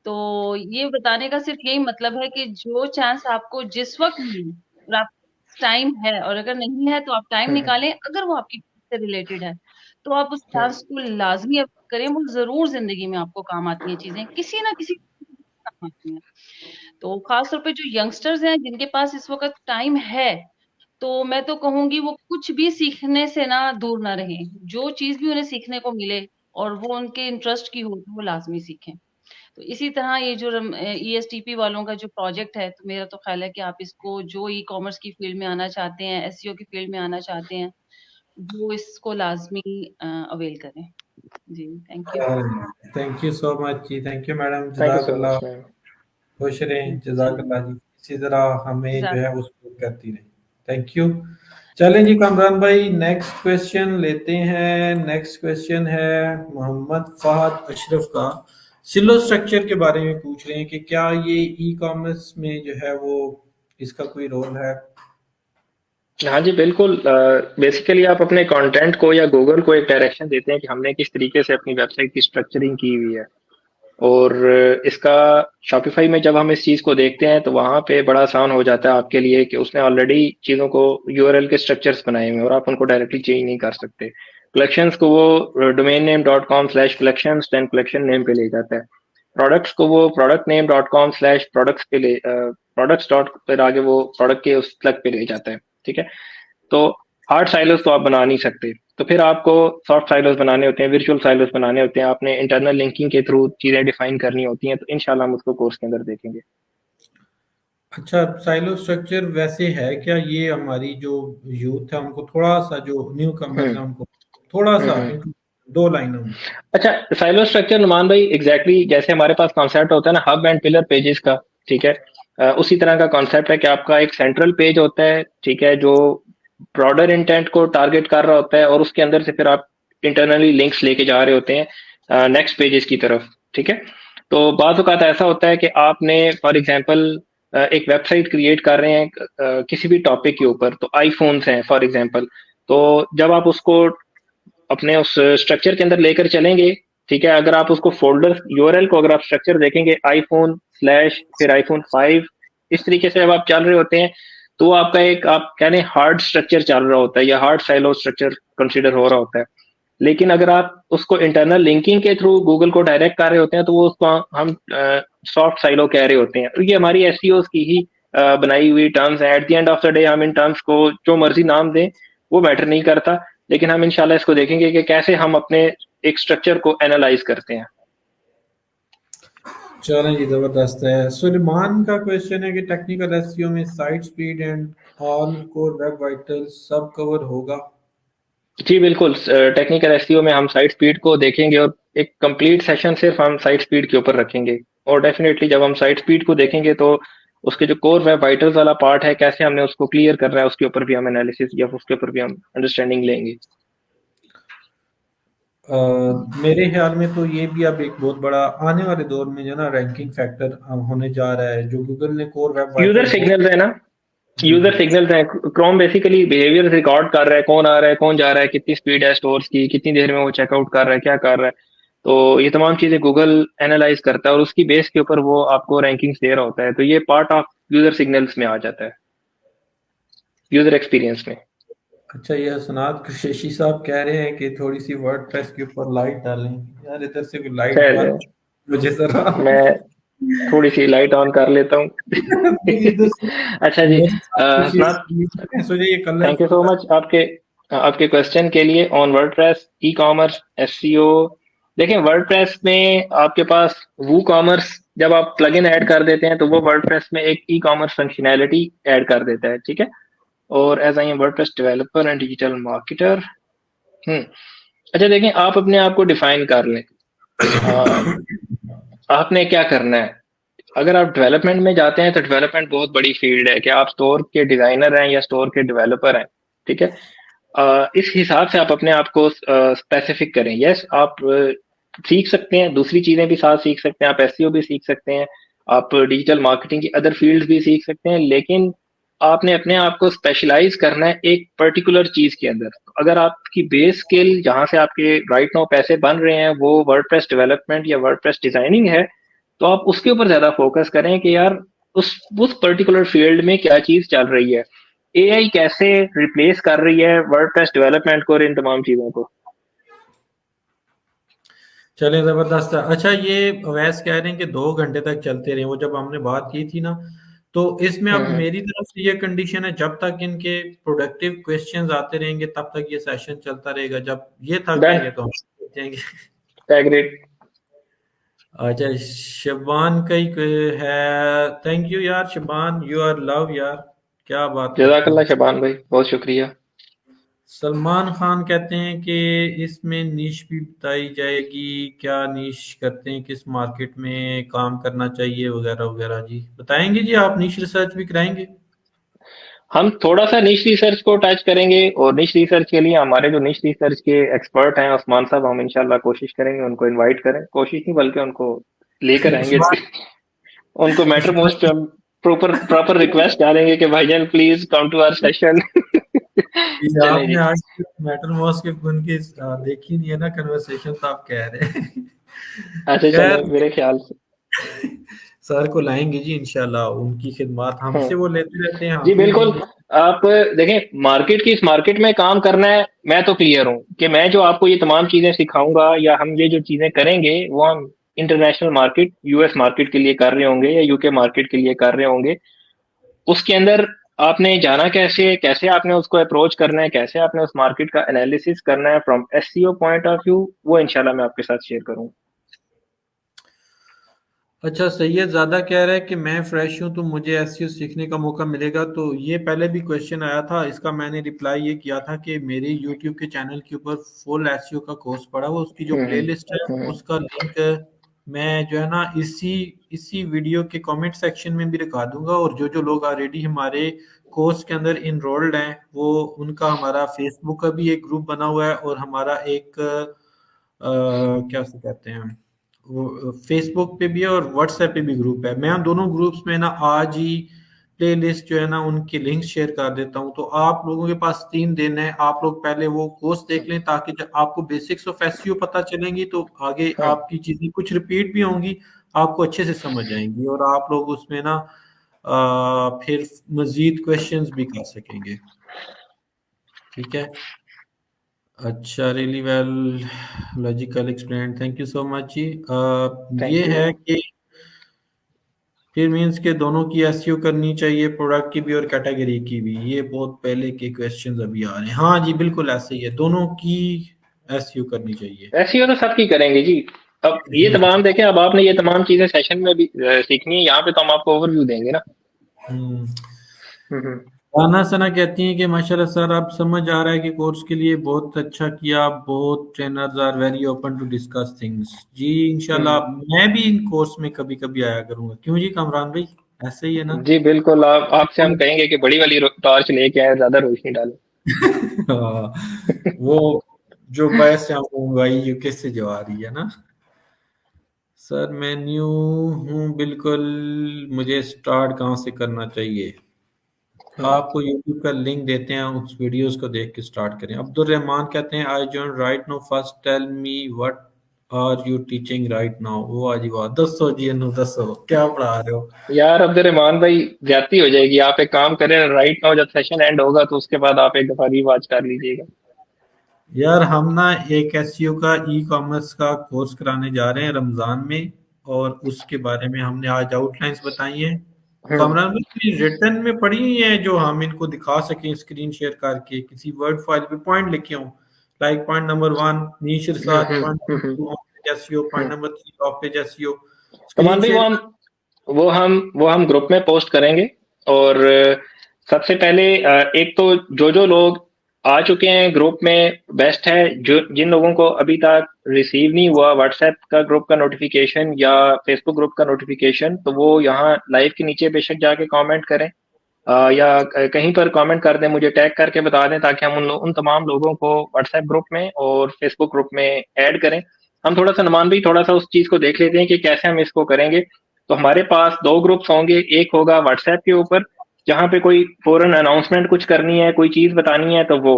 तो ये बताने का सिर्फ यही मतलब है कि जो चांस आपको जिस वक्त मिले, और आप टाइम है, और अगर नहीं है तो आप टाइम निकालें, अगर वो आपकी से रिलेटेड है, तो आप उस चांस को लाजमी करें। वो जरूर जिंदगी में आपको काम आती हैं चीजें, किसी ना किसी काम आती हैं। तो खास तौर पे जो यंगस्टर्स हैं जिनके पास इस वक्त टाइम है, तो मैं तो कहूंगी वो कुछ भी सीखने से ना दूर ना रहें। जो चीज भी उन्हें सीखने को मिले और वो उनके इंटरेस्ट की हो, तो वो लाजमी सीखें। तो इसी तरह ये जो ईएसटीपी वालों का जो प्रोजेक्ट है, तो मेरा तो ख्याल है कि आप इसको, जो ई कॉमर्स की फील्ड में आना चाहते हैं, एसईओ की फील्ड में आना चाहते हैं, वो इसको लाजमी अवेल करें। जी thank you. Thank you so much जी, thank you madam, thank you so जज़ाकल्लाह। Much ma'am. खुश रहें, जी जज़ाकल्लाह जी। इसी तरह हमें जो जज़ाक- है वो सपोर्ट करती रहे। Thank you. चलें जी कामरान भाई, नेक्स्ट क्वेश्चन लेते हैं। नेक्स्ट क्वेश्चन है मोहम्मद फहद अशरफ का। सिलो स्ट्रक्चर के बारे में पूछ रहे हैं कि क्या ये ई कॉमर्स में जो है वो इसका कोई रोल है। हाँ जी, बिल्कुल। बेसिकली आप अपने कंटेंट को या गूगल को एक डायरेक्शन देते हैं कि हमने किस तरीके से अपनी वेबसाइट की स्ट्रक्चरिंग की हुई है। और इसका शॉपिफाई में जब हम इस चीज़ को देखते हैं तो वहाँ पे बड़ा आसान हो जाता है आपके लिए कि उसने ऑलरेडी चीज़ों को यूआरएल के स्ट्रक्चर्स बनाए हुए हैं और आप उनको डायरेक्टली चेंज नहीं कर सकते। कलेक्शंस को वो domain name .com/collections then collection name पे ले जाता है। प्रोडक्ट्स को वो product name .com/products पे ले प्रोडक्ट्स डॉट फिर आगे वो प्रोडक्ट के उस प्लग पे ले जाता है। ठीक है? तो हार्ड साइलोस तो आप बना नहीं सकते, तो फिर आपको सॉफ्ट साइलोस बनाने होते हैं, वर्चुअल साइलोस बनाने होते हैं। आपने इंटरनल लिंकिंग के थ्रू चीजें डिफाइन करनी होती हैं, तो इंशाल्लाह हम उसको कोर्स के अंदर देखेंगे। अच्छा, साइलो स्ट्रक्चर वैसे है क्या? ये हमारी जो यूथ है उनको थोड़ा सा, जो न्यू कमर्स हम्म। है उनको थोड़ा सा हम्म। दो लाइनों में। अच्छा, साइलो स्ट्रक्चर नुमान भाई एग्जैक्टली जैसे हमारे पास कॉन्सेप्ट होता है ना हब एंड पिलर पेजेस का। ठीक है? उसी तरह का कॉन्सेप्ट है कि आपका एक सेंट्रल पेज होता है, ठीक है, जो ब्रॉडर इंटेंट को टारगेट कर रहा होता है, और उसके अंदर से फिर आप इंटरनली लिंक्स लेके जा रहे होते हैं नेक्स्ट पेजेस की तरफ। ठीक है? तो बाज़ औक़ात ऐसा होता है कि आपने फॉर एग्जांपल एक वेबसाइट क्रिएट कर रहे हैं किसी भी टॉपिक के ऊपर, तो आईफोन्स हैं फॉर एग्जांपल। तो जब आप उसको अपने उस स्ट्रक्चर के अंदर लेकर चलेंगे, ठीक है, अगर आप उसको फोल्डर यूआरएल को अगर आप स्ट्रक्चर देखेंगे आईफोन स्लैश फिर आईफोन 5, इस तरीके से जब आप चल रहे होते हैं, तो आपका एक आप कह लें हार्ड स्ट्रक्चर चल रहा होता है या हार्ड साइलो स्ट्रक्चर कंसिडर हो रहा होता है। लेकिन अगर आप उसको इंटरनल लिंकिंग के थ्रू गूगल को डायरेक्ट कर रहे होते हैं तो वो उसको हम सॉफ्ट साइलो कह रहे होते हैं। तो ये हमारी एसईओ की ही बनाई हुई टर्म्स है। At the end of the day हम इन टर्म्स को जो मर्जी नाम दें वो मैटर नहीं करता, लेकिन हम इंशाल्लाह इसको देखेंगे कि कैसे हम अपने एक स्ट्रक्चर को एनालाइज करते हैं। चलें जी, जबरदस्त है। सुलेमान का क्वेश्चन है कि टेक्निकल एसईओ में site speed and all core web vitals सब कवर होगा? जी बिल्कुल, टेक्निकल एसईओ में हम साइट स्पीड को देखेंगे और एक कंप्लीट सेशन सिर्फ हम साइट स्पीड के ऊपर रखेंगे। और डेफिनेटली जब हम साइट स्पीड को देखेंगे तो उसके जो कोर वेब वाइटल्स वाला पार्ट है, कैसे हमने उसको क्लियर करना है, उसके ऊपर भी हम एनालिसिस या उसके ऊपर भी हम अंडरस्टैंडिंग लेंगे। मेरे ख्याल में तो ये भी अब एक बहुत बड़ा आने वाले दौर में जो ना रैंकिंग फैक्टर होने जा रहा है, जो गूगल ने core web user vital signals है ना, जी यूजर जी सिग्नल्स हैं। क्रोम बेसिकली बिहेवियर रिकॉर्ड कर रहा है, कौन आ रहा है, कौन जा रहा है, कितनी स्पीड है स्टोर्स की, कितनी देर में वो चेकआउट कर रहा है, क्या कर रहा है। तो ये तमाम चीजें गूगल एनालाइज करता है और उसकी बेस के ऊपर वो आपको रैंकिंग्स दे रहा होता है। तो ये पार्ट ऑफ यूजर सिग्नल्स में आ जाता है, यूजर एक्सपीरियंस में। अच्छा, ये हसनात कुरैशी साहब कह रहे हैं कि थोड़ी सी वर्डप्रेस के ऊपर लाइट डालें। यार इधर से कोई लाइट खैर बंद, मुझे जरा मैं थोड़ी सी लाइट ऑन कर लेता हूँ। फिर इधर से अच्छा जी, मेरे साथ कुछ हसनात, सोचे ये थैंक यू कलरफुल सो था। मच आपके आपके क्वेश्चन के लिए on WordPress e commerce SEO. देखें, वर्डप्रेस में आपके पास वू कॉमर्स, जब आप प्लगइन ऐड कर देते हैं तो वो वर्डप्रेस में एक ई कॉमर्स फंक्शनैलिटी ऐड कर देता है, ठीक है। और as I am WordPress developer and digital marketer. अच्छा देखें, आप अपने आप को डिफाइन कर लें। अ, आपने क्या करना है। अगर आप डेवलपमेंट में जाते हैं तो डेवलपमेंट बहुत बड़ी फील्ड है कि आप स्टोर के डिजाइनर हैं या स्टोर के डेवलपर हैं, ठीक है। इस हिसाब से आप अपने आप को स्पेसिफिक करें। यस, आप सीख सकते हैं, दूसरी चीजें भी साथ सीख सकते हैं, आप एसईओ भी सीख सकते हैं, आप डिजिटल मार्केटिंग की अदर फील्ड्स भी सीख सकते हैं, लेकिन आपने अपने आप को स्पेशलाइज करना है एक पर्टिकुलर चीज के अंदर। तो अगर आपकी बेस स्किल जहां से आपके राइट नाउ पैसे बन रहे हैं वो वर्डप्रेस डेवलपमेंट या वर्डप्रेस डिजाइनिंग है, तो आप उसके ऊपर ज्यादा फोकस करें कि यार उस पर्टिकुलर फील्ड में क्या चीज चल रही है, एआई कैसे रिप्लेस कर रही है वर्डप्रेस डेवलपमेंट को और इन तमाम चीजों को। चले, जबरदस्त है। अच्छा, ये अवैस कह रहे हैं कि 2 घंटे तक चलते रहे, वो जब हमने बात की थी ना, तो इसमें अब हम्म मेरी तरफ से ये कंडीशन है, जब तक इनके प्रोडक्टिव क्वेश्चंस आते रहेंगे तब तक ये सेशन चलता रहेगा। जब ये थक डन, जाएंगे तो हम थक जाएंगे। एग्रीड। अच्छा, शबान का ही है। थैंक यू यार शबान, यू आर लव यार, क्या बात करते हो। जजाकल्ला शबान भाई, बहुत शुक्रिया। सलमान खान कहते हैं कि इसमें नीश भी बताई जाएगी, क्या नीश करते हैं, किस मार्केट में काम करना चाहिए वगैरह वगैरह। जी बताएंगे जी, आप नीश रिसर्च भी कराएंगे? हम थोड़ा सा निश रिसर्च को टच करेंगे और निश रिसर्च के लिए हमारे जो निश रिसर्च के एक्सपर्ट हैं उस्मान साहब, हम इंशाल्लाह कोशिश करेंगे उनको इनवाइट करें, कोशिश नहीं बल्कि उनको लेकर आएंगे। उस्मान, उनको मैटर उस्मान मोस्ट हम प्रॉपर प्रॉपर रिक्वेस्ट डालेंगे कि भाईजान please come to our session. जी, चलें जी। आपने आज मेटल मॉस के उनकी देखी नहीं है ना कन्वर्सेशन, तो आप कह रहे हैं। अच्छा चलें, खैर, मेरे ख्याल से। सर को लाएंगे जी इंशाल्लाह, उनकी खिदमत हमसे हम्म, वो लेते रहते हैं, जी हम भी बिल्कुल। लेंगे। आप देखें, मार्केट की इस मार्केट में काम करना है, मैं तो क्लियर हूं कि मैं जो आपको ये तमाम चीजें सिखाऊंगा या हम ये जो चीजें करेंगे वो हम इंटरनेशनल मार्केट, यूएस मार्केट के लिए कर रहे होंगे या यूके मार्केट के लिए कर रहे होंगे। उसके अंदर आपने जाना कैसे, कैसे आपने उसको अप्रोच करना है, कैसे आपने उस मार्केट का एनालिसिस करना है from SEO point of view, वो इंशाल्लाह मैं आपके साथ शेयर करूंगा। अच्छा, सैयद ज़्यादा कह रहा है कि मैं फ्रेश हूं तो मुझे एसईओ सीखने का मौका मिलेगा। तो ये पहले भी क्वेश्चन आया था, इसका मैंने रिप्लाई ये किया था कि मेरे यूट्यूब के चैनल के ऊपर फुल एसईओ का कोर्स पड़ा हुआ, उसकी जो प्लेलिस्ट है हम्म। उसका लिंक मैं जो है ना इसी इसी वीडियो के कमेंट सेक्शन में भी रखा दूंगा। और जो जो लोग ऑलरेडी हमारे कोर्स के अंदर इनरोल्ड हैं, वो उनका हमारा फेसबुक का भी एक ग्रुप बना हुआ है, और हमारा एक क्या से कहते हैं, वो फेसबुक पे भी है और व्हाट्सएप पे भी ग्रुप है। मैं उन दोनों ग्रुप्स में ना आज ही प्ले लिस्ट जो है ना उनके लिंक शेयर कर देता हूँ। तो आप लोगों के पास 3 दिन है, आप लोग पहले वो कोर्स देख लें, ताकि जब आपको बेसिक्स ऑफ एसईओ पता चलेंगी तो आगे हम्म। आपकी चीजें कुछ रिपीट भी होंगी, आपको अच्छे से समझ आएंगी, और आप लोग उसमें ना फिर मजीद क्वेश्चंस भी कर सकेंगे। ठीक है। अच्छा, really well logical explain, thank you so much जी। ये थैंक यू। है कि फिर मीन्स के दोनों की एसईओ करनी चाहिए, प्रोडक्ट की भी और कैटेगरी की भी। ये बहुत पहले के क्वेश्चंस अभी आ रहे हैं। हाँ जी, बिल्कुल ऐसे ही है, दोनों की एसईओ करनी चाहिए। एसईओ तो सबकी करेंगे जी। अब ये हम्म तमाम देखें, अब आपने ये तमाम चीजें सेशन में भी सीखनी है, यहाँ पे तो हम आपको ओवरव्यू देंगे ना। हम्म। हम्म। राना सना कहती हैं कि माशाल्लाह सर, आप समझ आ रहा है कि कोर्स के लिए बहुत अच्छा किया, बहुत trainers are very open to discuss things. जी इंशाल्लाह, हम्म। मैं भी इन कोर्स में कभी कभी आया करूंगा। क्यों जी कामरान भाई, ऐसे ही है ना? जी बिल्कुल, आप आपसे हम कहेंगे कि बड़ी वाली टॉर्च लेके आए, ज्यादा रोशनी डालें। हाँ, वो जो बहस है मुंबई यूके से जो आ रही है ना। सर मैं न्यू हूँ बिल्कुल, मुझे स्टार्ट कहाँ से करना चाहिए? हम्म। आपको यूट्यूब का लिंक देते हैं, उस वीडियोस को देख के स्टार्ट करें। अब्दुल रहमान कहते हैं I join right now, first tell me what are you teaching right now. वाह जी वाह, दसो जी अनु, दसो क्या पढ़ा रहे हो? यार अब्दुलरहमान भाई, ज्यादती हो जाएगी। आप एक काम करें, राइट नाउ जब सेशन एंड होगा तो उसके बाद आप एक दफा रिवॉच कर लीजिएगा। यार हम ना एक एसईओ का ई कॉमर्स का कोर्स कराने जा रहे हैं रमजान में, और उसके बारे में हमने आज आउटलाइंस बताई हैं। हम्म। कामरान भाई रिटर्न में पढ़ी हुई है जो हम इनको दिखा सकें, स्क्रीन शेयर करके किसी वर्ड फाइल पे पॉइंट लिखे हों, like point number 1 niche research, point hmm. Number 2 on page SEO, point hmm. Number 3 off page SEO. Come on screen भाई, शेयर। वो हम ग्रुप में पोस्ट करेंगे। और सबसे पहले एक तो जो जो लोग आ चुके हैं ग्रुप में, बेस्ट है। जो जिन लोगों को अभी तक रिसीव नहीं हुआ व्हाट्सएप का ग्रुप का नोटिफिकेशन या फेसबुक ग्रुप का नोटिफिकेशन, तो वो यहाँ लाइव के नीचे बेशक जाके कमेंट करें, या कहीं पर कमेंट कर दें, मुझे टैग करके बता दें, ताकि हम उन तमाम लोगों को व्हाट्सएप ग्रुप में और फेसबुक ग्रुप में ऐड करें। हम थोड़ा सा नुमान भी थोड़ा सा उस चीज को देख लेते हैं कि कैसे हम इसको करेंगे। तो हमारे पास दो ग्रुप्स होंगे, एक होगा व्हाट्सएप के ऊपर, जहां पे कोई फौरन अनाउंसमेंट कुछ करनी है, कोई चीज बतानी है तो वो।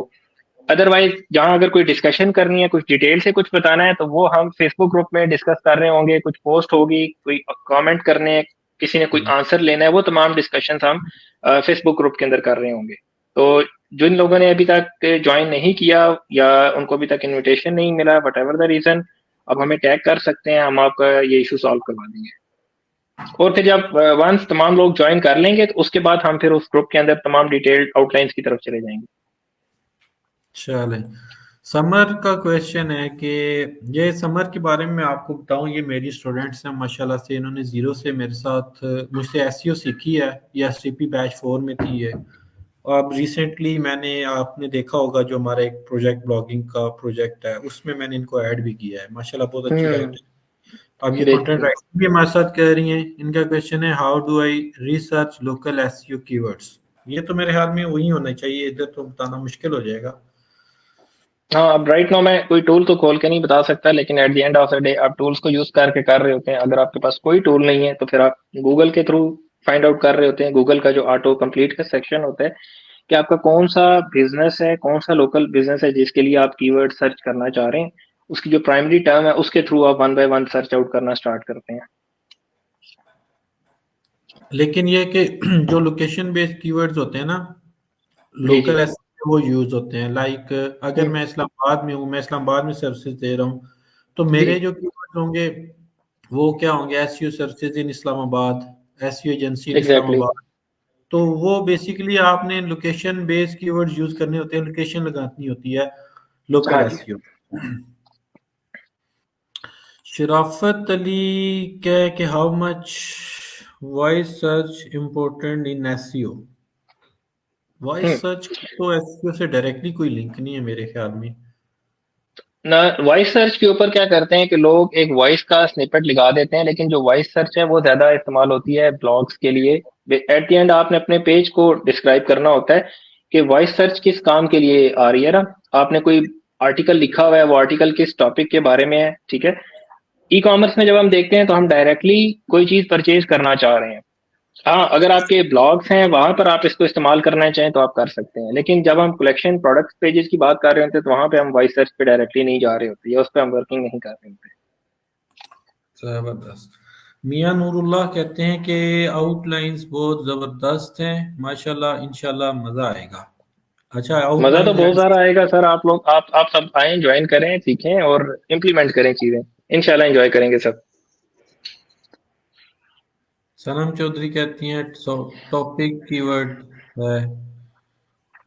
अदरवाइज जहां अगर कोई डिस्कशन करनी है, कुछ डिटेल से कुछ बताना है, तो वो हम फेसबुक ग्रुप में डिस्कस कर रहे होंगे, कुछ पोस्ट होगी, कोई कमेंट करने हैं, किसी ने कोई आंसर लेना है, वो तमाम डिस्कशंस हम फेसबुक ग्रुप के अंदर कर रहे होंगे। तो जिन लोगों ने अभी तक ज्वाइन नहीं किया या उनको अभी तक इनविटेशन नहीं मिला, वट एवर द रीजन, अब हमें टैग कर सकते हैं, हम आपका ये इशू सॉल्व करवा देंगे। और फिर जब वंस तमाम लोग ज्वाइन कर लेंगे, तो उसके बाद हम फिर उस ग्रुप के अंदर तमाम डिटेल्ड आउटलाइंस की तरफ चले जाएंगे। चलें, समर का क्वेश्चन है कि ये समर के बारे में मैं आपको बताऊं, ये मेरी स्टूडेंट्स हैं माशाल्लाह से, इन्होंने जीरो से मेरे साथ मुझसे एसईओ सीखी है। ये एसटीपी बैच 4 में थी ये। और अब रिसेंटली मैंने, आपने देखा होगा जो हमारा एक प्रोजेक्ट ब्लॉगिंग का प्रोजेक्ट है, उसमें मैंने इनको ऐड भी किया है। माशाल्लाह बहुत अच्छी हम्म। राइटर। अब ये कंटेंट बिल्कुल। राइटिंग भी हमारे साथ कर रही हैं। इनका क्वेश्चन है how do I research local SEO keywords. ये तो मेरे ख्याल में वही होना चाहिए, इधर तो बताना मुश्किल हो जाएगा। हाँ, अब राइट नाउ मैं कोई टूल तो खोल के नहीं बता सकता, लेकिन at the end of the day आप टूल्स को यूज करके कर रहे होते हैं। अगर आपके पास कोई टूल नहीं है तो फिर आप गूगल के थ्रू फाइंड आउट कर रहे होते हैं। गूगल का जो ऑटो कंप्लीट का सेक्शन होता है, कि आपका कौन सा बिजनेस है, कौन सा लोकल बिजनेस है जिसके लिए आप कीवर्ड सर्च करना चाह रहे हैं, उसकी जो प्राइमरी टर्म है उसके थ्रू आप one by one search out करना स्टार्ट करते हैं। लेकिन ये कि जो लोकेशन बेस्ड कीवर्ड्स होते हैं ना, जी जी। लोकल ऐसे वो यूज होते हैं। लाइक अगर हम्म। मैं इस्लामाबाद में हूँ, मैं इस्लामाबाद में सर्विसेज दे रहा हूँ, तो जी। मेरे जो कीवर्ड्स होंगे वो क्या होंगे? SEO services in Islamabad, SEO agency in exactly. Islamabad. तो वो बेसिकली आपने लोकेशन बेस्ड कीवर्ड्स यूज करने होते हैं, लोकेशन लगानी होती है लोकल हाँ जी। एसईओ। शराफत अली कह के how much voice search important in SEO. Voice hmm. Search तो एसईओ से डायरेक्टली कोई लिंक नहीं है मेरे ख्याल में। ना, वॉइस सर्च के ऊपर क्या करते हैं कि लोग एक वॉइस का स्निपेट लगा देते हैं, लेकिन जो वॉइस सर्च है वो ज्यादा इस्तेमाल होती है ब्लॉग्स के लिए। एट द एंड आपने अपने पेज को डिस्क्राइब करना होता है कि वॉइस सर्च किस काम के लिए आ रही है ना। आपने कोई आर्टिकल लिखा हुआ है, वो आर्टिकल किस टॉपिक के बारे में है, ठीक है। ई कॉमर्स में जब हम देखते हैं तो हम डायरेक्टली कोई चीज परचेज करना चाह रहे हैं। हाँ, अगर आपके ब्लॉग्स हैं वहां पर आप इसको इस्तेमाल करना चाहें तो आप कर सकते हैं, लेकिन जब हम कलेक्शन प्रोडक्ट पेजेस की बात कर रहे होते हैं तो वहां पे हम वॉइस सर्च पे डायरेक्टली नहीं जा रहे होते, या उस पर हम वर्किंग नहीं कर रहे होते। जबरदस्त। मियां नूरुल्लाह कहते हैं कि आउटलाइंस बहुत जबरदस्त हैं माशाल्लाह, इंशाल्लाह मजा आएगा। अच्छा, मजा तो आउटलाइन बहुत सारा आएगा सर। आप सब आए, ज्वाइन करें, सीखें और इम्प्लीमेंट करें चीजें। इंशाल्लाह एंजॉय करेंगे सब। सनम चौधरी कहती हैं टॉपिक कीवर्ड है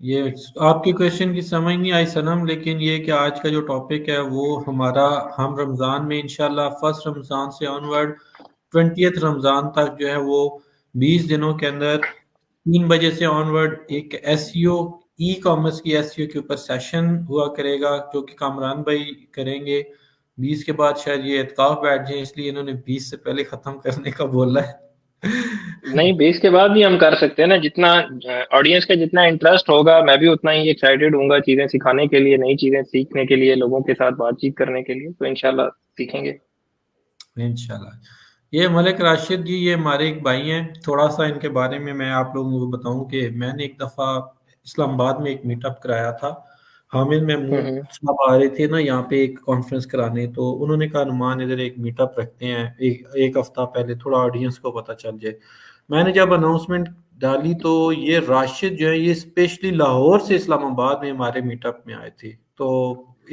ये। आपकी क्वेश्चन की समझ नहीं आई सनम, लेकिन ये कि आज का जो टॉपिक है वो हमारा, हम रमज़ान में इंशाल्लाह फर्स्ट रमज़ान से ऑनवर्ड 20th रमज़ान तक जो है वो 20 दिनों के अंदर 3 बजे से ऑनवर्ड एक एसईओ, ई कॉमर्स की एसईओ के ऊपर सेशन हुआ करेगा, जो कि कामरान भाई करेंगे। 20 के बाद शायद ये एतकाफ बैठ जाए, इसलिए इन्होंने 20 से पहले ख़त्म करने का बोला है। नहीं, बेस के बाद भी हम कर सकते हैं ना। जितना ऑडियंस का जितना इंटरेस्ट होगा, मैं भी उतना ही एक्साइटेड हूँगा चीजें सिखाने के लिए, नई चीजें सीखने के लिए, लोगों के साथ बातचीत करने के लिए। तो इंशाल्लाह सीखेंगे। इंशाल्लाह। ये मलिक राशिद जी, ये हमारे एक भाई हैं। थोड़ा सा इनके बारे में मैं आप लोगों को बताऊं कि मैंने एक दफ़ा इस्लामाबाद में एक मीटअप कराया था। हामिद महमूद हम्म। साहब आ रहे थे ना यहाँ पे एक कॉन्फ्रेंस कराने, तो उन्होंने कहा नुमान इधर एक मीटअप रखते हैं, एक एक हफ्ता पहले, थोड़ा ऑडियंस को पता चल जाए। मैंने जब अनाउंसमेंट डाली तो ये राशिद जो है ये स्पेशली लाहौर से इस्लामाबाद में हमारे मीटअप में आए थे। तो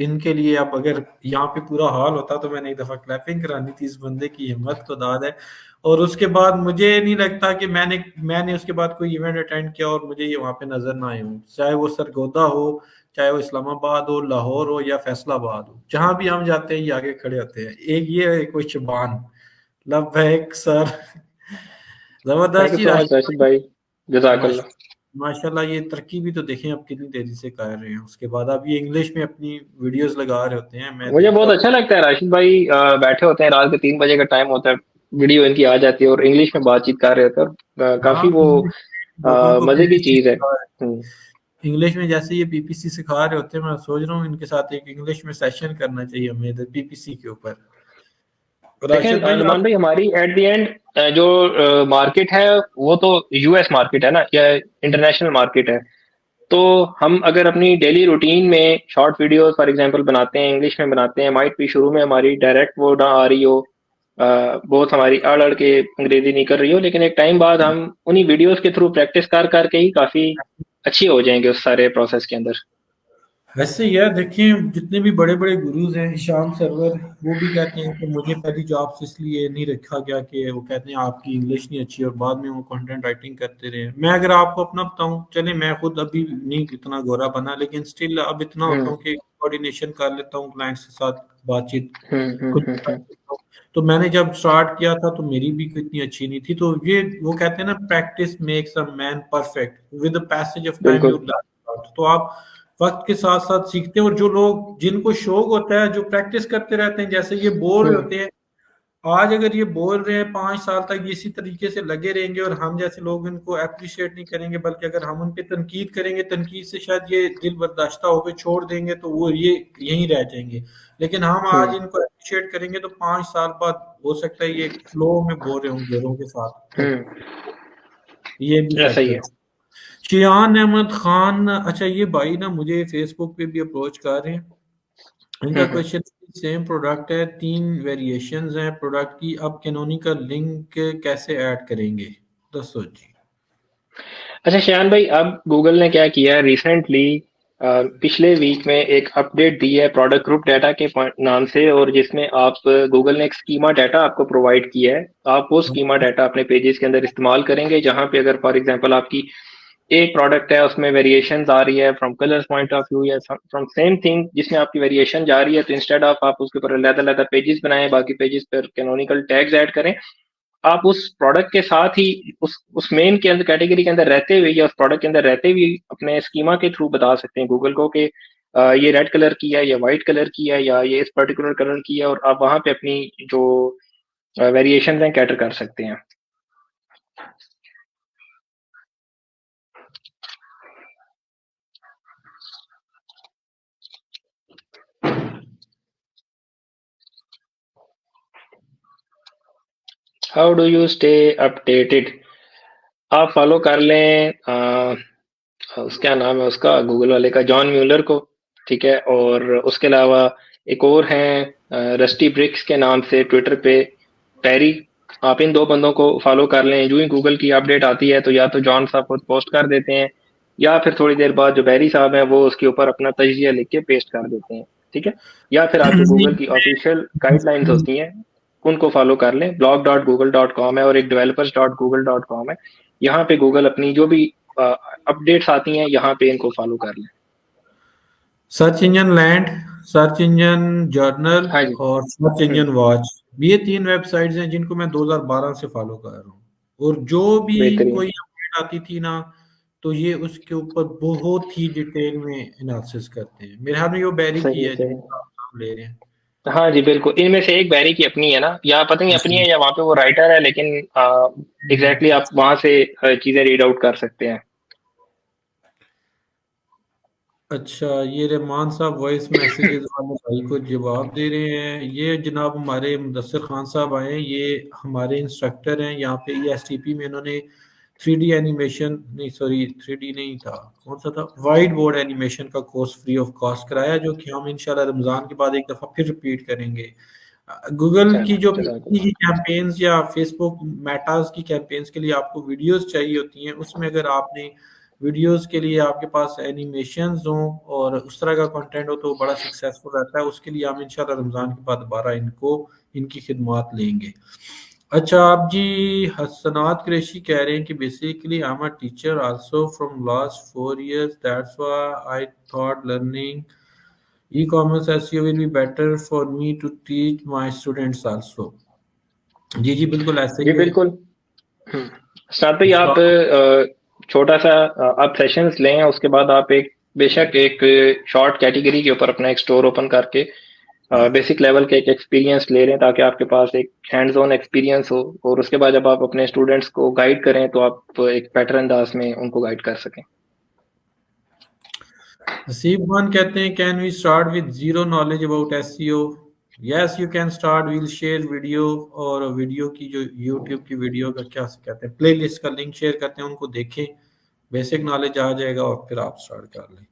इनके लिए अब अगर यहाँ पे पूरा हाल होता तो मैंने एक दफा क्लैपिंग करानी थी। इस बंदे की हिम्मत को दाद है। और उसके बाद मुझे नहीं लगता कि मैंने उसके बाद कोई इवेंट अटेंड किया और मुझे ये वहाँ पे नजर ना आए हूँ, चाहे वो सरगोदा हो, चाहे वो इस्लामाबाद हो, लाहौर हो या फैसलाबाद हो, जहां भी हम जाते हैं ये आगे खड़े होते हैं। एक ये है कोई शबान, लबैक सर। थैंक जबरदस्त यू जी सो मच राशिद राशिद भाई। भाई। जजाकल्ला। माशाल्लाह, ये तरक्की भी तो देखें अब कितनी तेजी से कर रहे हैं। उसके बाद अब ये इंग्लिश में अपनी वीडियोस लगा रहे होते हैं, मैं मुझे देख बहुत रहा हूँ। अच्छा लगता है राशिद भाई। बैठे होते हैं, रात के 3 बजे का टाइम होता है, वीडियो इनकी आ जाती है और इंग्लिश में बातचीत कर रहे होते हैं। और हाँ, काफी वो इंग्लिश लोगों को मजे की पीपीसी चीज है। सिखा रहे हैं। इंग्लिश में जैसे ये पीपीसी सिखा रहे होते हैं, मैं सोच रहा हूँ इनके साथ एक इंग्लिश में सेशन करना चाहिए हमें इधर पीपीसी के ऊपर। राशिद देखें भाई आप। नुमान भाई, हमारी एट द एंड जो मार्केट है वो तो यूएस मार्केट है ना, या इंटरनेशनल मार्केट है। तो हम अगर अपनी डेली रूटीन में शॉर्ट वीडियोस फॉर एग्जांपल बनाते हैं, इंग्लिश में बनाते हैं, माइट भी शुरू में हमारी डायरेक्ट वो ना आ रही हो, बहुत हमारी अड़ अड़ के अंग्रेजी नहीं कर रही हो, लेकिन एक टाइम बाद हम उन्हीं वीडियोस के थ्रू प्रैक्टिस कर करके ही काफी अच्छे हो जाएंगे उस सारे प्रोसेस के अंदर। वैसे यार देखें, जितने भी बड़े बड़े गुरुज हैं, हिशाम सरवर, वो भी कहते हैं कि मुझे पहली जॉब से इसलिए नहीं रखा गया कि वो कहते हैं आपकी इंग्लिश नहीं अच्छी, और बाद में वो कंटेंट राइटिंग करते रहे। मैं अगर आपको अपना बताऊं, चले मैं खुद अभी नहीं इतना गोरा बना, लेकिन स्टिल अब इतना होता हूँ हम्म कि कोऑर्डिनेशन कर लेता हूँ क्लाइंट्स के साथ, बातचीत खुद कर हम्म। लेता हूँ। तो मैंने जब स्टार्ट किया था तो मेरी भी इतनी अच्छी नहीं थी। तो ये वो कहते हैं ना, practice makes a man perfect, with the passage of time you बिल्कुल। लर्न। तो आप वक्त के साथ साथ सीखते हैं। और जो लोग जिनको शौक होता है, जो प्रैक्टिस करते रहते हैं, जैसे ये बोल रहे हम्म होते हैं, आज अगर ये बोल रहे हैं 5 साल तक ये इसी तरीके से लगे रहेंगे और हम जैसे लोग इनको अप्रिशिएट नहीं करेंगे, बल्कि अगर हम उन पे तनकीद करेंगे, तनकीद से शायद ये दिल बर्दाश्ता होकर छोड़ देंगे, तो वो ये यहीं रह जाएंगे। लेकिन हम आज हम्म इनको अप्रिशिएट करेंगे तो 5 साल बाद हो सकता है ये फ्लो में बोल रहे हों जोरों के साथ। तो हम्म। ये भी ऐसा ही फैक्टर है। है। शियान अहमद खान, अच्छा ये भाई ना मुझे फेसबुक पे भी अप्रोच कर रहे हैं। इनका हम्म। क्वेश्चन, सेम प्रोडक्ट है, 3 वेरिएशंस हैं प्रोडक्ट की, अब कैनोनिकल लिंक कैसे ऐड करेंगे, दसो जी। अच्छा श्यान भाई, अब गूगल ने क्या किया है रिसेंटली, पिछले वीक में एक अपडेट दी है प्रोडक्ट ग्रुप डाटा के नाम से, और जिसमें आप गूगल ने एक स्कीमा डाटा आपको प्रोवाइड किया है। आप वो स्कीमा डाटा अपने पेजेस के अंदर इस्तेमाल करेंगे, जहां पे अगर फॉर एग्जांपल आपकी एक प्रोडक्ट है, उसमें वेरिएशंस आ रही है from colours point of view या फ्रॉम सेम थिंग जिसमें आपकी वेरिएशन जा रही है, तो इंस्टेड ऑफ आप उसके ऊपर अलग अलग पेजेस बनाएं, बाकी पेजेस पर कैनोनिकल टैग्स ऐड करें, आप उस प्रोडक्ट के साथ ही उस मेन के अंदर कैटेगरी के अंदर रहते हुए या उस प्रोडक्ट के अंदर रहते हुए अपने स्कीमा के थ्रू बता सकते हैं गूगल को कि ये रेड कलर की है या व्हाइट कलर की है या ये इस पर्टिकुलर कलर की है, और आप वहां पे अपनी जो वेरिएशन हैं कैटर कर सकते हैं। How do you stay updated? आप फॉलो कर लें क्या नाम है उसका, गूगल वाले का, जॉन म्यूलर को। ठीक है, और उसके अलावा एक और हैं रस्टी ब्रिक्स के नाम से ट्विटर पे, पैरी। आप इन दो बंदों को फॉलो कर लें। जो ही गूगल की अपडेट आती है तो या तो जॉन साहब खुद पोस्ट कर देते हैं, या फिर थोड़ी देर बाद जो बैरी साहब हैं वो उसके ऊपर अपना तजिया लिख के पेस्ट कर देते हैं, ठीक है। या फिर आप जो गूगल की ऑफिशियल गाइडलाइंस होती हैं उनको फॉलो कर लें। blog.google.com है और एक developers.google.com है, यहाँ पे गूगल अपनी जो भी अपडेट्स आती हैं यहाँ पे इनको फॉलो कर लें। Search engine land, search engine journal हाँ जी। और सर्च इंजन वॉच, ये 3 वेबसाइट्स हैं जिनको मैं 2012 से फॉलो कर रहा हूँ। और जो भी बेहतरीन। कोई अपडेट आती थी ना, तो ये उसके ऊपर बहुत ही डिटेल में एनालिसिस करते हैं। मेरे ख्याल में ये बैरी की सही है सही। जिसका आप नाम ले रहे हैं। हाँ जी बिल्कुल, इनमें से एक बैरी की अपनी है ना, या पता नहीं अपनी है या वहाँ पे वो राइटर है, लेकिन एग्जैक्टली आप वहाँ से चीजें रीड आउट कर सकते हैं। अच्छा, ये रहमान साहब वॉइस मैसेजेस वाले भाई को जवाब दे रहे हैं। ये जनाब हमारे मुदस्सिर खान साहब आए हैं, ये हमारे इंस्ट्रक्टर हैं यहाँ पे ESTP में। इन्होंने 3D एनिमेशन नहीं, सॉरी 3D नहीं था, कौन सा था, वाइट बोर्ड एनिमेशन का कोर्स फ्री ऑफ कॉस्ट कराया, जो कि हम इंशाल्लाह रमजान के बाद एक दफ़ा फिर रिपीट करेंगे। गूगल की चलो जो जज़ाकल्लाह। कैंपेन्स या फेसबुक मेटाज की कैंपेन्स के लिए आपको वीडियोस चाहिए होती हैं, उसमें अगर आपने वीडियोस के लिए आपके पास एनिमेशंस हों और उस तरह का कंटेंट हो तो बड़ा सक्सेसफुल रहता है। उसके लिए हम इंशाल्लाह रमज़ान के बाद दोबारा इनकी खिदमत लेंगे। अच्छा, आप जी हसनात कुरैशी कह रहे हैं कि basically I am a teacher also from last 4 years, that's why I thought learning e-commerce SEO will be better for me to teach my students also. जी जी, बिल्कुल ऐसे जी ही है। बिल्कुल। साथ भाई इसका आप छोटा सा आप सेशंस लें, उसके बाद आप एक बेशक एक शॉर्ट कैटेगरी के ऊपर अपना एक स्टोर ओपन करके बेसिक लेवल के एक एक्सपीरियंस ले रहे हैं, ताकि आपके पास एक हैंड्स ऑन एक्सपीरियंस हो, और उसके बाद जब आप अपने स्टूडेंट्स को गाइड करें तो आप एक बेटर अंदाज में उनको गाइड कर सकें। हसीब खान कहते हैं can we start with zero knowledge about SEO? Yes you can start, will share video. और वीडियो की जो यूट्यूब की वीडियो का क्या कहते हैं, प्लेलिस्ट का लिंक शेयर करते हैं, उनको देखें, बेसिक नॉलेज आ जाएगा और फिर आप स्टार्ट कर लें।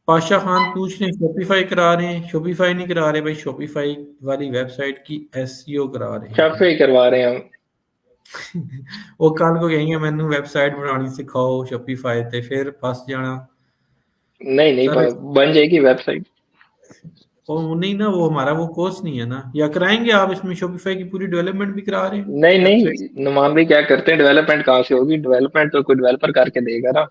पाशा खान पूछ रहे हैं शॉपिफाई करा रहे हैं? शॉपिफाई नहीं करा रहे भाई, शॉपिफाई वाली वेबसाइट की एसईओ करा रहे हैं शॉपिफाई करवा रहे हैं हम। वो कल को कहेंगे मैनू वेबसाइट बनानी सिखाओ शॉपिफाई ते, फिर फंस जाना। नहीं नहीं, सर बन जाएगी वेबसाइट। वो नहीं ना, वो हमारा वो कोर्स नहीं है ना, या कराएंगे आप इसमें शॉपिफाई की पूरी डेवलपमेंट भी करा रहे हैं नहीं वेबसाइट? नहीं, नुमान भाई क्या करते हैं, डेवलपमेंट कहाँ से होगी, डेवलपमेंट तो कोई डेवलपर करके देगा ना।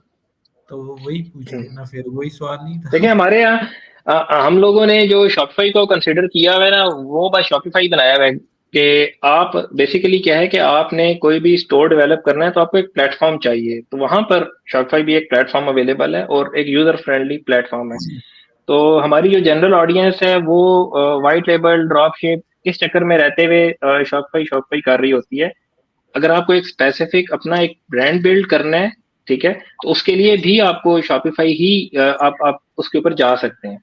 तो वही पूछ रहे हैं ना, फिर वही सवाल नहीं देखिए था। हमारे यहाँ हम लोगों ने जो शॉपिफाई को कंसिडर किया हुआ है ना, वो बस शॉपिफाई बनाया हुआ है कि आप बेसिकली क्या है कि आपने कोई भी स्टोर डेवलप करना है तो आपको एक प्लेटफॉर्म चाहिए, तो वहां पर शॉपिफाई भी एक प्लेटफॉर्म अवेलेबल है और एक यूजर फ्रेंडली प्लेटफॉर्म है। तो हमारी जो जनरल ऑडियंस है वो वाइट लेबल ड्रॉप शिप इस चक्कर में रहते हुए शॉपिफाई शॉपिफाई कर रही होती है। अगर आपको एक स्पेसिफिक अपना एक ब्रांड बिल्ड करना है, ठीक है, तो उसके लिए भी आपको शॉपिफाई ही आप उसके ऊपर जा सकते हैं।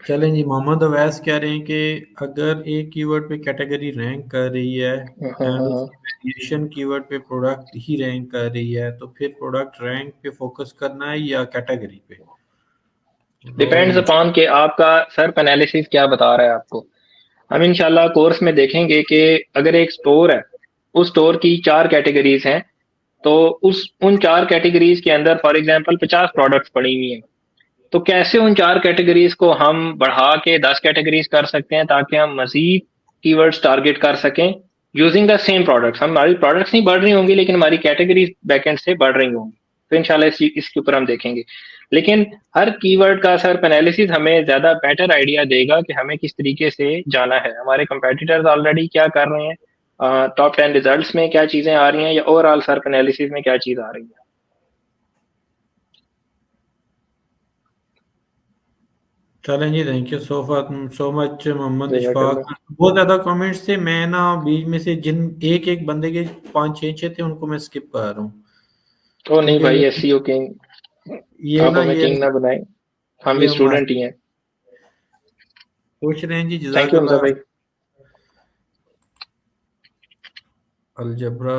चलें जी, मोहम्मद अवैस कह रहे हैं कि अगर एक कीवर्ड पे कैटेगरी रैंक कर रही है हाँ एंड हाँ हाँ। उसकी वेरिएशन कीवर्ड पे प्रोडक्ट ही रैंक कर रही है, तो फिर प्रोडक्ट रैंक पे फोकस करना है या कैटेगरी पे? डिपेंड्स अपॉन कि आपका सर्प एनालिसिस क्या बता रहा है आपको। हम इंशाल्लाह कोर्स में देखेंगे कि अगर एक स्टोर है, उस स्टोर की 4 कैटेगरीज हैं, तो उस उन 4 कैटेगरीज के अंदर फॉर एग्जांपल 50 प्रोडक्ट्स पड़ी हुई हैं, तो कैसे उन 4 कैटेगरीज को हम बढ़ा के 10 कैटेगरीज कर सकते हैं, ताकि हम मजीद कीवर्ड्स टारगेट कर सकें यूजिंग द सेम प्रोडक्ट्स। हमारी प्रोडक्ट्स नहीं बढ़ रही होंगी लेकिन हमारी कैटेगरीज बैकएंड से बढ़ रही होंगी, तो इंशाल्लाह इसके ऊपर हम देखेंगे। लेकिन हर कीवर्ड का सर्प एनालिसिस हमें ज्यादा बेटर आइडिया देगा कि हमें किस तरीके से जाना है, हमारे कंपेटिटर्स ऑलरेडी क्या कर रहे हैं, टॉप 10 रिजल्ट्स में क्या चीजें आ रही हैं, या ओवरऑल सर्प एनालिसिस में क्या चीज आ रही है। चलें जी, thank you so much Mohammad Ishfaq. जज़ाकल्लाह। बहुत ज़्यादा कमेंट्स थे, मैं ना बीच में से जिन एक एक बंदे के 5 6 थे उनको मैं स्किप कर रहा हूँ, तो नहीं क्योंकि भाई, एसईओ किंग, ये आप ना हमें किंग ना बनाएं, हम ये भी हमारे स्टूडेंट ही हैं। पूछ रहे हैं जी, थैंक यू हमजा जज़ाकल्लाह। भाई। अलजबरा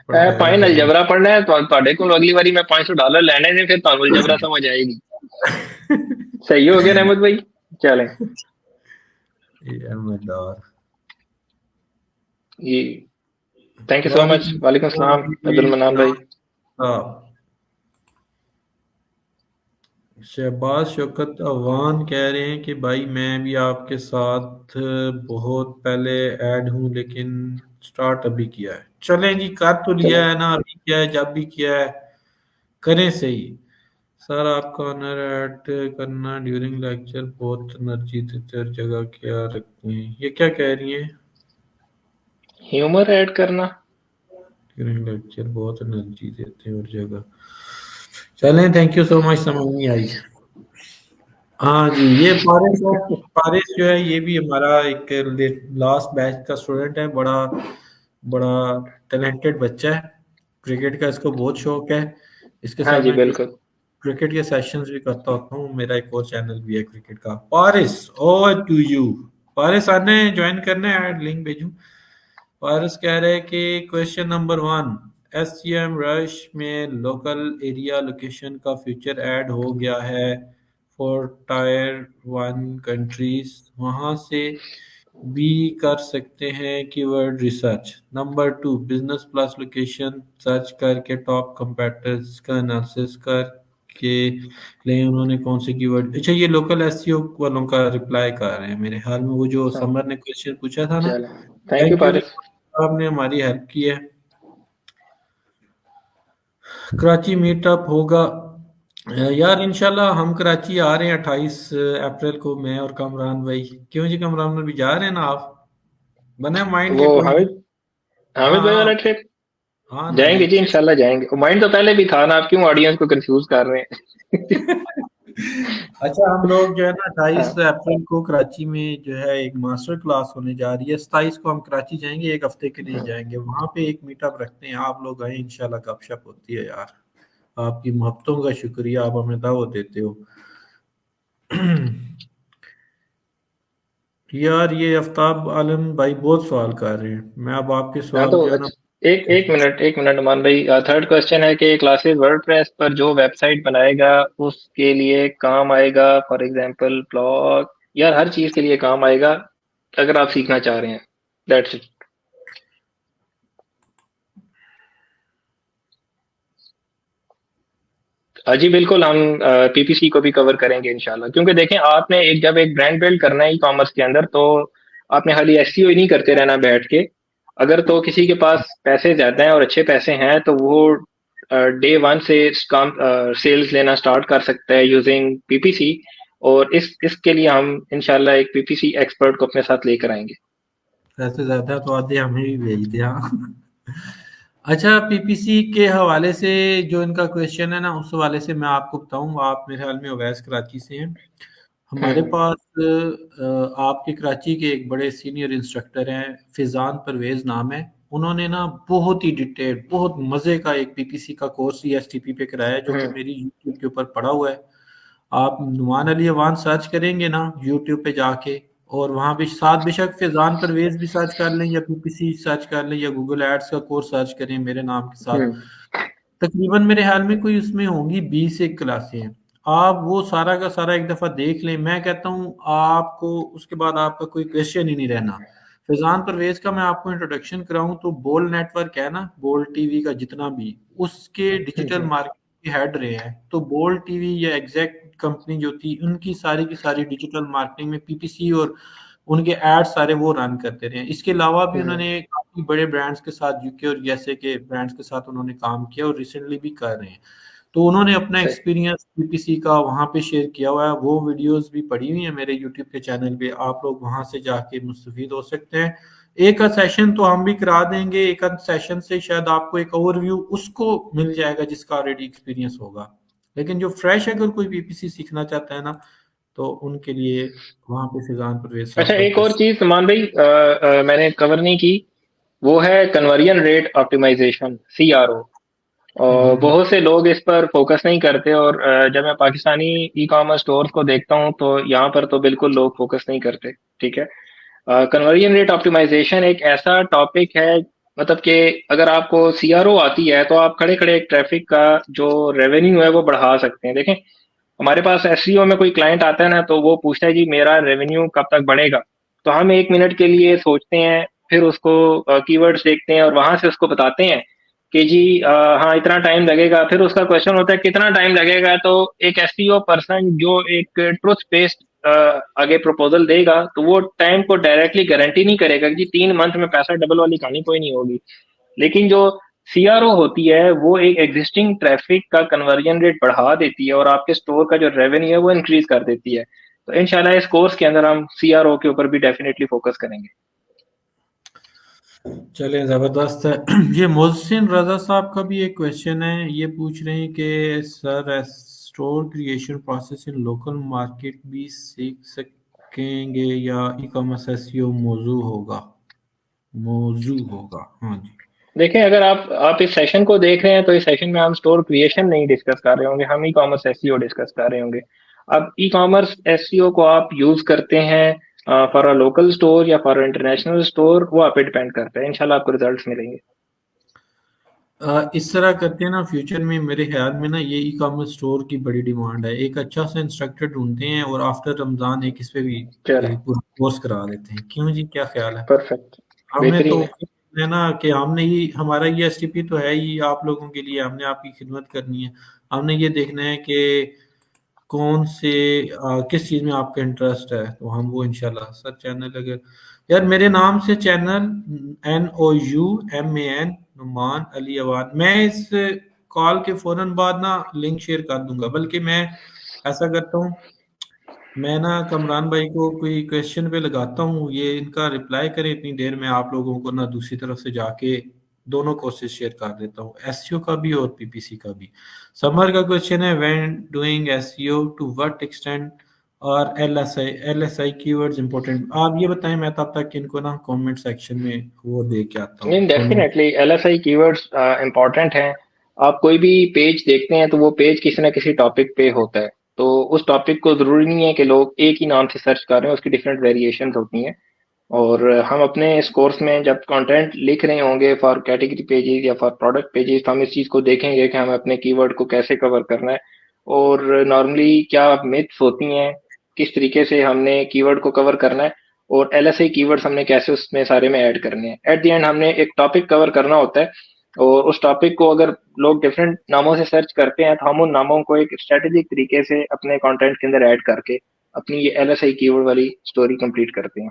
पढ़ाया फाइन है। अलजबरा पढ़ना है तो ਤੁਹਾਡੇ ਕੋਲ अगली बारी मैं $500 लेने ने, फिर ਤੁਹਾਨੂੰ अलजबरा समझ आएगी। सही हो गया रहमत भाई, चलें। ये अहमदार ये थैंक यू सो मच। वालेकुम सलाम अब्दुल मन्नान भाई। शहबाज शौकत अवान कह रहे हैं कि भाई मैं भी आपके साथ बहुत पहले ऐड हूँ, लेकिन स्टार्ट अभी किया है। चलें जी, कर तो लिया चलें। है ना, अभी किया है, जब भी किया है करें सही। सर आपका ऑनर ऐड करना ड्यूरिंग लेक्चर बहुत एनर्जी देते हर जगह, क्या रखते हैं, ये क्या कह रही हैं? ह्यूमर ऐड करना। ड्यूरिंग लेक्चर बहुत एनर्जी देते हैं हर जगह। चलें, थैंक यू सो मच, समझ नहीं आई। हाँ जी, ये पारिस है। पारिस जो है ये भी हमारा एक लास्ट बैच का स्टूडेंट है। बड़ा बड़ा टैलेंटेड बच्चा है। क्रिकेट का इसको बहुत शौक है। इसके हाँ साथ जी मैं बिल्कुल। क्रिकेट के सेशंस भी करता होता हूँ। मेरा एक और चैनल भी है क्रिकेट का। Paris, over to you. Paris आने ज्वाइन करने, ऐड लिंक भेजूं। पारस कह रहे हैं कि क्वेश्चन नंबर 1, एससीएम रश में लोकल एरिया लोकेशन का फीचर ऐड हो गया है फॉर टायर 1 कंट्रीज, वहां से भी कर सकते हैं keyword research. Number 2, business plus location search करके टॉप कंपेटिटर्स का एनालिसिस करके लिए उन्होंने कौन से कीवर्ड। अच्छा, ये लोकल एससीओ वालों का रिप्लाई कर रहे हैं मेरे ख्याल में, वो जो हाँ समर ने क्वेश्चन पूछा था ना। चलें। Thank you thank you, Paris. आपने हमारी हेल्प की है। कराची मीटअप होगा यार, इंशाल्लाह हम कराची आ रहे हैं 28 अप्रैल को, मैं और कमरान भाई। क्यों जी, कमरान भाई भी जा रहे हैं ना आप? बने माइंड वो के कोई नहीं। हामिद हाँ हामिद भाई हाँ वाला ट्रिप हाँ ना जी। जाएंगे जी, इंशाल्लाह जाएंगे। माइंड तो पहले भी था ना, आप क्यों ऑडियंस को कंफ्यूज कर रहे हैं? अच्छा, हम लोग जो है ना 28 अप्रैल हाँ। को कराची में जो है एक मास्टर क्लास होने जा रही है। 27 को हम कराची जाएंगे, एक हफ्ते के लिए हाँ। जाएंगे, वहां पे एक मीटअप रखते हैं। आप लोग आए, इंशाल्लाह गपशप होती है यार। आपकी मोहब्बतों का शुक्रिया, आप हमें दावत देते हो। यार ये आफ्ताब आलम भाई बहुत सवाल कर रहे हैं, मैं अब आपके हाँ सवाल तो जो है ना। अच्छा, एक मिनट मान भाई। थर्ड क्वेश्चन है कि क्लासेस वर्डप्रेस पर जो वेबसाइट बनाएगा उसके लिए काम आएगा, फॉर एग्जांपल ब्लॉग, यार हर चीज के लिए काम आएगा अगर आप सीखना चाह रहे हैं। That's it. जी बिल्कुल, हम पीपीसी को भी कवर करेंगे इंशाल्लाह, क्योंकि देखें आपने जब एक ब्रांड बिल्ड करना है ई कॉमर्स के अंदर, तो आपने खाली एसईओ ही नहीं करते रहना बैठ के। अगर तो किसी के पास पैसे ज्यादा हैं और अच्छे पैसे हैं तो वो डे वन से काम सेल्स लेना स्टार्ट कर सकता है यूजिंग पीपीसी। और इसके लिए हम इंशाल्लाह एक पीपीसी एक्सपर्ट को अपने साथ लेकर आएंगे। पैसे ज्यादा तो आधे हमें भी भेज दिया। अच्छा, पीपीसी के हवाले से जो इनका क्वेश्चन है ना, उस हवाले से मैं आपको बताऊं। आप मेरे ख्याल में ओवैस कराची से हैं। हमारे हम्म। पास आपके कराची के एक बड़े सीनियर इंस्ट्रक्टर हैं, फिजान परवेज नाम है। उन्होंने ना बहुत ही डिटेल, बहुत मजे का एक पीपीसी का कोर्स ईएसटीपी पे कराया है, जो कि हम्म। मेरी यूट्यूब के ऊपर पड़ा हुआ है। आप नुमान अली अवान सर्च करेंगे ना यूट्यूब पे जाके, और वहां पे साथ बेशक फैजान परवेज भी सर्च कर लें, या पीपीसी सर्च कर लें, या गूगल एड्स का कोर्स सर्च करें मेरे नाम के साथ। हम्म। तकरीबन मेरे ख्याल में कोई उसमें होंगी 20 एक क्लासें हैं। आप वो सारा का सारा एक दफा देख लें, मैं कहता हूँ आपको उसके बाद आपका कोई क्वेश्चन ही नहीं रहना। फैजान परवेज का मैं आपको इंट्रोडक्शन कराऊं तो बोल नेटवर्क है ना, बोल टीवी का जितना भी, उसके डिजिटल हम्म। मार्केटिंग के हेड रहे हैं। तो बोल टीवी या एग्जैक्ट कंपनी जो थी, उनकी सारी की सारी डिजिटल मार्केटिंग में पीपीसी और उनके एड सारे वो रन करते रहे। इसके अलावा भी हम्म। उन्होंने काफी बड़े ब्रांड्स के साथ, यूके और यूएसए के ब्रांड्स के साथ उन्होंने काम किया, और रिसेंटली भी कर रहे हैं। तो उन्होंने अपना सही। एक्सपीरियंस पीपीसी का वहाँ पे शेयर किया हुआ है। वो वीडियोस भी पड़ी हुई है मेरे यूट्यूब के चैनल पे, आप लोग वहां से जाके मुस्तफीद हो सकते हैं। एक आध सेशन तो हम भी करा देंगे, एक आध सेशन से शायद आपको एक ओवरव्यू उसको मिल जाएगा जिसका ऑलरेडी एक्सपीरियंस होगा। लेकिन जो फ्रेश अगर कोई पीपीसी सीखना चाहता है ना, तो उनके लिए वहां पे फिजान परवेज साहब अच्छा, का एक और कोर्स। चीज नुमान भाई मैंने कवर नहीं की, वो है कन्वर्जन रेट ऑप्टिमाइजेशन, सीआरओ। और हम्म। बहुत से लोग इस पर फोकस नहीं करते, और जब मैं पाकिस्तानी ई कॉमर्स स्टोर्स को देखता हूँ तो यहाँ पर तो बिल्कुल लोग फोकस नहीं करते। ठीक है। कन्वर्जन रेट ऑप्टिमाइजेशन एक ऐसा टॉपिक है, मतलब कि अगर आपको सीआरओ आती है तो आप खड़े खड़े एक ट्रैफिक का जो रेवेन्यू है वो बढ़ा सकते हैं। देखें, हमारे पास एसईओ में कोई क्लाइंट आता है ना, तो वो पूछता है जी मेरा रेवेन्यू कब तक बढ़ेगा। तो हम 1 मिनट के लिए सोचते हैं फिर उसको कीवर्ड्स देखते हैं और वहां से उसको बताते हैं कि जी हाँ इतना टाइम लगेगा। फिर उसका क्वेश्चन होता है कितना टाइम लगेगा, तो एक एसईओ पर्सन जो एक ट्रुथ बेस्ड आगे प्रपोजल देगा तो वो टाइम को डायरेक्टली गारंटी नहीं करेगा कि जी 3 मंथ में पैसा डबल वाली कहानी कोई नहीं होगी। लेकिन जो सीआरओ होती है वो एक एग्जिस्टिंग ट्रैफिक का कन्वर्जन रेट बढ़ा देती है और आपके स्टोर का जो रेवेन्यू है वो इंक्रीज कर देती है। तो इंशाल्लाह इस कोर्स के अंदर हम सीआरओ के ऊपर भी डेफिनेटली फोकस करेंगे। चलें, ज़बरदस्त है। ये मोहसिन रजा साहब का भी एक क्वेश्चन है। ये पूछ रहे हैं कि sir store creation process in local market भी सीख सकेंगे या ई कॉमर्स एसईओ मौजू होगा? हाँ जी। देखें, अगर आप इस सेशन को देख रहे हैं तो इस सेशन में हम स्टोर क्रिएशन नहीं डिस्कस कर रहे होंगे, हम ई कॉमर्स एसईओ डिस्कस कर रहे होंगे। अब ई कॉमर्स एसईओ को आप यूज करते हैं फॉर अ लोकल स्टोर या फॉर इंटरनेशनल स्टोर, वो आप पे डिपेंड करता है। इंशाल्लाह आपको रिजल्ट्स मिलेंगे। इस तरह करते हैं ना, फ्यूचर में मेरे ख्याल में ना ये ई कॉमर्स स्टोर की बड़ी डिमांड है। एक अच्छा सा इंस्ट्रक्टर ढूंढते हैं और आफ्टर रमजान एक इस पे भी चलो, एक पूरा कोर्स करा देते हैं। क्यों जी, क्या ख्याल है? परफेक्ट, हमें तो बेहतरीन है। है ना कि हमने ही, हमारा ये एसटीपी तो है ही आप लोगों के लिए, हमने आपकी खिदमत करनी है। हमने ये देखना है कि कौन से किस चीज़ में आपका इंटरेस्ट है, तो हम वो इंशाल्लाह सर चैनल अगर यार मेरे नाम से चैनल NOUMAN नुमान अली अवान, मैं इस कॉल के फौरन बाद ना लिंक शेयर कर दूंगा। बल्कि मैं ऐसा करता हूँ, मैं ना कमरान भाई को कोई क्वेश्चन पे लगाता हूँ, ये इनका रिप्लाई करें, इतनी देर में आप लोगों को ना दूसरी तरफ से जाके दोनों कोर्सेज शेयर कर देता हूँ, एसईओ का भी और पीपीसी का भी। समर का क्वेश्चन है, when doing SEO to what extent और एलएसआई कीवर्ड्स इंपॉर्टेंट? आप ये बताएं, मैं तब तक इनको ना कमेंट सेक्शन में वो दे के आता नहीं, हूँ दोनों। डेफिनेटली एलएसआई कीवर्ड्स इंपॉर्टेंट हैं। आप कोई भी पेज देखते हैं तो वो पेज किसी ना किसी टॉपिक पे होता है, तो उस टॉपिक को जरूरी नहीं है कि लोग एक ही नाम से सर्च कर रहे हैं, उसकी डिफरेंट वेरिएशंस होती हैं। और हम अपने इस कोर्स में जब कंटेंट लिख रहे होंगे फॉर कैटेगरी पेजेस या फॉर प्रोडक्ट पेजेस, तो हम इस चीज को देखेंगे कि हमें अपने कीवर्ड को कैसे कवर करना है और नॉर्मली क्या मिथ्स होती हैं, किस तरीके से हमने कीवर्ड को कवर करना है और एलएसआई कीवर्ड्स हमने कैसे उसमें सारे में ऐड करने हैं। एट द एंड हमने एक टॉपिक कवर करना होता है और उस टॉपिक को अगर लोग डिफरेंट नामों से सर्च करते हैं तो हम उन नामों को एक स्ट्रेटेजिक तरीके से अपने कंटेंट के अंदर ऐड करके अपनी ये एलएसआई कीवर्ड वाली स्टोरी कंप्लीट करते हैं।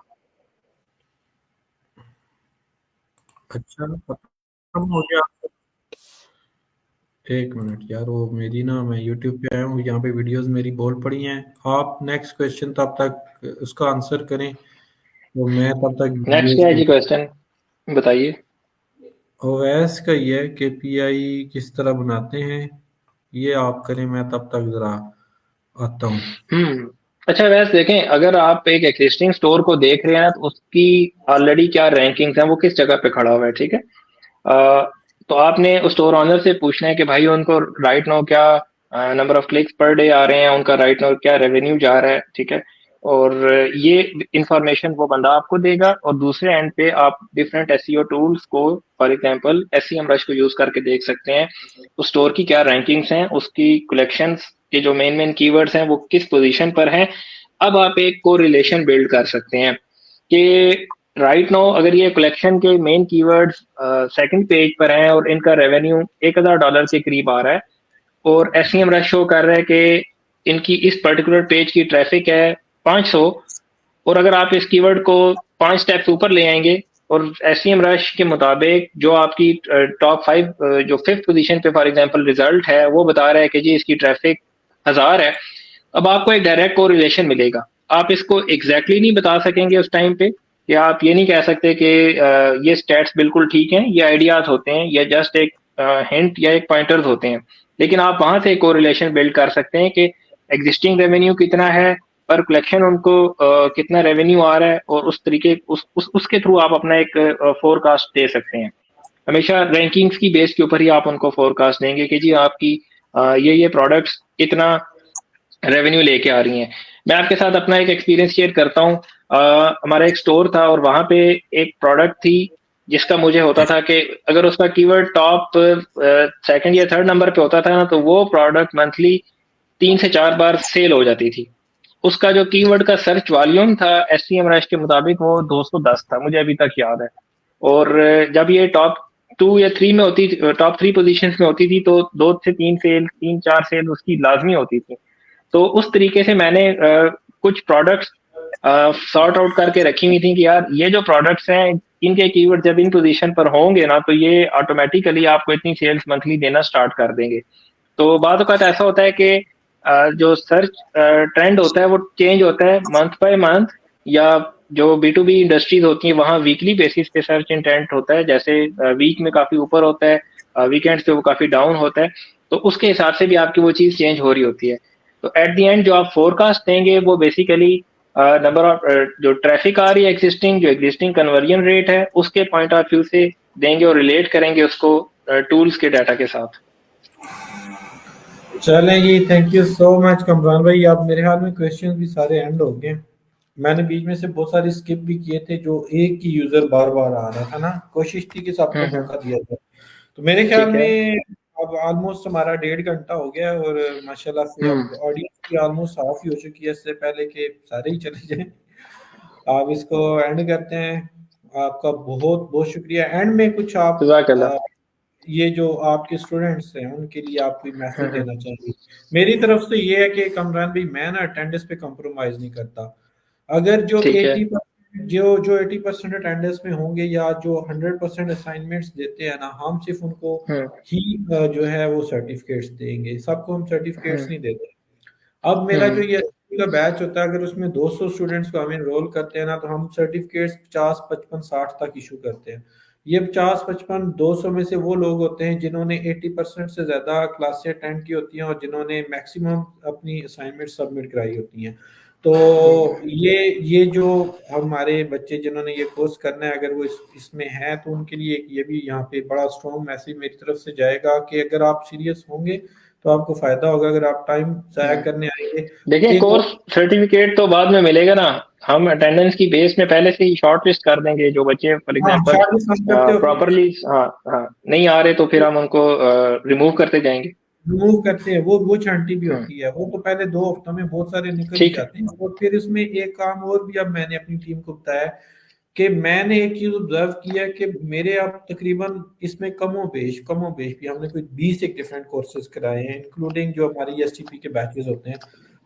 अच्छा, खत्म हो गया? एक मिनट यार, वो मेरी ना, मैं यूट्यूब पे आया हूँ, यहाँ पे वीडियोस मेरी बोल पड़ी हैं। आप नेक्स्ट क्वेश्चन तब तक उसका आंसर करें, तो मैं तब तक नेक्स्ट वीडियोस क्या है जी देख। क्वेश्चन, बताइए। ओएस का ये है कि पीआई किस तरह बनाते हैं, ये आप करें, मैं तब तक जरा आता हूँ। हम्म, अच्छा वैसे देखें, अगर आप एक एग्जिस्टिंग स्टोर को देख रहे हैं तो उसकी ऑलरेडी क्या रैंकिंग्स हैं, वो किस जगह पे खड़ा हुआ है, ठीक है। तो आपने उस स्टोर ऑनर से पूछना है कि भाई उनको राइट नाउ क्या number of clicks per day आ रहे हैं, उनका राइट नाउ क्या रेवेन्यू जा रहा है, ठीक है। और ये इंफॉर्मेशन वो बंदा आपको देगा और दूसरे एंड पे आप डिफरेंट एसईओ टूल्स को, फॉर एग्जांपल एसईएम रश को यूज करके देख सकते हैं उस स्टोर की क्या रैंकिंग्स हैं, उसकी कलेक्शंस के जो मेन मेन कीवर्ड्स हैं वो किस पोजीशन पर हैं। अब आप एक को रिलेशन बिल्ड कर सकते हैं कि राइट नाउ अगर ये कलेक्शन के मेन कीवर्ड्स सेकंड पेज पर हैं और इनका रेवेन्यू $1000 के करीब आ रहा है और एसईएम रश शो कर रहा है कि इनकी इस पर्टिकुलर पेज की ट्रैफिक है 500, और अगर आप इस कीवर्ड को 5 स्टेप्स ऊपर ले आएंगे और एसईएम रश के मुताबिक जो आपकी टॉप 5 जो फिफ्थ पोजीशन पे फॉर एग्जांपल रिजल्ट है वो बता रहा है कि जी इसकी ट्रैफिक 1000 है, अब आपको एक डायरेक्ट कोरिलेशन मिलेगा। आप इसको एग्जैक्टली नहीं बता सकेंगे उस टाइम पे, या आप ये नहीं कह सकते कि ये स्टैट्स बिल्कुल ठीक हैं, ये आइडियाज होते हैं या जस्ट एक हिंट या एक पॉइंटर्स होते हैं, लेकिन आप वहां से एक कोरिलेशन बिल्ड कर सकते हैं कि एग्जिस्टिंग रेवेन्यू कितना है, पर कलेक्शन उनको कितना रेवेन्यू आ रहा है, और उस तरीके उसके थ्रू आप अपना एक फोरकास्ट दे सकते हैं। हमेशा रैंकिंग्स की बेस के ऊपर ही आप उनको फोरकास्ट देंगे कि जी आपकी ये प्रोडक्ट्स कितना रेवेन्यू लेके आ रही हैं। मैं आपके साथ अपना एक एक्सपीरियंस शेयर करता हूँ। हमारा एक स्टोर था और वहां पे एक प्रोडक्ट थी जिसका मुझे होता था कि अगर उसका कीवर्ड टॉप सेकंड या थर्ड नंबर पे होता था ना, तो वो प्रोडक्ट मंथली 3 से 4 बार सेल हो जाती थी। उसका जो कीवर्ड का सर्च वॉल्यूम था एसईएम रश के मुताबिक वो 210 था, मुझे अभी तक याद है। और जब ये टॉप 2 या 3 में होती थी, टॉप 3 पोजीशंस में होती थी, तो 2 से 3 सेल, 3-4 सेल उसकी लाजमी होती थी। तो उस तरीके से मैंने कुछ प्रोडक्ट्स सॉर्ट आउट करके रखी हुई थी कि यार ये जो प्रोडक्ट्स हैं, इनके कीवर्ड जब इन पोजीशन पर होंगे ना, तो ये ऑटोमेटिकली आपको इतनी सेल्स मंथली देना स्टार्ट कर देंगे। तो बाद औक़ात ऐसा होता है कि जो सर्च ट्रेंड होता है वो चेंज होता है मंथ बाय मंथ, या जो B2B इंडस्ट्रीज होती हैं वहाँ वीकली बेसिस पे सर्च इंटेंट होता है। जैसे वीक में काफी ऊपर होता है, वीकेंड्स पे वो काफी डाउन होता है, तो उसके हिसाब से भी आपकी वो चीज चेंज हो रही होती है। तो एट द एंड जो आप फोरकास्ट देंगे वो बेसिकली नंबर ऑफ जो ट्रैफिक आ रही है एग्जिस्टिंग, जो एग्जिस्टिंग कन्वर्जन रेट है उसके पॉइंट ऑफ व्यू से देंगे और रिलेट करेंगे उसको टूल्स के डाटा के साथ। चलें जी, thank you so much Kamran भाई। आप मेरे ख्याल में क्वेश्चन भी सारे एंड हो गए। मैंने बीच में से बहुत सारे स्किप भी किए थे जो एक ही यूजर बार बार आ रहा था ना, कोशिश थी कि सबको मौका दिया जाए। तो मेरे ख्याल ठीक है। में अब ऑलमोस्ट हमारा 1.5 घंटा हो गया है और माशाल्लाह से अब ऑडियंस की ऑलमोस्ट हाफ ही हो चुकी है, इससे पहले कि सारे ही चले जाएं। आप इसको एंड करते हैं। आपका बहुत बहुत शुक्रिया। एंड में कुछ आप जज़ाकल्लाह। ये जो आपके स्टूडेंट्स हैं उनके लिए आप कोई मैसेज देना चाहिए? मेरी तरफ से ये है कि कमरान भाई, मैं ना अटेंडेंस पे कंप्रोमाइज नहीं करता। अगर जो ठीक है। 80% जो 80% अटेंडेंस में होंगे या जो 100% असाइनमेंट्स देते हैं ना, हम सिर्फ उनको ही जो है वो सर्टिफिकेट्स देंगे, सबको हम सर्टिफिकेट्स नहीं देते। अब मेरा जो ये का बैच होता है, अगर उसमें 200 स्टूडेंट्स को हम इनरोल करते हैं ना, तो हम सर्टिफिकेट्स 50, 55, 60 तक इशू करते हैं। ये 50, 55, 200 में से वो लोग होते हैं जिन्होंने 80% से ज्यादा क्लासें अटेंड की होती हैं और जिन्होंने मैक्सिमम अपनी असाइनमेंट सबमिट कराई होती हैं। तो ये जो हमारे बच्चे जिन्होंने ये कोर्स करना है, अगर वो इसमें है, तो उनके लिए ये भी यहाँ पे बड़ा स्ट्रॉन्ग मैसेज मेरी तरफ से जाएगा कि अगर आप सीरियस होंगे तो आपको फायदा होगा। अगर आप टाइम जाया करने आएंगे, देखिए, एक कोर्स सर्टिफिकेट तो बाद में मिलेगा ना, हम अटेंडेंस की बेस में पहले से ही शॉर्ट लिस्ट कर देंगे जो बच्चे फॉर हाँ एग्जांपल शायद हम करते हो प्रॉपरली हाँ नहीं आ रहे, तो फिर हम उनको रिमूव करते जाएंगे। रिमूव करते हैं, वो छांटी भी होती है। वो तो पहले 2 हफ्तों में बहुत सारे निकल ही ठीक है। जाते हैं। और फिर इसमें एक काम और भी अब मैंने अपनी टीम को बताया कि मैंने एक चीज ऑब्जर्व किया कि मेरे अब तकरीबन इसमें कमोबेश भी हमने कोई 20 एक डिफरेंट कोर्सेज कराए हैं, इंक्लूडिंग जो हमारे एसटीपी के बैचेस होते हैं।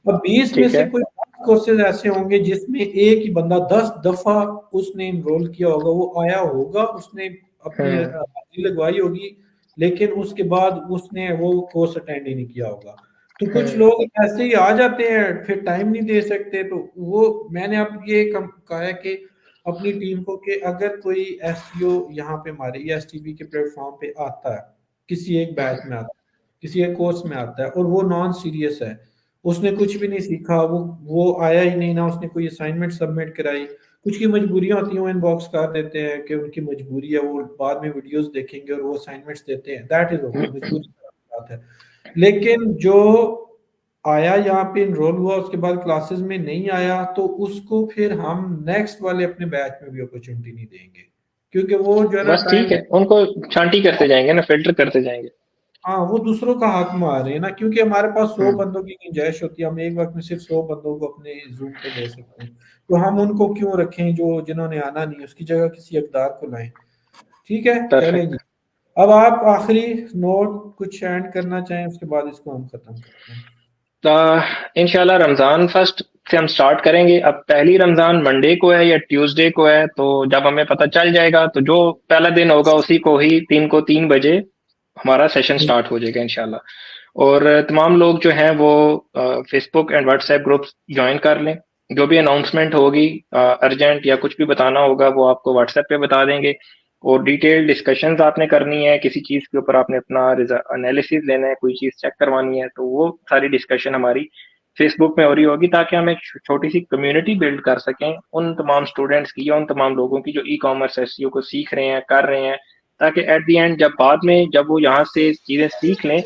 अब 20 में ठीक से है। कोई कोर्सेज ऐसे होंगे जिसमें एक ही बंदा 10 दफा उसने इनरोल किया होगा, वो आया होगा, उसने अपनी हाजिरी लगवाई होगी, लेकिन उसके बाद उसने वो कोर्स अटेंड ही नहीं किया होगा। तो कुछ लोग ऐसे ही आ जाते हैं, फिर टाइम नहीं दे सकते। तो वो मैंने अब ये कहा है कि अपनी टीम को कि अगर कोई एसईओ यहाँ पे हमारे एसटीपी के प्लेटफॉर्म पे आता है, किसी एक बैच में आता है, किसी एक कोर्स में आता है और वो नॉन सीरियस है, उसने कुछ भी नहीं सीखा, वो आया ही नहीं, ना उसने कोई असाइनमेंट सबमिट कराई, कुछ की मजबूरियां होती हैं, वो इनबॉक्स कर देते हैं कि उनकी मजबूरी है, वो बाद में वीडियोस देखेंगे और वो असाइनमेंट्स देते हैं, दैट इज ओके, मजबूरी की बात है। लेकिन जो आया यहाँ पे इनरोल हुआ, उसके बाद क्लासेस में नहीं आया, तो उसको फिर हम नेक्स्ट वाले अपने बैच में भी अपॉर्चुनिटी नहीं देंगे, क्योंकि वो जो है ना बस ठीक टाइम, है, उनको छांटी करते जाएंगे ना, फिल्टर करते जाएंगे। हाँ वो दूसरों का हाथ मार रहे हैं ना, क्योंकि हमारे पास 100 हम्म बंदों की गुंजाइश होती है, हम एक वक्त में सिर्फ 100 बंदों को अपने जूम पे ले सकते हैं। तो हम उनको क्यों रखें जो जिन्होंने आना नहीं, उसकी जगह किसी अकदार को लाएं। ठीक है, चलें जी। परफेक्ट। अब आप आखिरी नोट कुछ ऐड करना चाहें, उसके बाद इसको हम खत्म करते हैं। इंशाल्लाह रमजान फर्स्ट से हम स्टार्ट करेंगे। अब पहली रमजान मंडे को है या ट्यूसडे को है, तो जब हमें पता चल जाएगा तो जो पहला दिन होगा उसी को ही 3 बजे हमारा सेशन स्टार्ट हो जाएगा इंशाल्लाह। और तमाम लोग जो हैं वो Facebook and WhatsApp groups join कर लें। जो भी अनाउंसमेंट होगी अर्जेंट या कुछ भी बताना होगा वो आपको व्हाट्सएप पे बता देंगे। और डिटेल डिस्कशंस आपने करनी है, किसी चीज के ऊपर आपने अपना एनालिसिस लेना है, कोई चीज चेक करवानी है, तो वो सारी डिस्कशन हमारी फेसबुक में हो रही होगी, ताकि हम एक छोटी सी कम्युनिटी बिल्ड कर सकें उन तमाम स्टूडेंट्स की या उन तमाम लोगों की जो ई कॉमर्स एसईओ को सीख रहे हैं, कर रहे हैं, ताकि एट द एंड जब बाद में जब वो यहाँ से चीजें सीख लें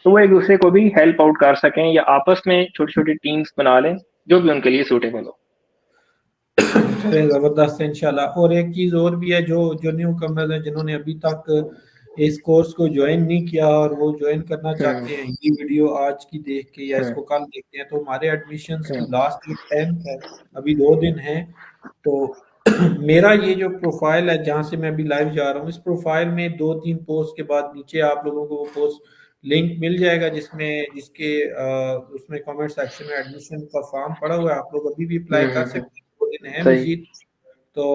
तो वो एक दूसरे को भी हेल्प आउट कर सकें या आपस में छोटी छोटी टीम्स बना लें जो भी उनके लिए सूटेबल हो। चलिए, जबरदस्त है इंशाल्लाह। और एक चीज और भी है, जो जो न्यू कमर्स हैं जिन्होंने अभी तक इस कोर्स को ज्वाइन नहीं किया और वो ज्वाइन करना चाहते हैं, ये वीडियो आज की देख के या इसको कल देखते हैं, तो हमारे एडमिशन्स की लास्ट डेट 10th है, अभी 2 दिन है। तो मेरा ये जो प्रोफाइल है जहाँ से मैं अभी लाइव जा रहा हूँ, इस प्रोफाइल में 2-3 पोस्ट के बाद नीचे आप लोगों को वो पोस्ट लिंक मिल जाएगा जिसके उसमें कमेंट सेक्शन में एडमिशन का फॉर्म पड़ा हुआ है, आप लोग अभी भी अप्लाई कर हम्म। सकते हैं, 2 दिन है सही। मजीद। तो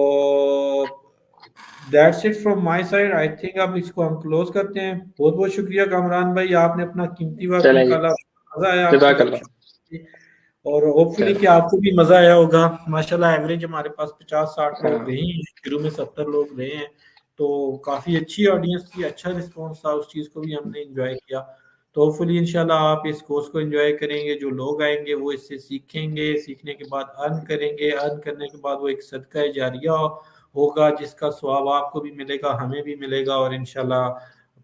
that's it from my side, I think अब इसको हम क्लोज करते हैं। बहुत बहुत शुक्रिया कामरान भाई, आपने अपना कीमती वक्त चलें जी, निकाला, मजा आया आपसे जज़ाकल्लाह। गपशप, और होपफुली चलें। कि आपको भी मजा आया होगा। माशाल्लाह एवरेज हमारे पास 50-60 लोग हाँ, रहे हैं, शुरू में 70 लोग रहे हैं, तो काफी अच्छी ऑडियंस थी, अच्छा रिस्पॉन्स था, उस चीज को भी हमने एंजॉय किया। तो होपफुली इंशाल्लाह आप इस कोर्स को एंजॉय करेंगे, जो लोग आएंगे वो इससे सीखेंगे, सीखने के बाद अर्न करेंगे, अर्न करने के बाद वो एक सदका जारिया होगा जिसका स्वाब आपको भी मिलेगा, हमें भी मिलेगा, और इंशाल्लाह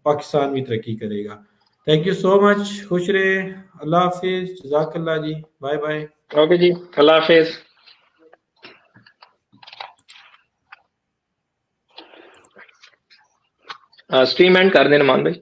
पाकिस्तान भी तरक्की करेगा। थैंक यू सो मच, खुश रहे, अल्लाह हाफिज, जज़ाकल्लाह जी, बाय बाय। ओके जी, अल्लाह हाफिज। स्ट्रीम एंड कर दें नुमान भाई।